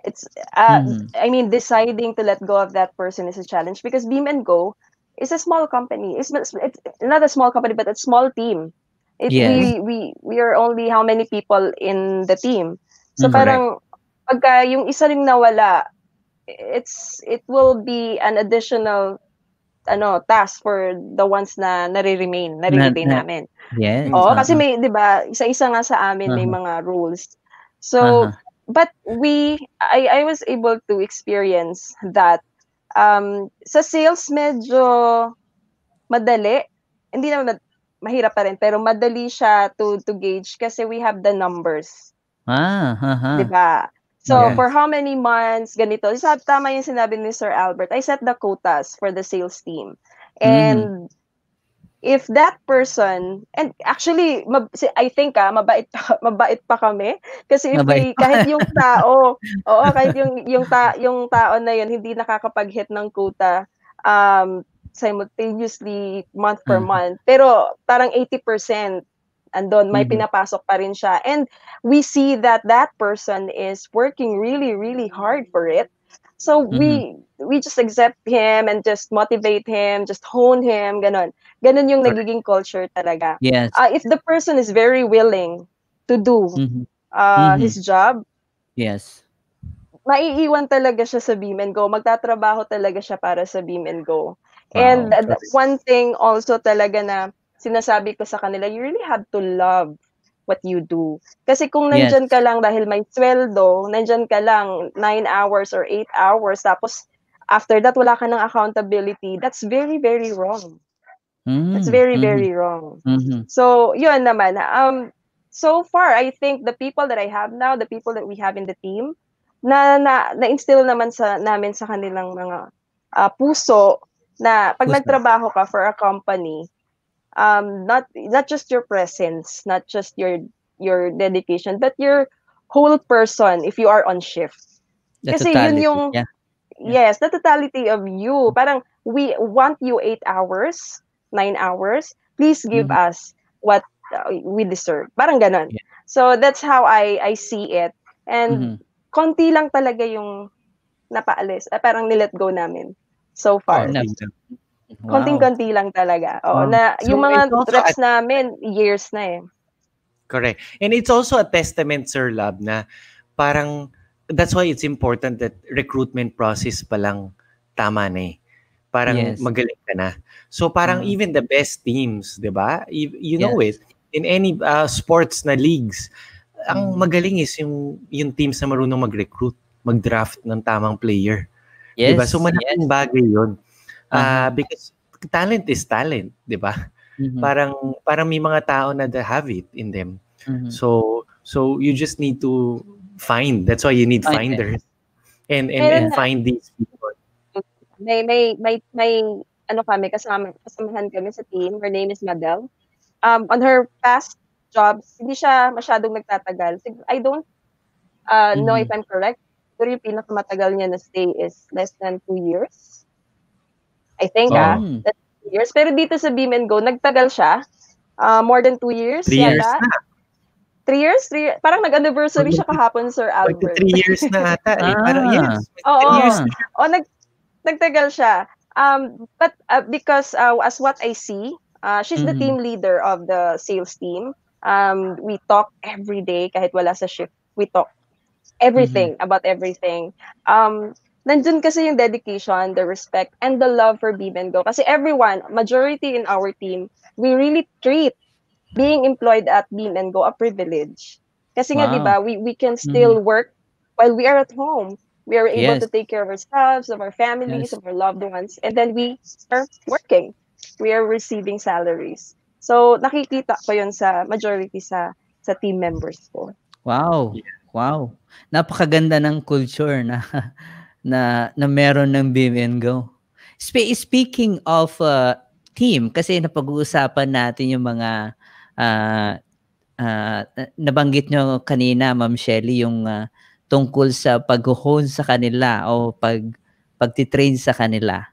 It's Mhm. I mean, deciding to let go of that person is a challenge because Beam and Go is a small company. It's not a small company, but a small team. It Yes. we are only how many people in the team. So Mhm. Correct. parang pagka yung isa ring nawala, it will be an additional task for the ones na Na nare-retain na namin. yes, Oo, Mm. kasi may 'di ba, isa-isa nga sa amin may uh-huh, mga rules. So, uh-huh. but I was able to experience that sa sales medyo madali. Hindi naman mahirap pa rin, pero madali siya to gauge kasi we have the numbers. 'Di Uh-huh. ba? So, Uh-huh. for Yes. how many months, ganito. Tama yung sinabi ni Sir Albert. I set the quotas for the sales team. Mhm. And if that person, and actually, I think mabait pa kami. Kasi Mabait. kahit yung tao, oo, kahit yung tao na yun, hindi nakakapag-hit ng quota, simultaneously, month per Mhm. month. Pero, parang 80% andon, may Mhm. pinapasok pa rin siya. And we see that that person is working really, really hard for it. So Mhm. we just accept him and just motivate him, just hone him, ganon. Ganon yung Correct. nagiging culture talaga. Yes. If the person is very willing to do Mhm. Mhm. his job, Yes. maiiwan talaga siya sa Beam and Go. Magtatrabaho talaga siya para sa Beam and Go. And Wow. Correct. one thing also talaga na sinasabi ko sa kanila, you really have to love what you do. Kasi kung Yes. nandyan ka lang dahil may sweldo, nandyan ka lang 9 hours or 8 hours, tapos after that, wala ka ng accountability, that's very, very wrong. That's very, very wrong. So, yun naman. So far, I think the people that I have now, the people that we have in the team, na-instill naman namin sa kanilang mga puso na pag Puso. nagtrabaho ka for a company, not just your presence, not just your dedication, but your whole person if you are on shift. The Kasi yun totality. yung, Yeah. yes, the totality of you. Parang we want you 8 hours, 9 hours. Please give us what we deserve. Parang ganon. Yeah. So that's how I see it. And konti lang talaga yung napaalis. Parang nilet go namin so far. Wow. Konting-konti lang talaga. Oo, Wow. na So yung mga it's also reps namin, years na eh. correct. And it's also a testament, Sir Lab, na parang that's why it's important that recruitment process pa lang tama na eh. Parang Yes. magaling ka na. So parang even the best teams, 'di ba? You know Yes. it in any sports na leagues, ang magaling is yung teams na marunong mag-recruit, mag-draft ng tamang player. 'Di ba? Yes. So malaking bagay 'yon. Uh-huh. Because talent is talent, 'di ba? Parang may mga tao na they have it in them. So you just need to find. That's why you need Find them. finders and Meron na, find these people. may ano kami, kasamahan kami sa team. Her name is Madel. On her past jobs, hindi siya masyadong nagtatagal. I don't know if I'm correct, pero yung pinakamatagal niya na stay is less than 2 years. I think, that's 2 years. Pero dito sa Beam and Go, nagtagal siya. More than 2 years 3 years yata. na. 3 years? Parang nag-anniversary siya kahapon, Sir Albert. 3 years na ata eh. Parang yes. Oo. 3 years na siya. Nagtagal siya. But because as what I see, she's the team leader of the sales team. We talk every day kahit wala sa shift. We talk everything about everything. Nandun kasi yung dedication, the respect, and the love for Beam and Go. Kasi everyone, majority in our team, we really treat being employed at Beam and Go a privilege. Kasi nga, di ba, we can still work while we are at home. We are able to take care of ourselves, of our families, of our loved ones, and then we are working. We are receiving salaries. So, nakikita ko yun sa majority sa team members ko. Wow. Wow. Napakaganda ng culture na meron ng Beam and Go. Speaking of team, kasi napag-uusapan natin yung mga nabanggit nyo kanina, Ma'am Shelly, yung tungkol sa pag-hone sa kanila o pagtitrain sa kanila.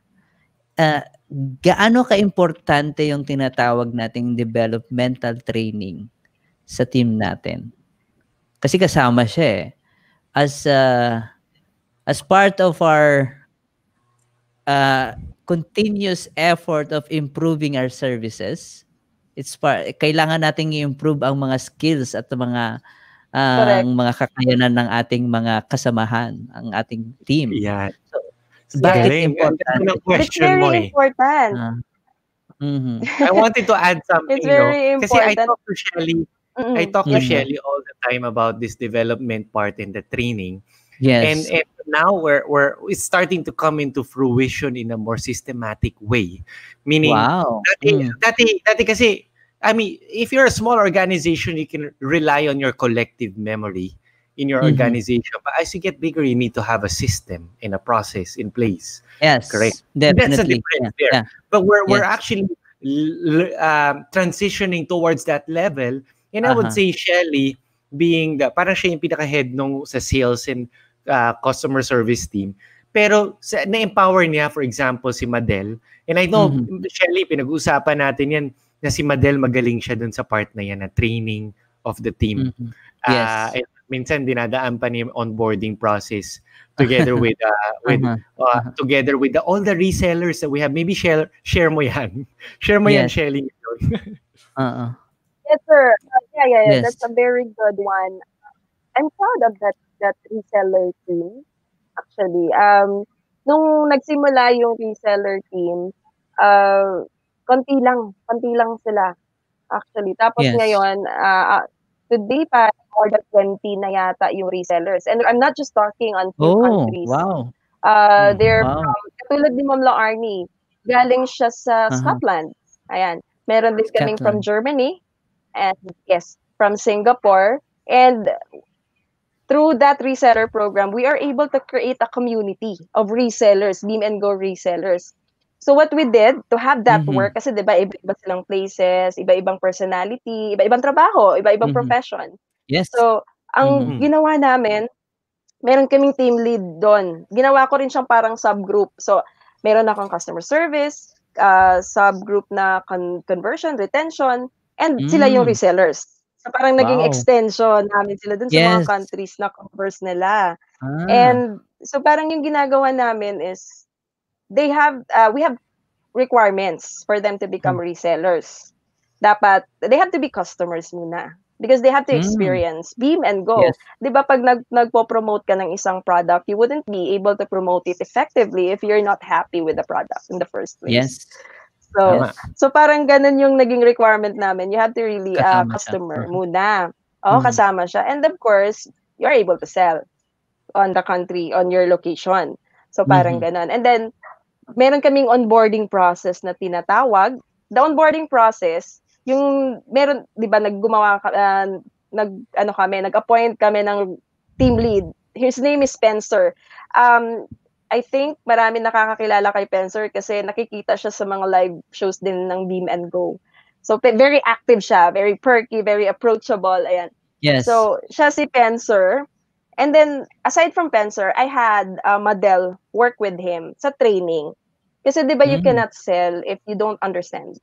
Gaano ka-importante yung tinatawag nating developmental training sa team natin? Kasi kasama siya eh. As part of our continuous effort of improving our services, kailangan nating i-improve ang mga skills at mga kakayanan ng ating mga kasamahan, ang ating team. Yeah. So bakit important? It's very important. I wanted to add something, It's very important. Kasi I talk to Shelly all the time about this development part in the training. Yes. And now it's starting to come into fruition in a more systematic way. Meaning, dati kasi, I mean, if you're a small organization, you can rely on your collective memory in your organization. But as you get bigger, you need to have a system and a process in place. Yes, correct. Definitely. That's a difference there. Yeah. But we're actually transitioning towards that level. And I would say Shelly being parang siya yung pinaka-head nung sa sales and customer service team. Pero na-empower niya, for example, si Madel. And I know, Shelly, pinag-uusapan natin yan na si Madel magaling siya dun sa part na yan na training of the team. Yes. And minsan dinadaan pa niya onboarding process together with together with all the resellers that we have. Maybe share mo yan. Share mo yan, Shelly. Yes, sir. Yeah. Yes. That's a very good one. I'm proud of that reseller team. Actually, nung nagsimula yung reseller team, konti lang sila actually. Tapos Yes. ngayon, today pa more than 20 na yata yung resellers. And I'm not just talking on few Oh, countries. wow. They're Wow. from, katulad ni Ma'am Arnie, galing siya sa Uh-huh. Scotland. Ayan. Meron din kaming from Scotland. Germany and yes, from Singapore. And through that reseller program, we are able to create a community of resellers, Beam and Go resellers. So what we did to have that Mm-hmm. work, kasi di ba iba-iba silang places, iba-ibang personality, iba-ibang trabaho, iba-ibang Mm-hmm. profession. Yes. So, ang Mm-hmm. ginawa namin, meron kaming team lead doon. Ginawa ko rin siyang parang subgroup. So, meron akong customer service, subgroup na conversion, retention, and sila yung Mm. resellers. So, parang naging Wow. extension namin sila dun sa mga Yes. countries na converse nila. Ah. And so, parang yung ginagawa namin is, we have requirements for them to become resellers. Dapat, they have to be customers muna. Because they have to Mm. experience. Beam and go. Yes. Di ba pag nagpo-promote ka ng isang product, you wouldn't be able to promote it effectively if you're not happy with the product in the first place. Yes. So, Tama. Yes. so parang ganun yung naging requirement namin. You have to really Kasama siya. customer Uh-huh. muna. Oo, Mm. kasama siya. And of course, you're able to sell on the country, on your location. So parang Mm-hmm. ganun. And then, meron kaming onboarding process na tinatawag. The onboarding process, yung meron, 'di ba, nag-appoint kami ng team lead. His name is Spencer. I think marami nakakakilala kay Spencer kasi nakikita siya sa mga live shows din ng Beam and Go. So very active siya, very perky, very approachable, ayan. Yes. So siya si Spencer. And then, aside from Spencer, I had Madel work with him sa training. Kasi 'di ba you Mm. cannot sell if you don't understand.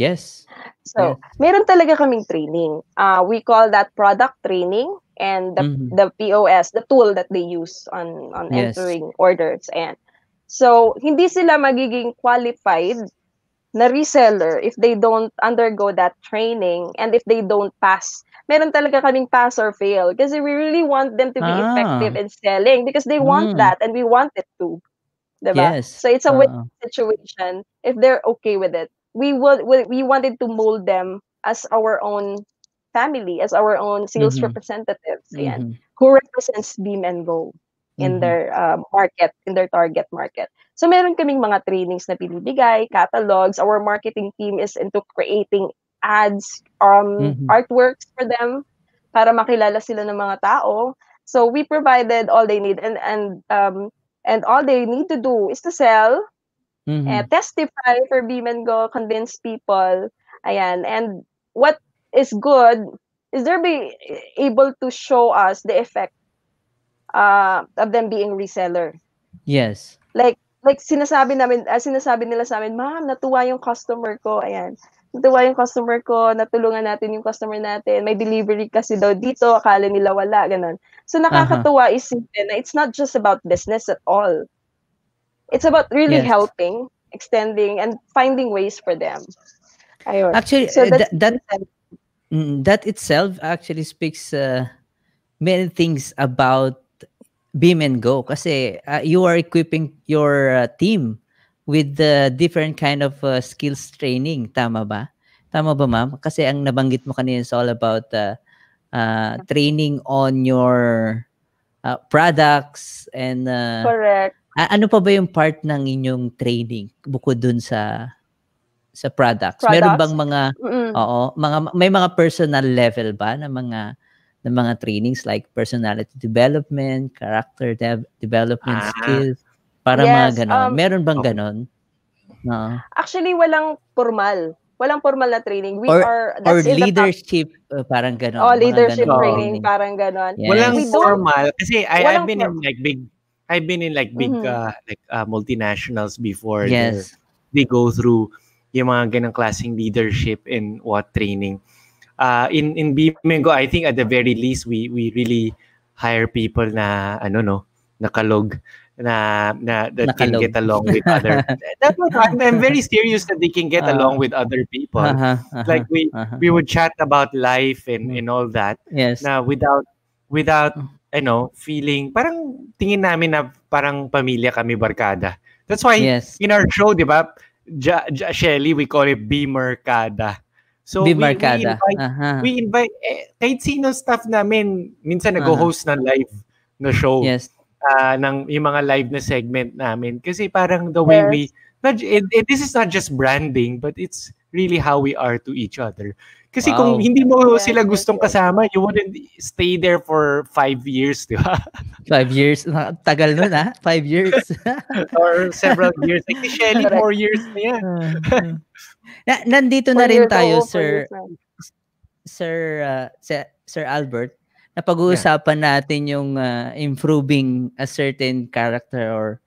Yes. Yes. So, meron talaga kaming training. We call that product training and Mm-hmm. the POS, the tool that they use on Yes. entering orders. And so, hindi sila magiging qualified na reseller if they don't undergo that training and if they don't pass. Meron talaga kaming pass or fail kasi we really want them to be effective Ah. in selling because they want Mm. that and we want it to. 'Di ba? Yes. So it's a win Uh-uh. situation if they're okay with it. We wanted to mold them as our own family, as our own sales Mm-hmm. representatives, ayan, Mm-hmm. who represents Beam and Go in Mm-hmm. their market, in their target market. So meron kaming mga trainings na binibigay, catalogs. Our marketing team is into creating ads, Mm-hmm. artworks for them para makilala sila ng mga tao. So we provided all they need and all they need to do is to sell, Mm-hmm. testify for Beam and Go, convince people. Ayan. And what is good is they're be able to show us the effect of them being reseller. Yes. Like sinasabi nila sa amin, "Ma'am, natuwa yung customer ko." Ayan. Natuwa yung customer ko, natulungan natin yung customer natin. May delivery kasi daw dito, akala nila wala, ganun. So Uh-huh. nakakatuwa isipin na it's not just about business at all. It's about really Yes. helping, extending, and finding ways for them. Ayun. Actually, So that's that itself actually speaks many things about Beam and Go kasi you are equipping your team with the different kind of skills training. Tama ba? Tama ba, ma'am? Kasi ang nabanggit mo kanina is all about training on your products and correct. ano pa ba yung part ng inyong training bukod dun sa products? Meron Products. bang mga may mga personal level ba na mga trainings like personality development, character development skills para Yes, mga ganon? Meron bang ganon? Oo. Actually, walang formal. Walang formal na training. Or That's in the top. leadership, parang ganon. Oh, Mga leadership ganong training, parang ganon. Yes. Walang We don't- formal kasi I've walang been in like big multinationals before. Yes. They go through yung mga ganang klaseng leadership and what training. In Bimengo, I think at the very least we really hire people na nakalog that can get along with other. I'm very serious that they can get along with other people. Like we would chat about life and all that. Yes. Na without feeling parang tingin namin na parang pamilya kami, barkada. That's why Yes. in our show, di ba, Shelly, we call it Bimerkada. So Bimarkada. Aha. we invite kahit sino staff namin, minsan Aha. nag-host ng live na show, Yes. ng yung mga live na segment namin. Kasi parang the way we, Yes. this is not just branding, but it's really how we are to each other. Kasi kung Wow. hindi mo Yes, sila yes, gustong yes. kasama, you wouldn't stay there for 5 years, di ba? 5 years. Tagal nun, 5 years. Or several years. Like si Shelly, Correct. 4 years na yan. Nandito 4 na rin years, tayo, oo, 4 years Sir na. Sir Albert. Napag-uusapan natin yung improving a certain character or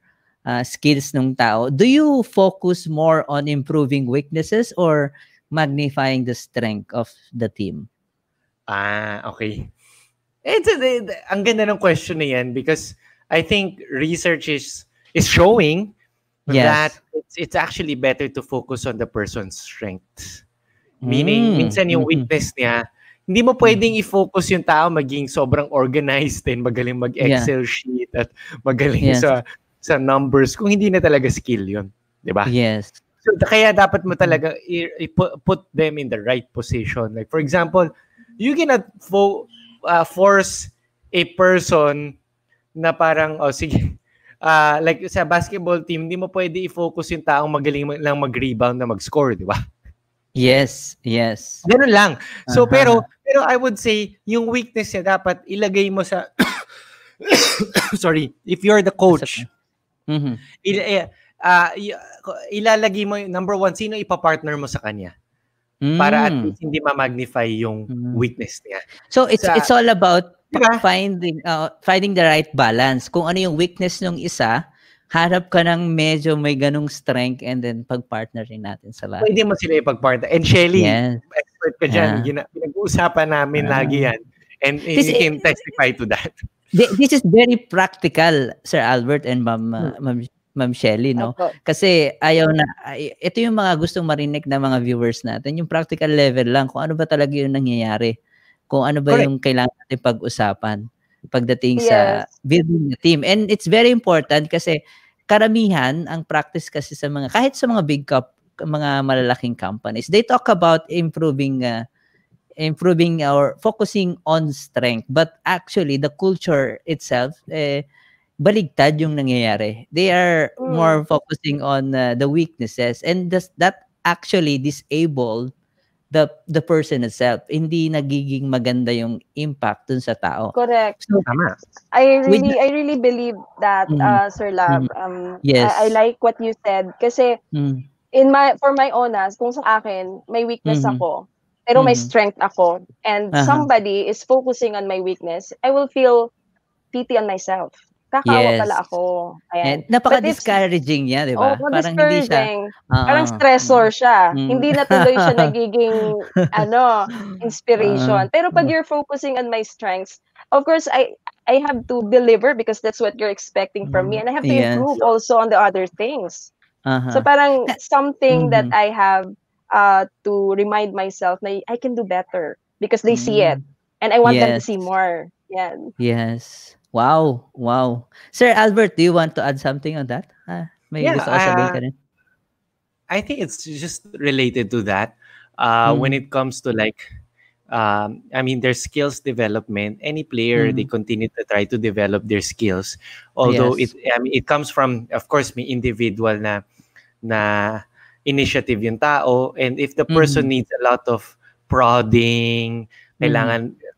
skills ng tao. Do you focus more on improving weaknesses or magnifying the strength of the team? Okay. Ang ganda ng question na yan because I think research is showing that Yes. it's actually better to focus on the person's strengths. Meaning, minsan yung weakness niya, hindi mo pwedeng i-focus yung tao maging sobrang organized and magaling mag-Excel sheet at magaling Yes. sa numbers kung hindi na talaga skill yun. Diba? Yes. So, kaya dapat mo talaga put them in the right position. Like, for example, you cannot force a person na parang, sige, like sa basketball team, hindi mo pwede i-focus yung taong magaling lang mag-rebound na mag-score, di ba? Yes. Ganun lang. So, pero I would say, yung weakness niya dapat ilagay mo sa, sorry, if you're the coach, ilalagay mo, number one, sino ipapartner mo sa kanya? Para at least hindi ma-magnify yung weakness niya. So it's all about diba? finding the right balance. Kung ano yung weakness ng isa, harap ka ng medyo may ganung strength and then pag-partnerin natin sa lahat. Pwede mo sila ipag-partner. And Shelly, Yes. expert ka dyan. Pinag-uusapan namin lagi yan. And you can testify to that. This is very practical, Sir Albert and Ma'am Shelly, no? Kasi ito yung mga gustong marinig na mga viewers natin, yung practical level lang, kung ano ba talaga yung nangyayari, kung ano ba yung kailangan natin pag-usapan pagdating sa building the team. And it's very important kasi karamihan, ang practice kasi sa kahit sa mga mga malalaking companies, they talk about improving or focusing on strength. But actually, the culture itself, baligtad yung nangyayari. They are more focusing on the weaknesses, and that actually disable the person itself. Hindi nagiging maganda yung impact dun sa tao. Correct. So, tama. I really believe that, Sir Lab. Yes. I like what you said kasi for my honest, kung sa akin may weakness ako, pero may strength ako, and somebody is focusing on my weakness, I will feel pity on myself. Kakawa pala ako. Ayan. Napaka-discouraging niya, di ba? Parang hindi siya, parang stressor siya. Hindi na tuloy siya nagiging, inspiration. Pero pag you're focusing on my strengths, of course, I have to deliver because that's what you're expecting from me. And I have to improve also on the other things. So parang something that I have to remind myself na I can do better because they see it. And I want them to see more. Yan. Yes. Wow. Sir Albert, do you want to add something on that? May gusto ka sabihin ka rin? I think it's just related to that. When it comes to their skills development, any player, they continue to try to develop their skills. Although it comes from, of course, may individual na initiative yung tao. And if the person needs a lot of prodding,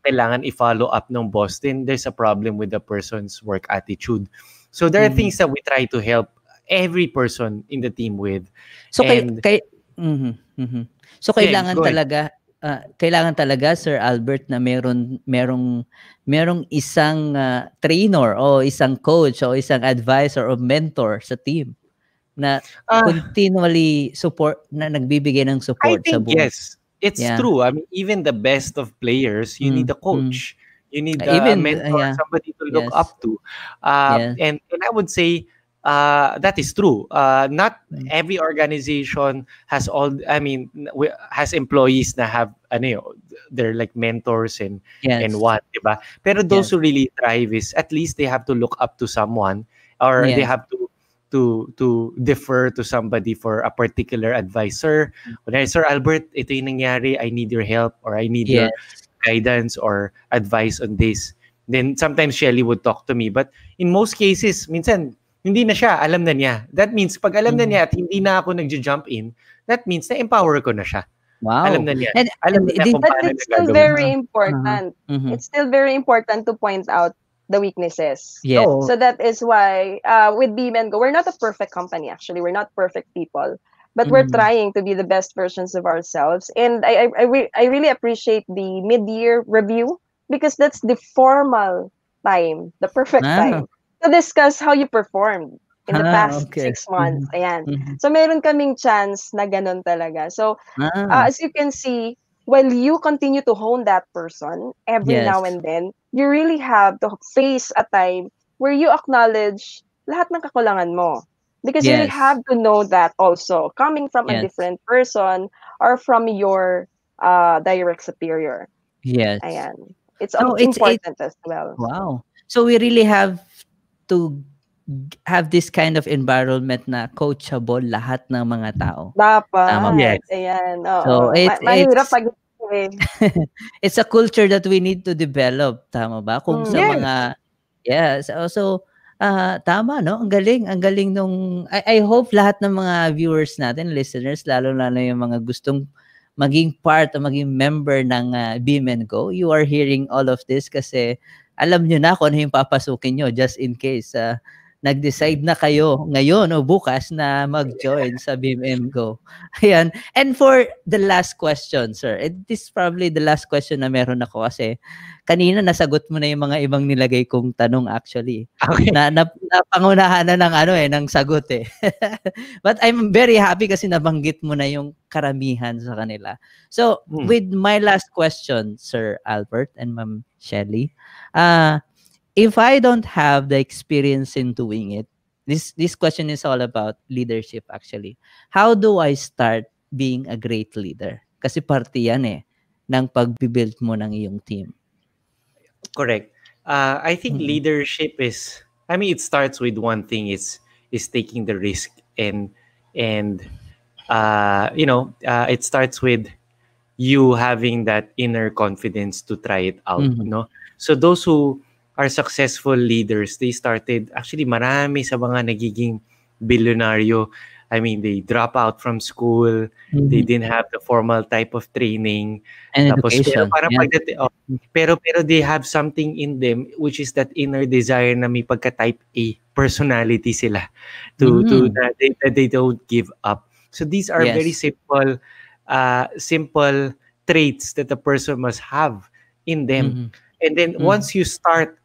kailangan i-follow up ng boss, then there's a problem with the person's work attitude. So there are things that we try to help every person in the team with. So so kailangan talaga Sir Albert na merong isang trainer o isang coach o isang advisor o mentor sa team na continually nagbibigay ng support sa buong. Yes. It's true. I mean, even the best of players, you need a coach. You need a mentor, somebody to look up to. And I would say that is true. Not every organization has has employees na have they're like mentors and what, diba? Pero those who really thrive is at least they have to look up to someone or they have to to defer to somebody for a particular advice. Sir, Sir Albert, ito yung nangyari. I need your help, or I need Yes. your guidance or advice on this. Then sometimes Shelly would talk to me. But in most cases, minsan, hindi na siya, alam na niya. That means, pag alam na niya at hindi na ako nag-jump in, that means na-empower ko na siya. Alam Wow. na niya. And Alam na niya kung But paano it's na still gagawin. very important. Mhm. It's still very important to point out the weaknesses. Yes. Oo. So that is why with Beam and Go, we're not a perfect company actually. We're not perfect people. But we're trying to be the best versions of ourselves. And I really appreciate the mid-year review because that's the formal time, the perfect time to discuss how you performed in the past Okay. 6 months. Ayan. Mhm. So meron kaming chance na ganun talaga. So Ah, as you can see, while you continue to hone that person every yes. now and then, you really have to face a time where you acknowledge lahat ng kakulangan mo. Because you really Yes. have to know that also, coming from a Yes. different person or from your direct superior. Yes. Ayan. It's So it's important as well. wow. So we really have to have this kind of environment na coachable lahat ng mga tao. Tama ba? Yes. Dapat. Ayan. So Oo. it's Mahirap pag eh. it's a culture that we need to develop, tama ba? Kung sa Yes. mga tama no, ang galing nung I hope lahat ng mga viewers natin, listeners, lalo-lalo yung mga gustong maging part o maging member ng Beam and Go, you are hearing all of this kasi alam nyo na kung ano yung papasukin nyo just in case nag-decide na kayo ngayon o bukas na mag-join sa Beam and Go. Ayan. And for the last question, sir, and this is probably the last question na meron ako kasi kanina nasagot mo na yung mga ibang nilagay kong tanong actually. Okay. Napangunahan na ng sagot eh. But I'm very happy kasi nabanggit mo na yung karamihan sa kanila. So, with my last question, Sir Albert and Ma'am Shelly, if I don't have the experience in doing it, this question is all about leadership actually. How do I start being a great leader? Kasi parte yan ng pag-build mo ng iyong team. Correct. I think leadership is, it starts with one thing, is taking the risk, and it starts with you having that inner confidence to try it out, no? So those who are successful leaders, they started, actually marami sa mga nagiging bilyonaryo, they drop out from school, they didn't have the formal type of training, and tapos education. pero they have something in them, which is that inner desire na may pagka-type A personality sila to that they don't give up. So these are very simple traits that a person must have in them. And then once you start,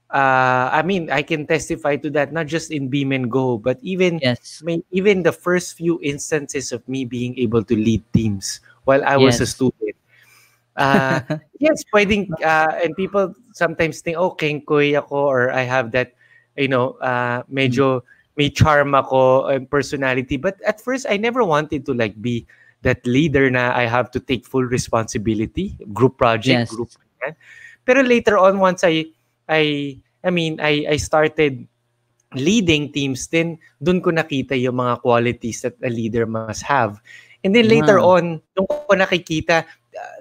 I can testify to that, not just in Beam and Go, but even the first few instances of me being able to lead teams while I was a student. Yes, pwedeng, and people sometimes think, kengkoy ako, or I have that, medyo may charm ako and personality. But at first, I never wanted to be that leader na I have to take full responsibility, group project, group. Pero later on, once I started leading teams, then dun ko nakita yung mga qualities that a leader must have. And then later on, dun ko nakikita,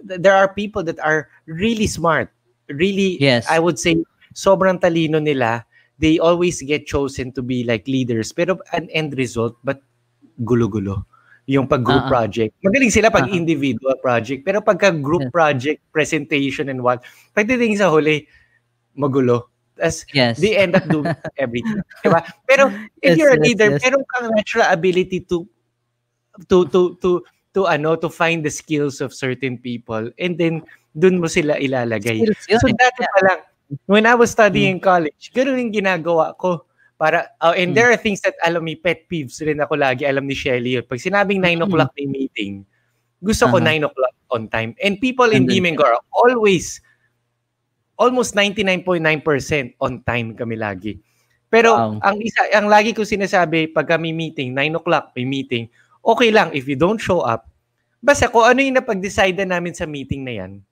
there are people that are really smart, really, I would say, sobrang talino nila. They always get chosen to be like leaders, pero an end result, but gulo-gulo. Yung pag-group project. Magaling sila pag individual project, pero pagka-group project, presentation and what, pagdating sa huli, magulo. As they end up doing everything. Diba? Pero if you're a leader, meron kang natural ability to find the skills of certain people, and then dun mo sila ilalagay. So dati pa lang, when I was studying in college, ganoon yung ginagawa ko. Para, and there are things that, alam mo, pet peeves rin ako lagi, alam ni Shelly yun. Pag sinabing 9 o'clock may meeting, gusto ko 9 o'clock on time. And people in Beam and Go are almost 99.9% on time kami lagi. Pero ang lagi ko sinasabi, pag kami meeting, 9 o'clock may meeting, okay lang if you don't show up. Basta kung ano yung napag-decide namin sa meeting na yan,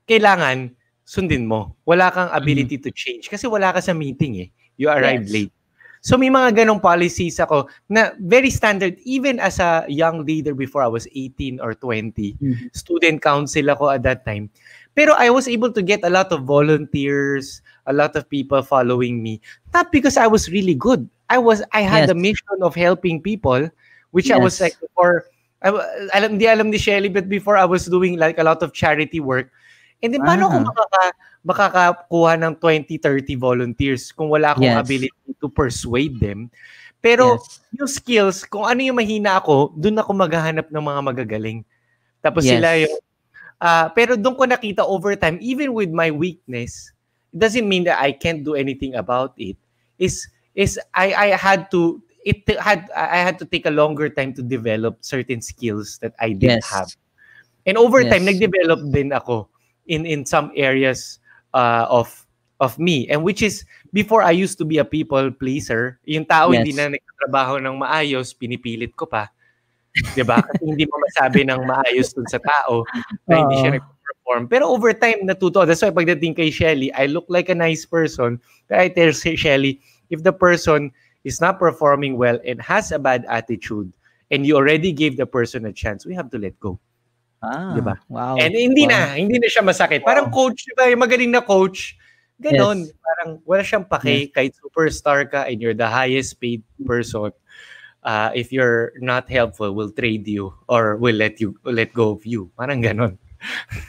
kailangan sundin mo. Wala kang ability to change kasi wala ka sa meeting eh. You arrived late. So may mga ganong policies ako na very standard even as a young leader before I was 18 or 20. Mhm. Student council ako at that time. Pero I was able to get a lot of volunteers, a lot of people following me. Not because I was really good. I had Yes. the mission of helping people, which I was like Yes. before. Di alam ni Shelly, but before I was doing like a lot of charity work. And then paano ako Ah. makakakuha ng 20, 30 volunteers kung wala akong Yes. ability to persuade them? Pero Yes. yung skills, kung ano yung mahina ako, doon ako maghahanap ng mga magagaling. Tapos sila yung Yes. pero doon ko nakita over time, even with my weakness, it doesn't mean that I can't do anything about it. Is I had to I had to take a longer time to develop certain skills that I didn't have. Yes. And over time, Yes. nag-develop din ako in some areas of me. And which is, before I used to be a people pleaser, yung tao hindi Yes. na nagtatrabaho ng maayos, pinipilit ko pa. 'Di ba? Kasi hindi mo masabi ng maayos dun sa tao na hindi siya Oo. nagpe-perform. Pero over time, natuto. That's why pagdating kay Shelly, I look like a nice person. But I tell Shelly, if the person is not performing well and has a bad attitude, and you already gave the person a chance, we have to let go. 'Di ba? Wow. And hindi Wow. na siya masakit. Parang Wow. coach, 'di ba? Yung magaling na coach, ganon. Yes. Parang wala siyang Yes. pake kahit superstar ka and you're the highest paid person. If you're not helpful, will trade you or will let go of you. Parang ganon.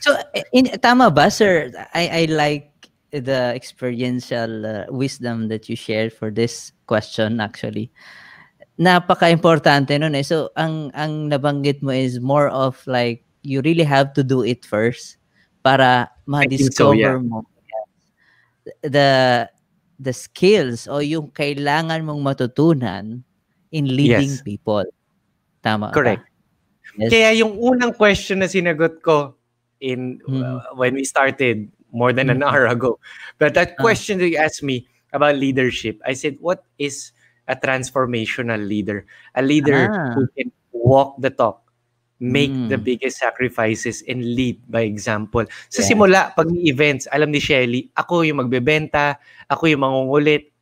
So, tama ba, sir? I like the experiential wisdom that you shared for this question actually. Napaka-importante nun eh. So, ang nabanggit mo is more of like, you really have to do it first para I think so, yeah. ma-discover mo the skills o yung kailangan mong matutunan in leading Yes. people. Tama Correct. ba? Yes. Kaya yung unang question na sinagot ko when we started more than an hour ago, but that question that you asked me about leadership, I said, what is a transformational leader? A leader who can walk the talk, make the biggest sacrifices, and lead by example. Sa simula, pag may events, alam ni Shelly, ako yung magbebenta, ako yung mangungulit,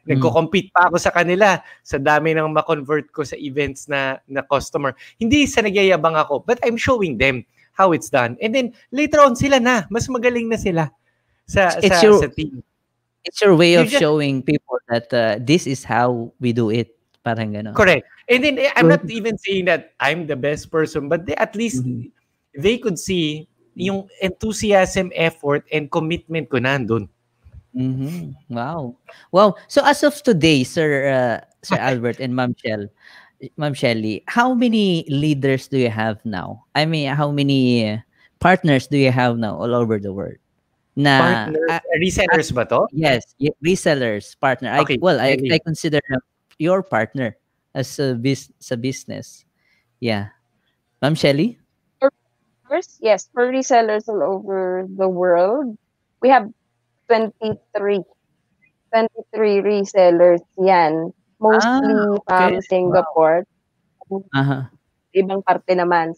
nagko-compete pa ako sa kanila sa dami ng ma-convert ko sa events na customer. Hindi sa nagyayabang ako, but I'm showing them how it's done. And then later on sila na, mas magaling na sila sa team. It's your way of showing people that this is how we do it. Parang gano'n. Correct. And then I'm not even saying that I'm the best person, but at least they could see yung enthusiasm, effort, and commitment ko nandun. Wow. So as of today, Sir Albert and Ma'am Shelly, how many leaders do you have now? I mean, how many partners do you have now all over the world? Partners, resellers ba to? Yes, resellers, partner. Okay, I consider them your partner as a business. Yeah. Ma'am Shelly? First, yes, for resellers all over the world, we have 23 resellers yan. Mostly from Singapore. Wow. Ibang parte naman.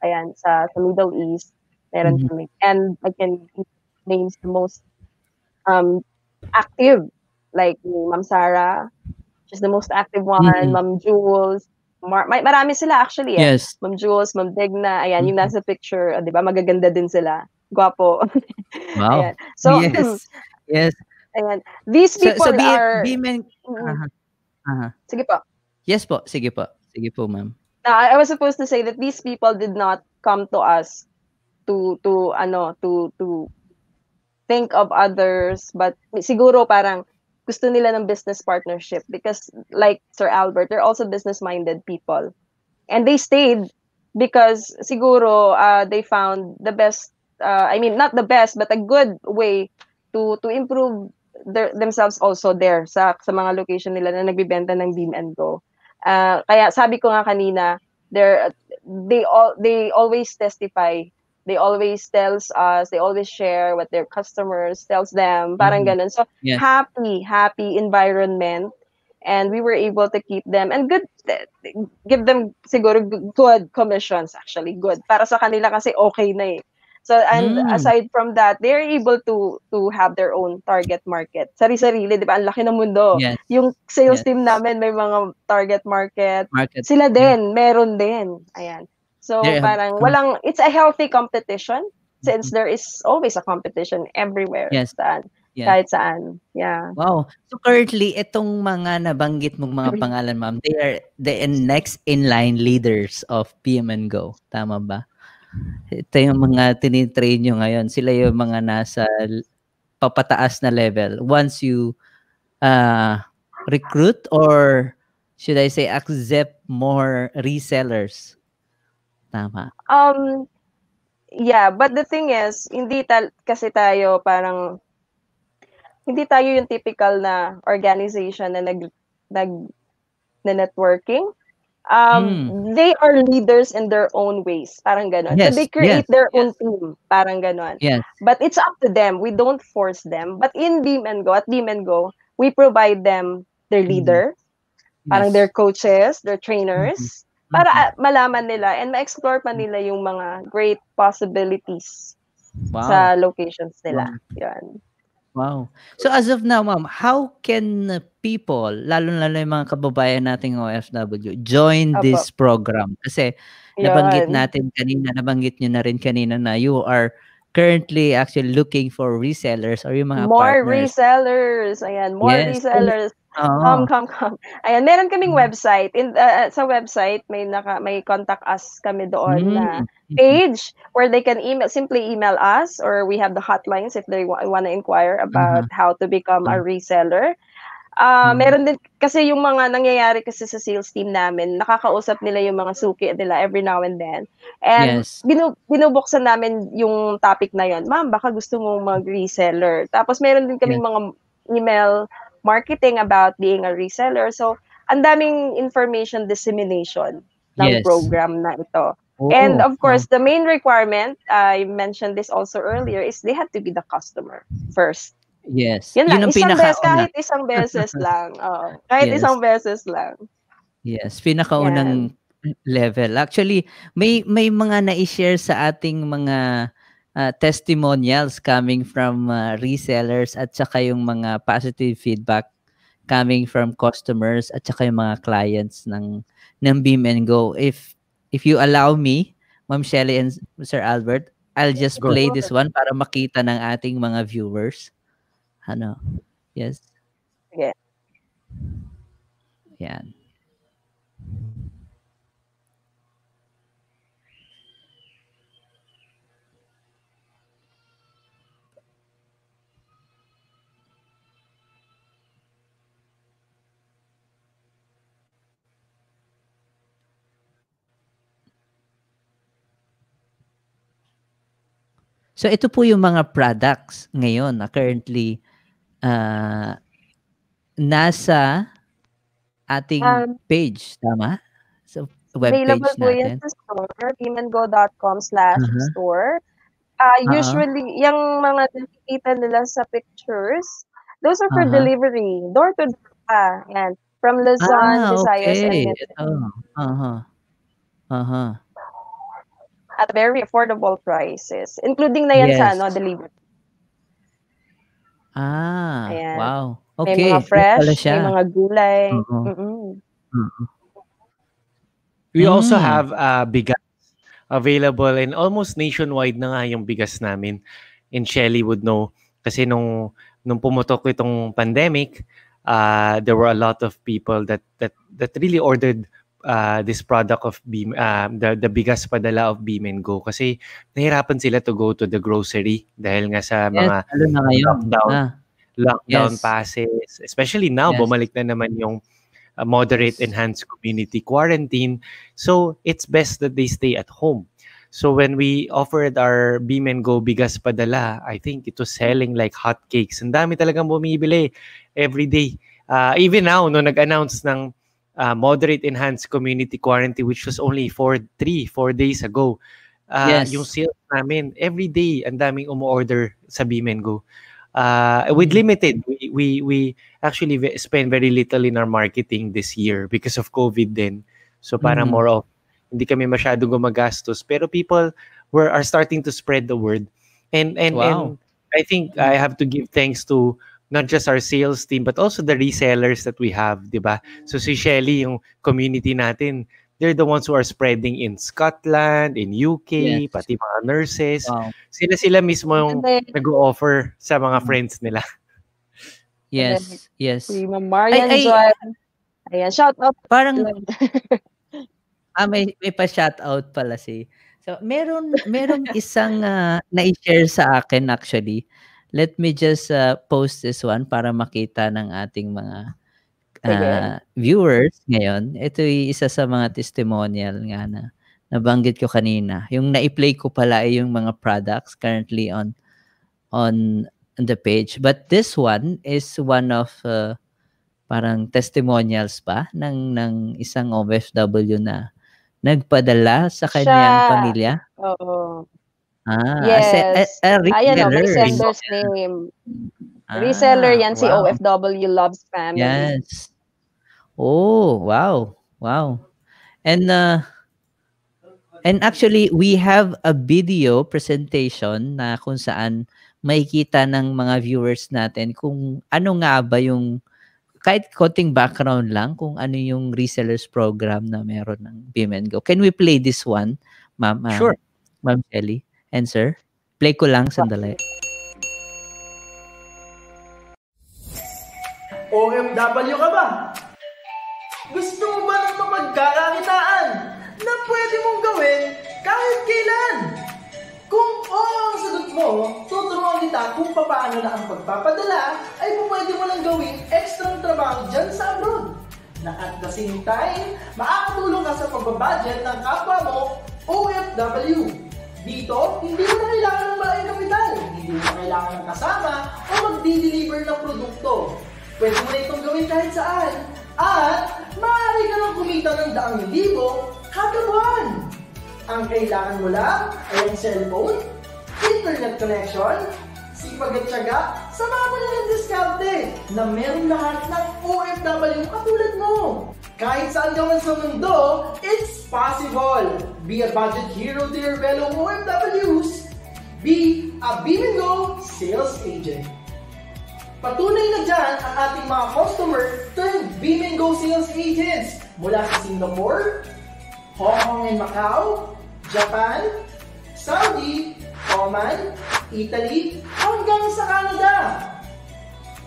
Ayan, sa Middle East. Meron kami. And I can name the most active. Like Ma'am Sarah, she's the most active one. Ma'am Jules. Marami sila actually. Yes. Ma'am Jules, Ma'am Degna. Ayan, yung nasa picture. Di ba? Magaganda din sila. Gwapo. Wow. Ayan. So, yes. Ayan. These people are... Sige po. Yes po. Sige po. Sige po, ma'am. Now, I was supposed to say that these people did not come to us to think of others, but siguro parang gusto nila ng business partnership because like Sir Albert, they're also business-minded people. And they stayed because siguro they found the best, I mean, not the best, but a good way to improve themselves also there sa mga location nila na nagbibenta ng Beam and Go. Kaya sabi ko nga kanina, they always testify. They always tells us, they always share what their customers tells them, parang ganun. So, happy environment. And we were able to keep them and give them siguro good commissions actually, good. Para sa kanila kasi okay na eh. So, and Mm. aside from that, they're able to have their own target market. Sari-sarili, 'di ba? Ang laki ng mundo. Yes. Yung sales Yes. team namin may mga target market. Market. Sila Yeah. din, meron din. Ayan. So, They have. parang it's a healthy competition since there is always a competition everywhere. Yes. Saan, Yes. kahit saan. Yeah. Wow. So currently, itong mga nabanggit mong mga pangalan, ma'am, they are the next in line leaders of PM and Go. Tama ba? Ito yung mga tinitrain nyo ngayon. Sila yung mga nasa papataas na level. Once you recruit, or should I say accept more resellers. Tama. Yeah, but the thing is, kasi tayo parang hindi tayo yung typical na organization na na networking. They are leaders in their own ways, parang ganon. So they Yes. create Yes. their own team, parang ganon. Yes. But it's up to them. We don't force them. But in Beam and Go, at Beam and Go, we provide them their leader, parang their Yes. coaches, their trainers, para malaman nila and ma-explore pa nila yung mga great possibilities Wow. sa locations nila. Wow. Yan. Wow. So as of now, ma'am, how can people, lalo-lalo yung mga kababayan nating OFW, join Opo. this program? Kasi nabanggit nyo na rin kanina na you are currently actually looking for resellers or yung mga More partners. resellers. Ayan, more Yes. resellers. Oo. Come. Ayan, meron kaming website. Sa website, may contact us kami doon na page where they can simply email us, or we have the hotlines if they want to inquire about how to become a reseller. Meron din kasi yung mga nangyayari kasi sa sales team namin, nakakausap nila yung mga suki nila every now and then. And Yes. binubuksan namin yung topic na yon. Ma'am, baka gusto mo mag-reseller. Tapos meron din kaming mga email marketing about being a reseller. So, ang daming information dissemination ng program na ito. And of course, the main requirement, I mentioned this also earlier, is they have to be the customer first. Yes. Yun lang, Yun ang pinakauna. kahit isang beses lang. Kahit isang beses lang. Yes, pinakaunang level. Actually, may mga na-share sa ating mga testimonials coming from resellers, at saka yung mga positive feedback coming from customers at saka yung mga clients ng Beam and Go. If you allow me, Ma'am Shelly and Sir Albert, I'll just play this one para makita ng ating mga viewers. Ano? Yes. Yeah. Yan. So ito po yung mga products ngayon na currently nasa ating page, tama? So web available page po yan natin. sa store, beamandgo.com/store. Usually, yung mga nakikita nila sa pictures, those are for delivery. Door to door pa. Yan. From Luzon, Visayas, and Mindanao. At very affordable prices. Including na yan sa delivery. Ayan. Wow. May Okay. mga fresh, Pala siya. may mga gulay. We also have bigas available, and almost nationwide na nga yung bigas namin. And Shelly would know kasi nung pumutok itong pandemic, there were a lot of people that really ordered this product of Beam, the bigas padala of Beam and Go, kasi nahirapan sila to go to the grocery dahil nga sa mga lockdown passes, especially now bumalik na naman yung moderate enhanced community quarantine. So it's best that they stay at home. So when we offered our Beam and Go bigas padala, I think it was selling like hotcakes. Ang dami talagang bumibili every day. Even now, no, nag-announce ng moderate enhanced community quarantine, which was only 4 days ago. Yung sales namin, every day, ang daming umu-order sa Beam and Go. With limited, we actually spend very little in our marketing this year because of COVID din. So parang more of, hindi kami masyadong gumagastos. Pero people are starting to spread the word. And I think I have to give thanks to not just our sales team but also the resellers that we have, 'di ba? So si Shelly, yung community natin, they're the ones who are spreading in Scotland, in UK, Yes. pati mga nurses. Wow. Sila mismo yung And then, nag-o-offer sa mga friends nila. and then Yes. Yes. si Ma'am Marian Ay, Joy. Ayan, shout out. parang may pa-shoutout pala So merong isang na-share sa akin actually. Let me just post this one para makita ng ating mga Sige. viewers ngayon. Ito ay isa sa mga testimonial nga na nabanggit ko kanina. Yung na-play ko pala ay yung mga products currently on the page. But this one is one of parang testimonials pa ng isang OFW na nagpadala sa kanyang Siya. pamilya. Oo. Yes. A Ayan o, may reseller. seller's name. Reseller yan, si Wow. OFW Loves Family. Yes. Oh, wow. Wow. And actually, we have a video presentation na kung saan makikita ng mga viewers natin kung ano nga ba yung kahit konting background lang kung ano yung resellers program na meron ng Beam & Go. Can we play this one, Ma'am? Sure. Ma'am Shelly and sir? Play ko lang sandali. OFW ka ba? Gusto mo ba ng mapagkakakitaan na pwede mong gawin kahit kailan? Kung oo ang sagot mo, tuturuan kita kung paano na ang pagpapadala ay pwede mo lang gawing extra trabaho dyan sa abroad. Na at the same time, makakatulong ka sa pagbabudget ng kapwa mo OFW. Dito, hindi mo na kailangan ng malaking kapital, hindi mo na kailangan ng kasama o magdi-deliver ng produkto. Pwede mo na itong gawin kahit saan. At maaari ka nang kumita ng daang libo kada buwan. Ang kailangan mo lang ay ang cellphone, internet connection, sipag at tiyaga, samahan mo na ng diskarte na meron lahat ng OFW katulad mo. Kahit saan ka man sa mundo, it's possible. Be a budget hero to your fellow OFWs. Be a Beam & Go sales agent. Patunay na dyan ang ating mga customer turned Beam & Go sales agents mula sa Singapore, Hong Kong and Macau, Japan, Saudi, Oman, Italy, hanggang sa Canada.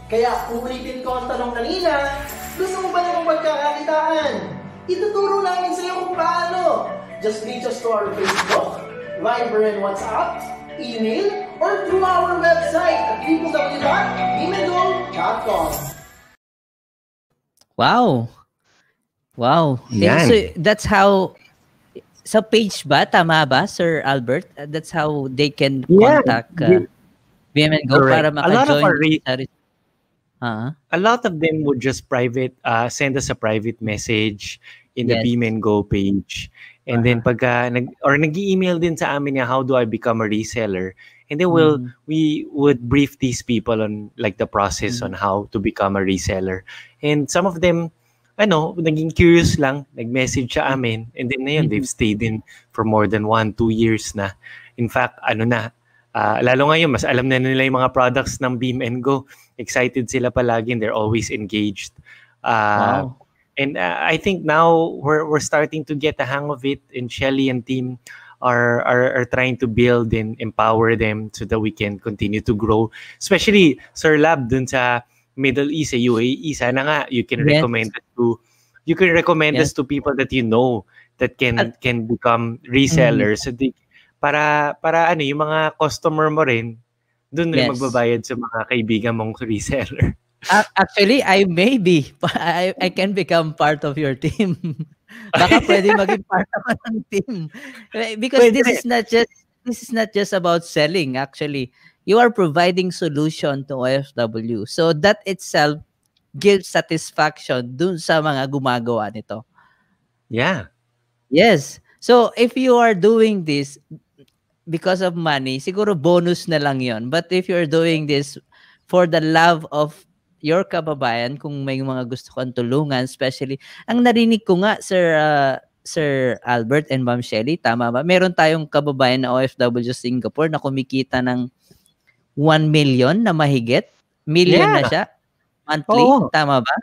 Kaya ulitin ko ang tanong kanina, gusto mo ba namang pagkakakitaan? Ituturo namin sa iyo kung paano. Just reach us to our Facebook, Viber and WhatsApp, email, or through our website at www.beamandgo.com. Wow. Wow. Yan. So that's how sa page ba tama ba Sir Albert? That's how they can contact Beam & Go para maka-join. A lot of them would just send us a private message in the Beam & Go page. And then nag-email din sa amin how do I become a reseller? And then we would brief these people on like the process on how to become a reseller. And some of them, naging curious lang, nag-message sa amin. And then they've stayed in for more than 1-2 years na. In fact, lalo ngayon, mas alam na nila yung mga products ng Beam & Go. Excited sila palagi and they're always engaged. Wow. And I think now we're starting to get the hang of it, and Shelly and team are trying to build and empower them so that we can continue to grow. Especially Sir Lab dun sa Middle East, UAE, sana nga you can recommend us to people that you know that can become resellers. So para yung mga customer mo rin dun rin magbabayad sa mga kaibigan mong reseller. Actually, I can become part of your team. Baka pwede maging part naman ng team. Because this is not just about selling. Actually, you are providing solution to OFW. So that itself gives satisfaction dun sa mga gumagawa nito. Yeah. Yes. So if you are doing this because of money, siguro bonus na lang yon. But if you're doing this for the love of your kababayan, kung may mga gusto kang tulungan, especially, ang narinig ko nga, Sir Sir Albert and Ma'am Shelly, tama ba? Meron tayong kababayan na OFW sa Singapore na kumikita ng 1 million na mahigit. Million na Yeah. siya monthly, Oo. tama ba?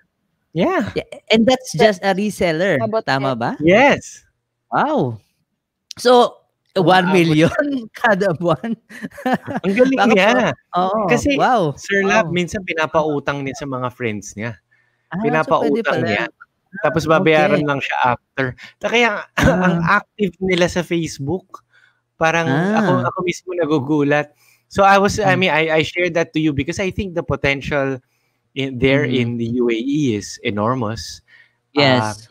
Yeah. And that's just a reseller, Abot tama eh. ba? Yes. Wow. So, 1 million kada buwan. Ang galing Baka niya. Oo, Kasi wow. Sir Lab, minsan pinapautang niya sa mga friends niya. So pwede Pinapautang pala. niya. Tapos babayaran Okay. lang siya after. Kaya ang active nila sa Facebook, parang ako mismo nagugulat. So I mean, I shared that to you because I think the potential in the UAE is enormous. Yes.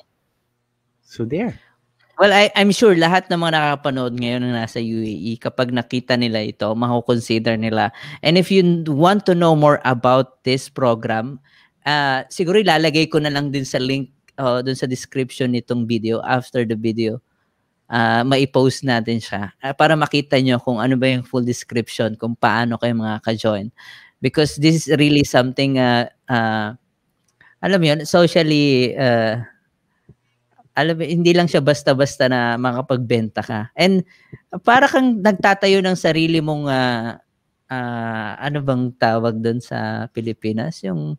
So there. Well, I'm sure lahat ng mga nakakapanood ngayon na nasa UAE, kapag nakita nila ito, makukonsider nila. And if you want to know more about this program, siguro ilalagay ko na lang din sa link dun sa description nitong video after the video. Mai-post natin siya para makita nyo kung ano ba yung full description, kung paano kayo makaka-join. Because this is really something, alam mo yun, socially, alam mo, hindi lang siya basta-basta na makapagbenta ka. And para kang nagtatayo ng sarili mong, ano bang tawag doon sa Pilipinas? Yung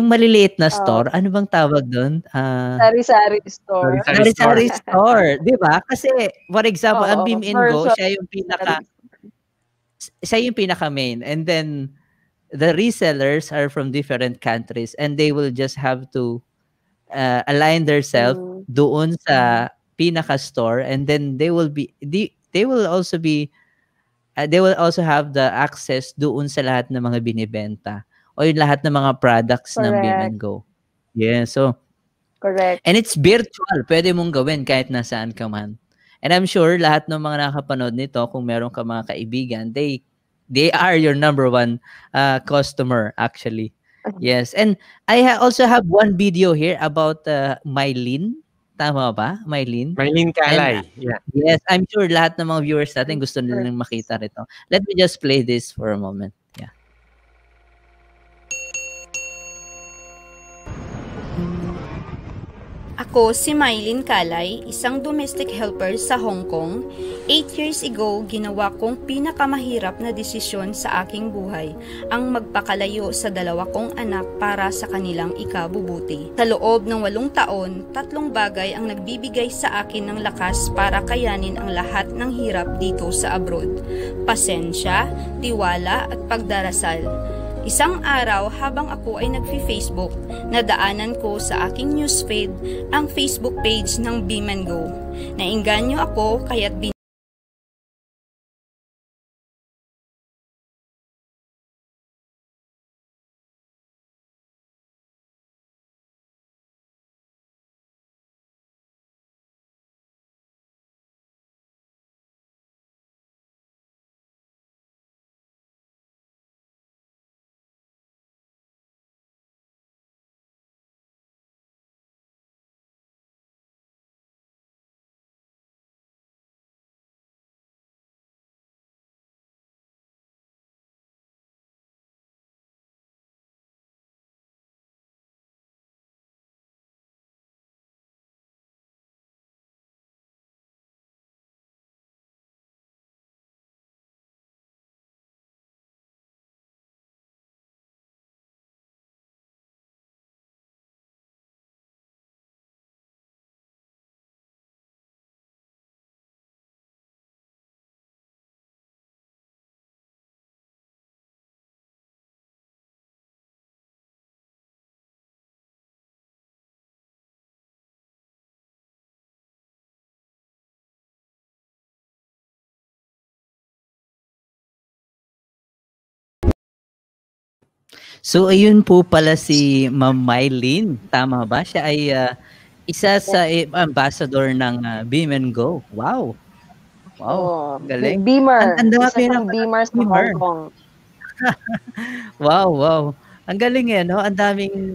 maliliit na store, ano bang tawag doon? Sari-sari store. Sari-sari store, 'di ba? Kasi for example, ang Beam and Go, siya yung pinaka main, and then the resellers are from different countries and they will just have to align themselves doon sa pinaka store, and then they will also have the access doon sa lahat ng mga binibenta o yung lahat ng mga products ng Beam and Go. Yeah, so correct. And it's virtual. Pwede mong gawin kahit nasaan ka man. And I'm sure lahat ng mga nakapanood nito, kung meron ka mga kaibigan, they are your number one customer actually. Yes. And I also have one video here about Mylene. Tama ba? Mylene? Mylene Kalay. Yeah. Yes, I'm sure lahat ng mga viewers natin gusto nilang makita rito. Let me just play this for a moment. Yeah. Ako si Mylene Kalay, isang domestic helper sa Hong Kong. 8 years ago, ginawa kong pinakamahirap na desisyon sa aking buhay, ang magpakalayo sa 2 kong anak para sa kanilang ikabubuti. Sa loob ng 8 taon, 3 bagay ang nagbibigay sa akin ng lakas para kayanin ang lahat ng hirap dito sa abroad. Pasensya, tiwala at pagdarasal. Isang araw habang ako ay nagfi-Facebook, nadaanan ko sa aking newsfeed ang Facebook page ng Beam and Go. Nainganyo ako kaya't So ayun po pala si Ma'am Mylene, tama ba? Siya ay isa sa ambassador ng Beam and Go. Wow. Wow, galing. Beamer. Isa ng Beamer sa Hong Kong. Wow. Ang galing no? Ang daming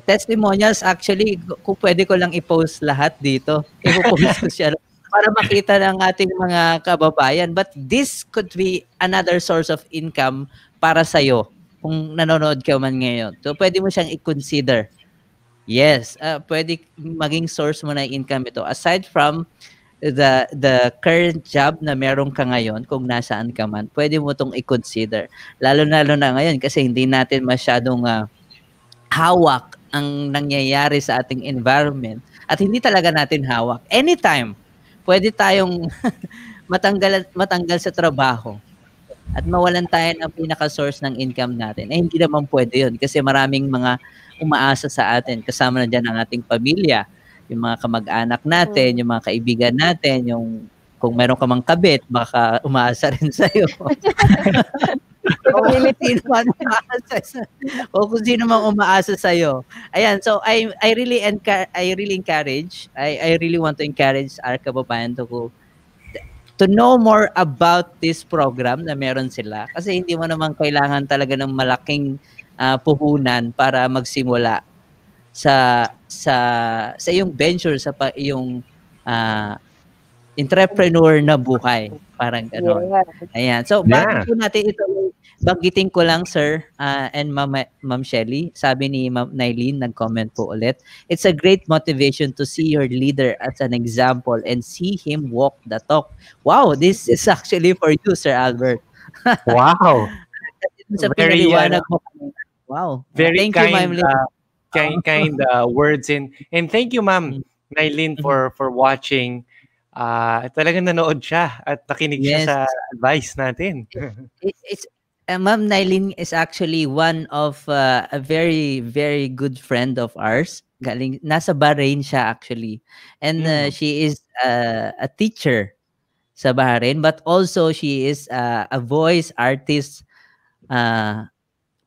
testimonials. Actually, kung pwede ko lang i-post lahat dito. I-post ko siya para makita ng ating mga kababayan. But this could be another source of income para sa'yo kung nanonood ka man ngayon. So, pwede mo siyang i-consider. Yes, pwede maging source mo ng income ito. Aside from the current job na meron ka ngayon, kung nasaan ka man, pwede mo 'tong i-consider. Lalo-lalo na ngayon kasi hindi natin masyadong, hawak ang nangyayari sa ating environment at hindi talaga natin hawak. Anytime, pwede tayong matanggal at matanggal sa trabaho at mawalan tayo ng pinaka-source ng income natin. Eh, hindi naman pwede yun kasi maraming mga umaasa sa atin. Kasama na diyan ang ating pamilya, yung mga kamag-anak natin, Mm. yung mga kaibigan natin, yung kung meron ka mang kabit, baka umaasa rin sa'yo. Sa O family. kung sino man umaasa o kung sino mang umaasa sa'yo. Ayan, so I really encourage, I really want to encourage our kababayan to know more about this program na meron sila. Kasi hindi mo naman kailangan talaga ng malaking puhunan para magsimula sa sa iyong venture, iyong ah, entrepreneur na buhay, parang gano'n. Yeah. Ayan. So, bago Yeah. po natin ito, banggitin ko lang, sir, and Ma'am Shelly, sabi ni Ma'am Nailin, nag-comment po ulit, "It's a great motivation to see your leader as an example and see him walk the talk." Wow, this is actually for you, Sir Albert. Wow. Sa Very pinaliwanag mo kanina. Wow. very Thank you, Ma'am kind Lin. words, and thank you, Ma'am Mm, Nailin, mhm. for watching. Talagang nanood siya at nakinig siya Yes. sa advice natin. It's Ma'am Nailin is actually one of a very very good friend of ours. Galing nasa Bahrain siya actually. And Mm, she is a teacher sa Bahrain, but also she is a voice artist, uh,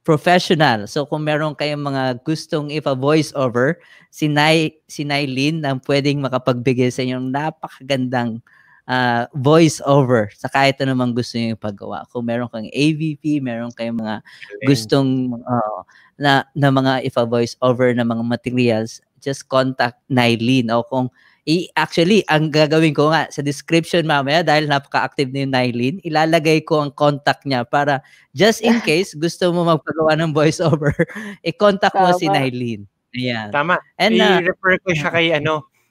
professional. So kung meron kayong mga gustong ipa-voice over, si Nailin ang pwedeng makapagbigay sa inyong napakagandang voice over sa kahit anumang gusto niyo ipagawa. Kung meron kang AVP, meron kayong mga galing. gustong na mga ipa-voice over na mga materials, just contact Nailin. O kung actually, ang gagawin ko nga sa description mamaya dahil napaka-active ni Nailin, ilalagay ko ang contact niya para just in case gusto mo magpagawa ng voiceover, i-contact mo si Tama. Nailin. Ayan. Tama. And I-refer ko siya kay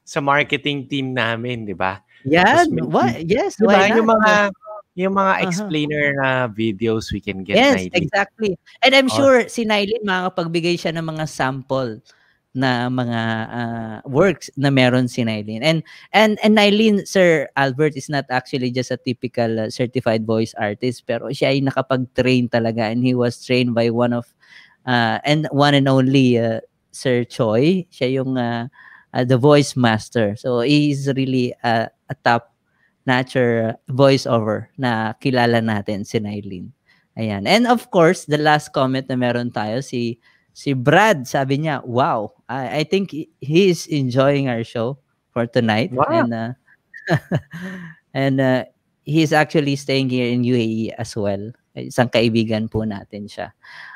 sa marketing team namin, 'di ba? Tapos yan, maybe, yes, 'di why ba, not? yung mga Uh-huh. explainer na videos we can get Yes, Nailin. exactly. And I'm Oh, sure si Nailin makakapagbigay siya ng mga sample na mga works na meron si Nailin. And Nailin, Sir Albert, is not actually just a typical certified voice artist, pero siya ay nakapag-train talaga, and he was trained by and one and only Sir Choi. Siya yung the voice master. So he's really a top notcher voiceover na kilala natin, si Nailin. Ayan. And of course, the last comment na meron tayo, si Brad, sabi niya, wow, I think he is enjoying our show for tonight. wow. And he's actually staying here in UAE as well. Isang kaibigan po natin siya.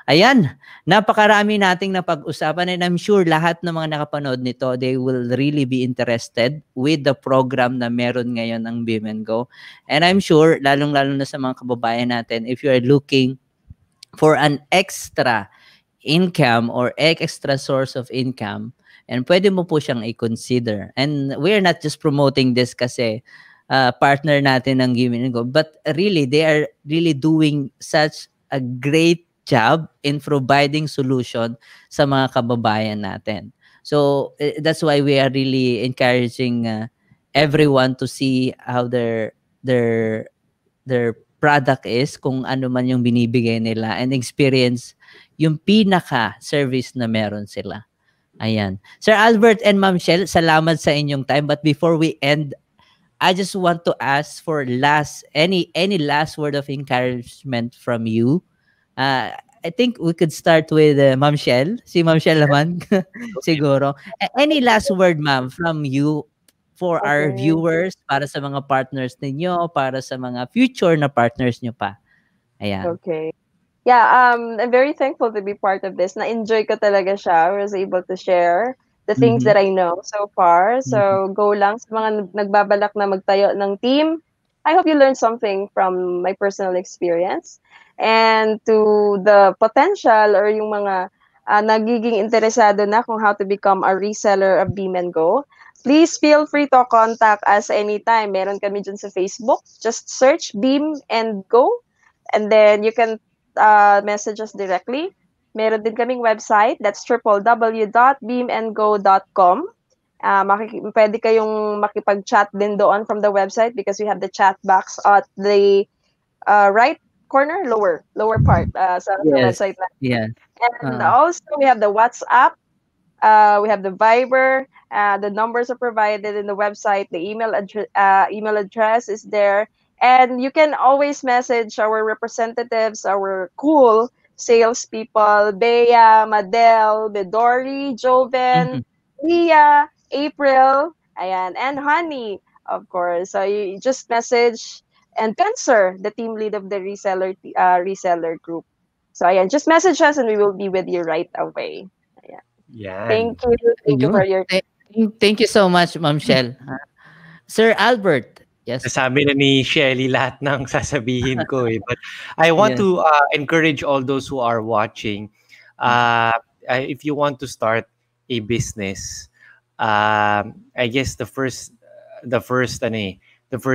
Ayan, napakarami nating napag-usapan, and I'm sure lahat ng mga nakapanood nito, they will really be interested with the program na meron ngayon ng Beam and Go. And I'm sure, lalong-lalo na sa mga kababayan natin, if you are looking for an extra income or extra source of income, and pwede mo po siyang i-consider. And we're not just promoting this kasi partner natin ng Give and Go, but really, they are really doing such a great job in providing solution sa mga kababayan natin. So that's why we are really encouraging everyone to see how their product is, kung ano man yung binibigay nila, and experience yung pinaka-service na meron sila. Ayan. Sir Albert and Ma'am Shell, salamat sa inyong time. But before we end, I just want to ask for any last word of encouragement from you. I think we could start with Ma'am Shell. Si Ma'am Shell naman, siguro. Any last word, ma'am, from you for our Okay. viewers, para sa mga partners ninyo, para sa mga future na partners nyo pa. Ayan. Okay. Yeah, I'm very thankful to be part of this. Na-enjoy ko talaga siya. I was able to share the things Mhm. that I know so far. Mhm. So, go lang sa mga nagbabalak na magtayo ng team. I hope you learned something from my personal experience. And to the potential or yung mga nagiging interesado na kung how to become a reseller of Beam and Go, please feel free to contact us anytime. Meron kami dyan sa Facebook. Just search Beam and Go, and then you can message us directly. Meron din kaming website. That's www.beamandgo.com. Pwede kayong makipag-chat din doon from the website because we have the chat box at the right corner, lower part sa Yes. website na. Yeah. And also, we have the WhatsApp, we have the Viber. The numbers are provided in the website. The email address is there. And you can always message our representatives, our cool salespeople, Bea, Madel, Bedori, Joven, Leah, April, ayan, and Honey, of course. So you just message and Cancer, the team lead of the reseller group. So ayan, just message us and we will be with you right away. Ayan. Yan. Thank you for Ayun. your Thank you so much, Ma'am Shell. Sir Albert. Yes. Nasabi na ni Shelly lahat ng sasabihin ko eh. But I want Yes. to encourage all those who are watching. If you want to start a business, I guess the first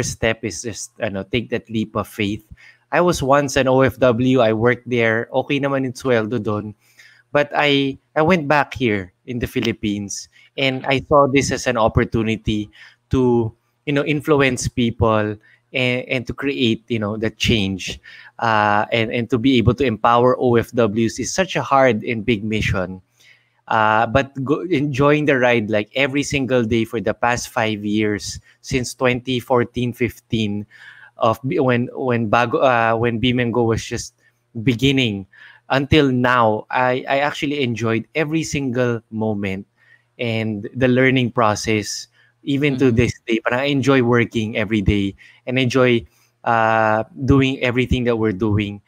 step is just take that leap of faith. I was once an OFW. I worked there. Okay naman yung sweldo doon. But I went back here in the Philippines and I saw this as an opportunity to influence people and to create the change and to be able to empower OFWs is such a hard and big mission. But enjoying the ride like every single day for the past 5 years since 2014-15 of when Beam and Go was just beginning until now, I actually enjoyed every single moment and the learning process even to this day. But I enjoy working every day and enjoy doing everything that we're doing.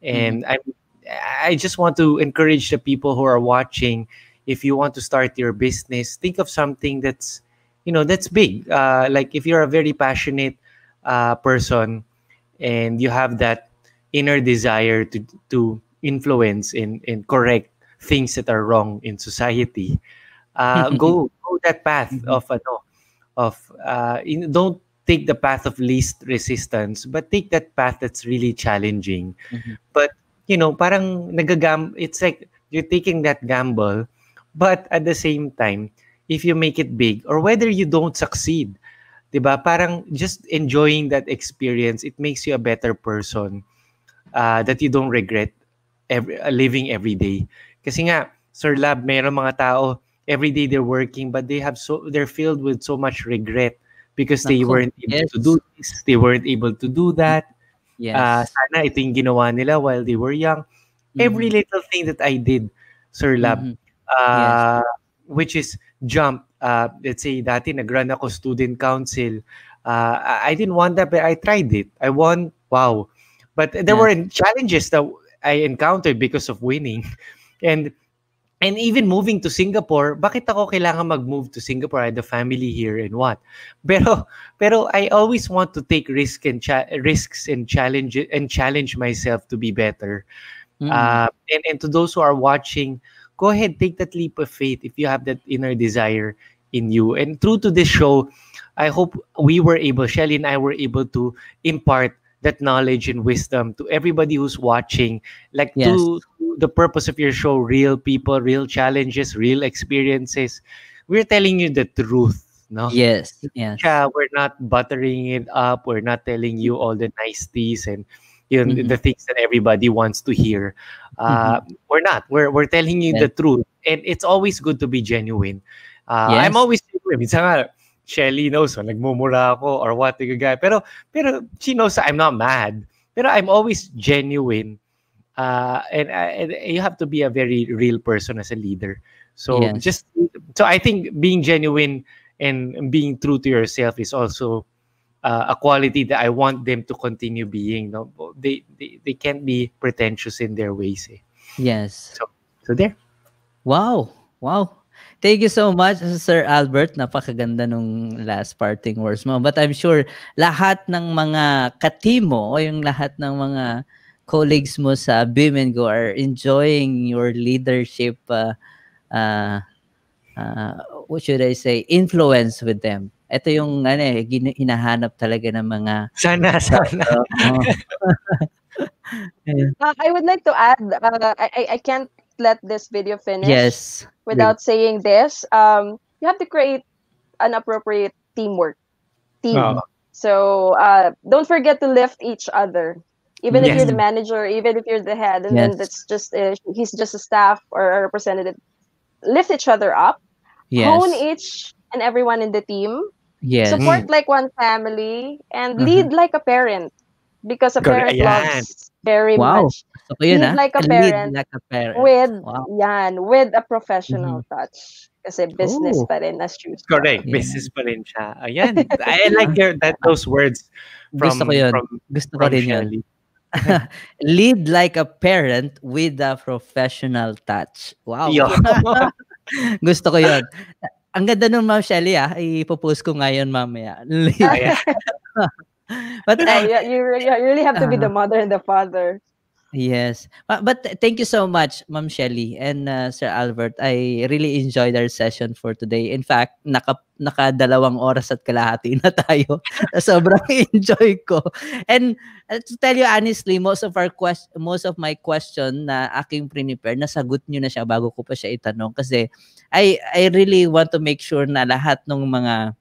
And I just want to encourage the people who are watching, if you want to start your business, think of something that's that's big. Like if you're a very passionate person and you have that inner desire to influence and correct things that are wrong in society, go that path don't take the path of least resistance, but take that path that's really challenging. But parang it's like you're taking that gamble, but at the same time, if you make it big or whether you don't succeed, 'di ba? Parang just enjoying that experience, it makes you a better person that you don't regret living every day. Kasi nga, Sir Lab, mayroong mga tao every day they're working but they're filled with so much regret because they weren't able to do this, they weren't able to do that. Yes. Sana ito yung ginawa nila while they were young. Every little thing that I did, Sir Lab, Yes. which is jump. Let's say dati nag-run ako student council. I didn't want that, but I tried it. I won. Wow. But there were challenges that I encountered because of winning. And even moving to Singapore, bakit ako kailangan mag-move to Singapore? I had a family here and what? Pero I always want to take risks and challenge myself to be better. And to those who are watching, go ahead, take that leap of faith if you have that inner desire in you. And through to this show, I hope Shelly and I were able to impart that knowledge and wisdom to everybody who's watching, like to the purpose of your show, real people, real challenges, real experiences. We're telling you the truth, no? Yes. We're not buttering it up. We're not telling you all the niceties and the things that everybody wants to hear. We're not. We're telling you the truth, and it's always good to be genuine. I'm always genuine. Minsan nga, Shelly knows, nagmumura ako or what, pero she knows I'm not mad. Pero I'm always genuine. And you have to be a very real person as a leader. So so I think being genuine and being true to yourself is also a quality that I want them to continue being. No, they can't be pretentious in their ways. Yes. So there. Wow. Thank you so much, Sir Albert. Napakaganda nung last parting words mo. But I'm sure lahat ng mga katimo o yung lahat ng mga colleagues mo sa Beam and Go are enjoying your leadership, what should I say, influence with them. Ito yung hinahanap talaga ng mga Sana. I would like to add, I can't let this video finish Yes. without saying this. You have to create an appropriate team. Oh. So don't forget to lift each other. Even if you're the manager, even if you're the head, and then that's just he's just a staff or a representative. Lift each other up. Hone each and everyone in the team. Support like one family and lead like a parent. Because a parent loves very much. Lead like a parent with a professional touch. Kasi business pa rin as usual. Correct. Business pa rin siya. Ayan. I like those words from Gusto ko rin Shelly. Lead like a parent with a professional touch. Wow. Gusto ko yun. Ang ganda nung Ma'am Shelly, ipopost ko ngayon mamaya. But you really have to be the mother and the father. Yes. But thank you so much, Ma'am Shelly and Sir Albert. I really enjoyed our session for today. In fact, naka 2 oras at kalahati na tayo. Sobrang enjoy ko. And to tell you honestly, most of my question na aking prepare, nasagot niyo na siya bago ko pa siya itanong kasi I really want to make sure na lahat ng mga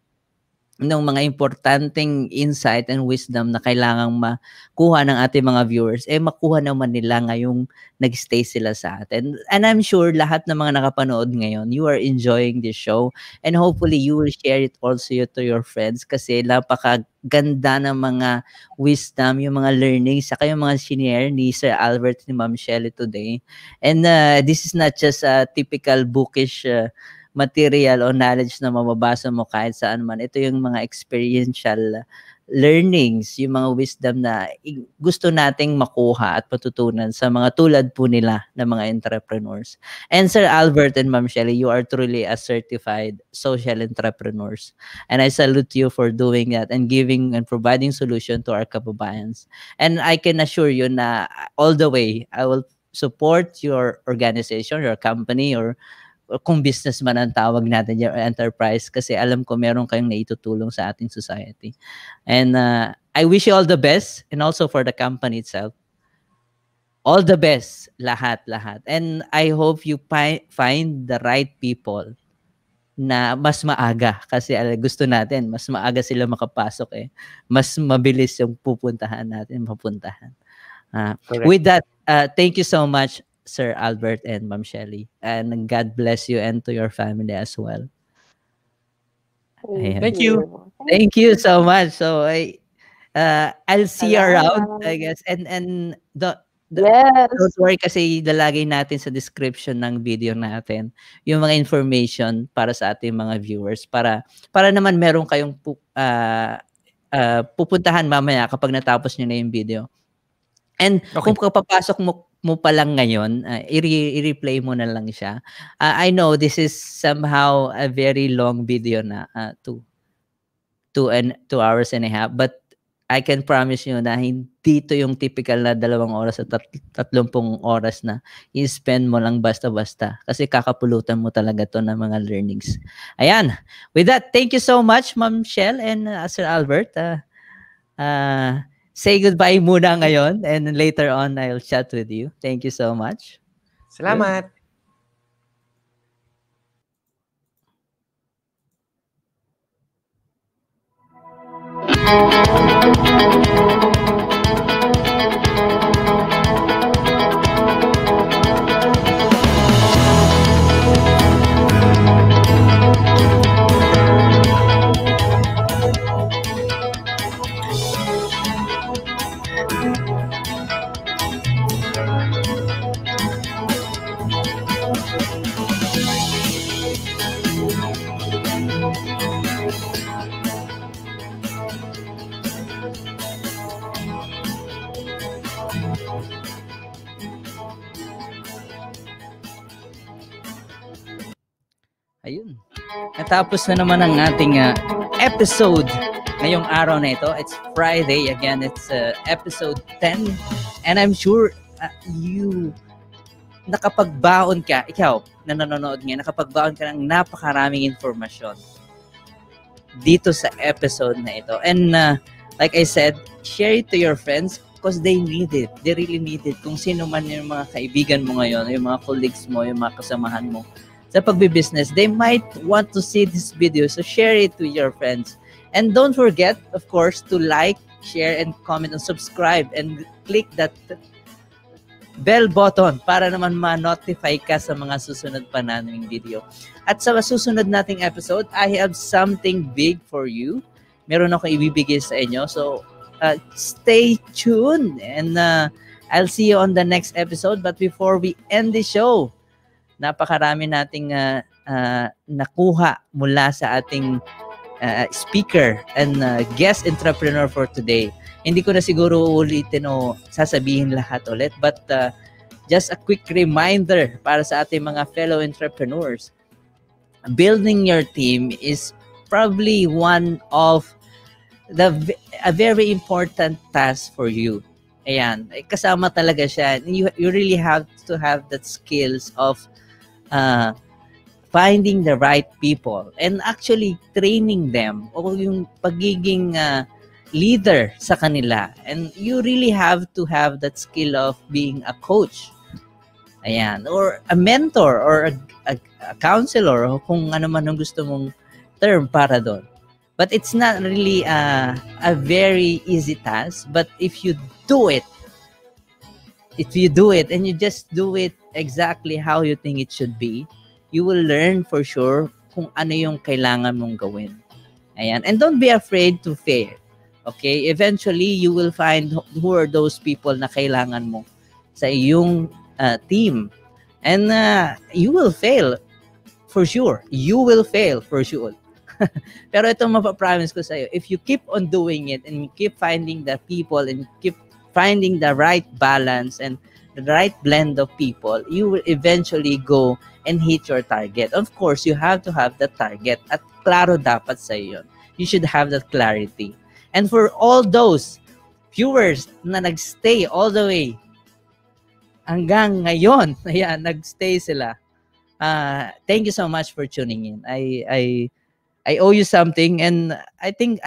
importanteng insight and wisdom na kailangang makuha ng ating mga viewers, makuha naman nila ngayong nag-stay sila sa atin. And I'm sure lahat ng mga nakapanood ngayon, you are enjoying this show and hopefully you will share it also to your friends kasi napakaganda ng mga wisdom, yung mga learnings, saka yung mga senior ni Sir Albert ni Ma'am Shelly today. And this is not just a typical bookish material o knowledge na mababasa mo kahit saan man. Ito yung mga experiential learnings, yung mga wisdom na gusto nating makuha at matutunan sa mga tulad po nila na mga entrepreneurs. And Sir Albert and Ma'am Shelly, you are truly a certified social entrepreneurs. And I salute you for doing that and giving and providing solution to our kababayans. And I can assure you na all the way, I will support your organization, your company, or kung business man ang tawag natin yung enterprise kasi alam ko meron kayong naitutulong sa ating society. And I wish you all the best and also for the company itself. All the best, lahat. And I hope you find the right people na mas maaga kasi gusto natin, mas maaga sila makapasok Mas mabilis yung mapuntahan. With that, thank you so much, Sir Albert and Ma'am Shelly. And God bless you and to your family as well. Thank you. Thank you so much. So I'll see you around, I guess. And don't worry kasi lalagay natin sa description ng video natin yung mga information para sa ating mga viewers para naman meron kayong pupuntahan mamaya kapag natapos niyo na yung video. And kung kapapasok mo pa lang ngayon, i-replay mo na lang siya. I know this is somehow a very long video na 2 hours and a half, but I can promise you na hindi to yung typical na 2 oras at 30 oras na i-spend mo lang basta-basta kasi kakapulutan mo talaga to ng mga learnings. Ayan. With that, thank you so much, Ma'am Shell and Sir Albert. Say goodbye muna ngayon and later on I'll chat with you. Thank you so much. Salamat. Ayun. Natapos na naman ang ating episode ngayong araw na ito. It's Friday. Again, it's episode 10. And I'm sure you nakapagbaon ka, ikaw na nanonood ngayon, nakapagbaon ka ng napakaraming informasyon dito sa episode na ito. And like I said, share it to your friends because they need it. They really need it. Kung sino man yung mga kaibigan mo ngayon, yung mga colleagues mo, yung mga kasamahan mo sa pagbibusiness, they might want to see this video. So share it to your friends. And don't forget, of course, to like, share, and comment, and subscribe. And click that bell button para naman ma-notify ka sa mga susunod pa naming video. At sa susunod nating episode, I have something big for you. Meron ako ibibigay sa inyo. So, stay tuned. And I'll see you on the next episode. But before we end the show, napakarami nating nakuha mula sa ating speaker and guest entrepreneur for today. Hindi ko na siguro ulitin o sasabihin lahat ulit, but just a quick reminder para sa ating mga fellow entrepreneurs. Building your team is probably one of a very important task for you. Ayan, kasama talaga siya. You really have to have that skills of finding the right people and actually training them o yung pagiging leader sa kanila. And you really have to have that skill of being a coach. Ayan, or a mentor or a counselor o kung ano man ang gusto mong term para doon. But it's not really a very easy task, but if you do it and you just do it exactly how you think it should be, you will learn for sure kung ano yung kailangan mong gawin. Ayan. And don't be afraid to fail. Okay? Eventually, you will find who are those people na kailangan mo sa iyong team. And you will fail for sure. You will fail for sure. Pero ito mapapromise ko sa'yo, if you keep on doing it and you keep finding the people and keep finding the right balance and the right blend of people, you will eventually go and hit your target. Of course, you have to have the target at klaro dapat sa iyo. You should have that clarity. And for all those viewers na nagstay all the way hanggang ngayon, ayan, nagstay sila. Thank you so much for tuning in. I owe you something and I think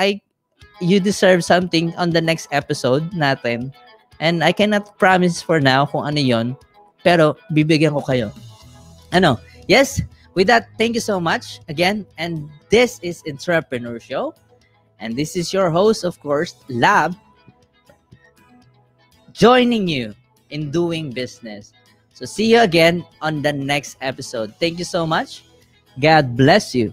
you deserve something on the next episode natin. And I cannot promise for now kung ano yon, pero bibigyan ko kayo. Ano? Yes, with that, thank you so much again. And this is Entrepreneur Show. And this is your host, of course, Lab, joining you in doing business. So see you again on the next episode. Thank you so much. God bless you.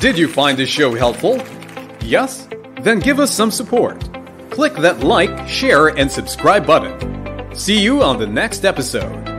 Did you find this show helpful? Yes? Then give us some support. Click that like, share, and subscribe button. See you on the next episode.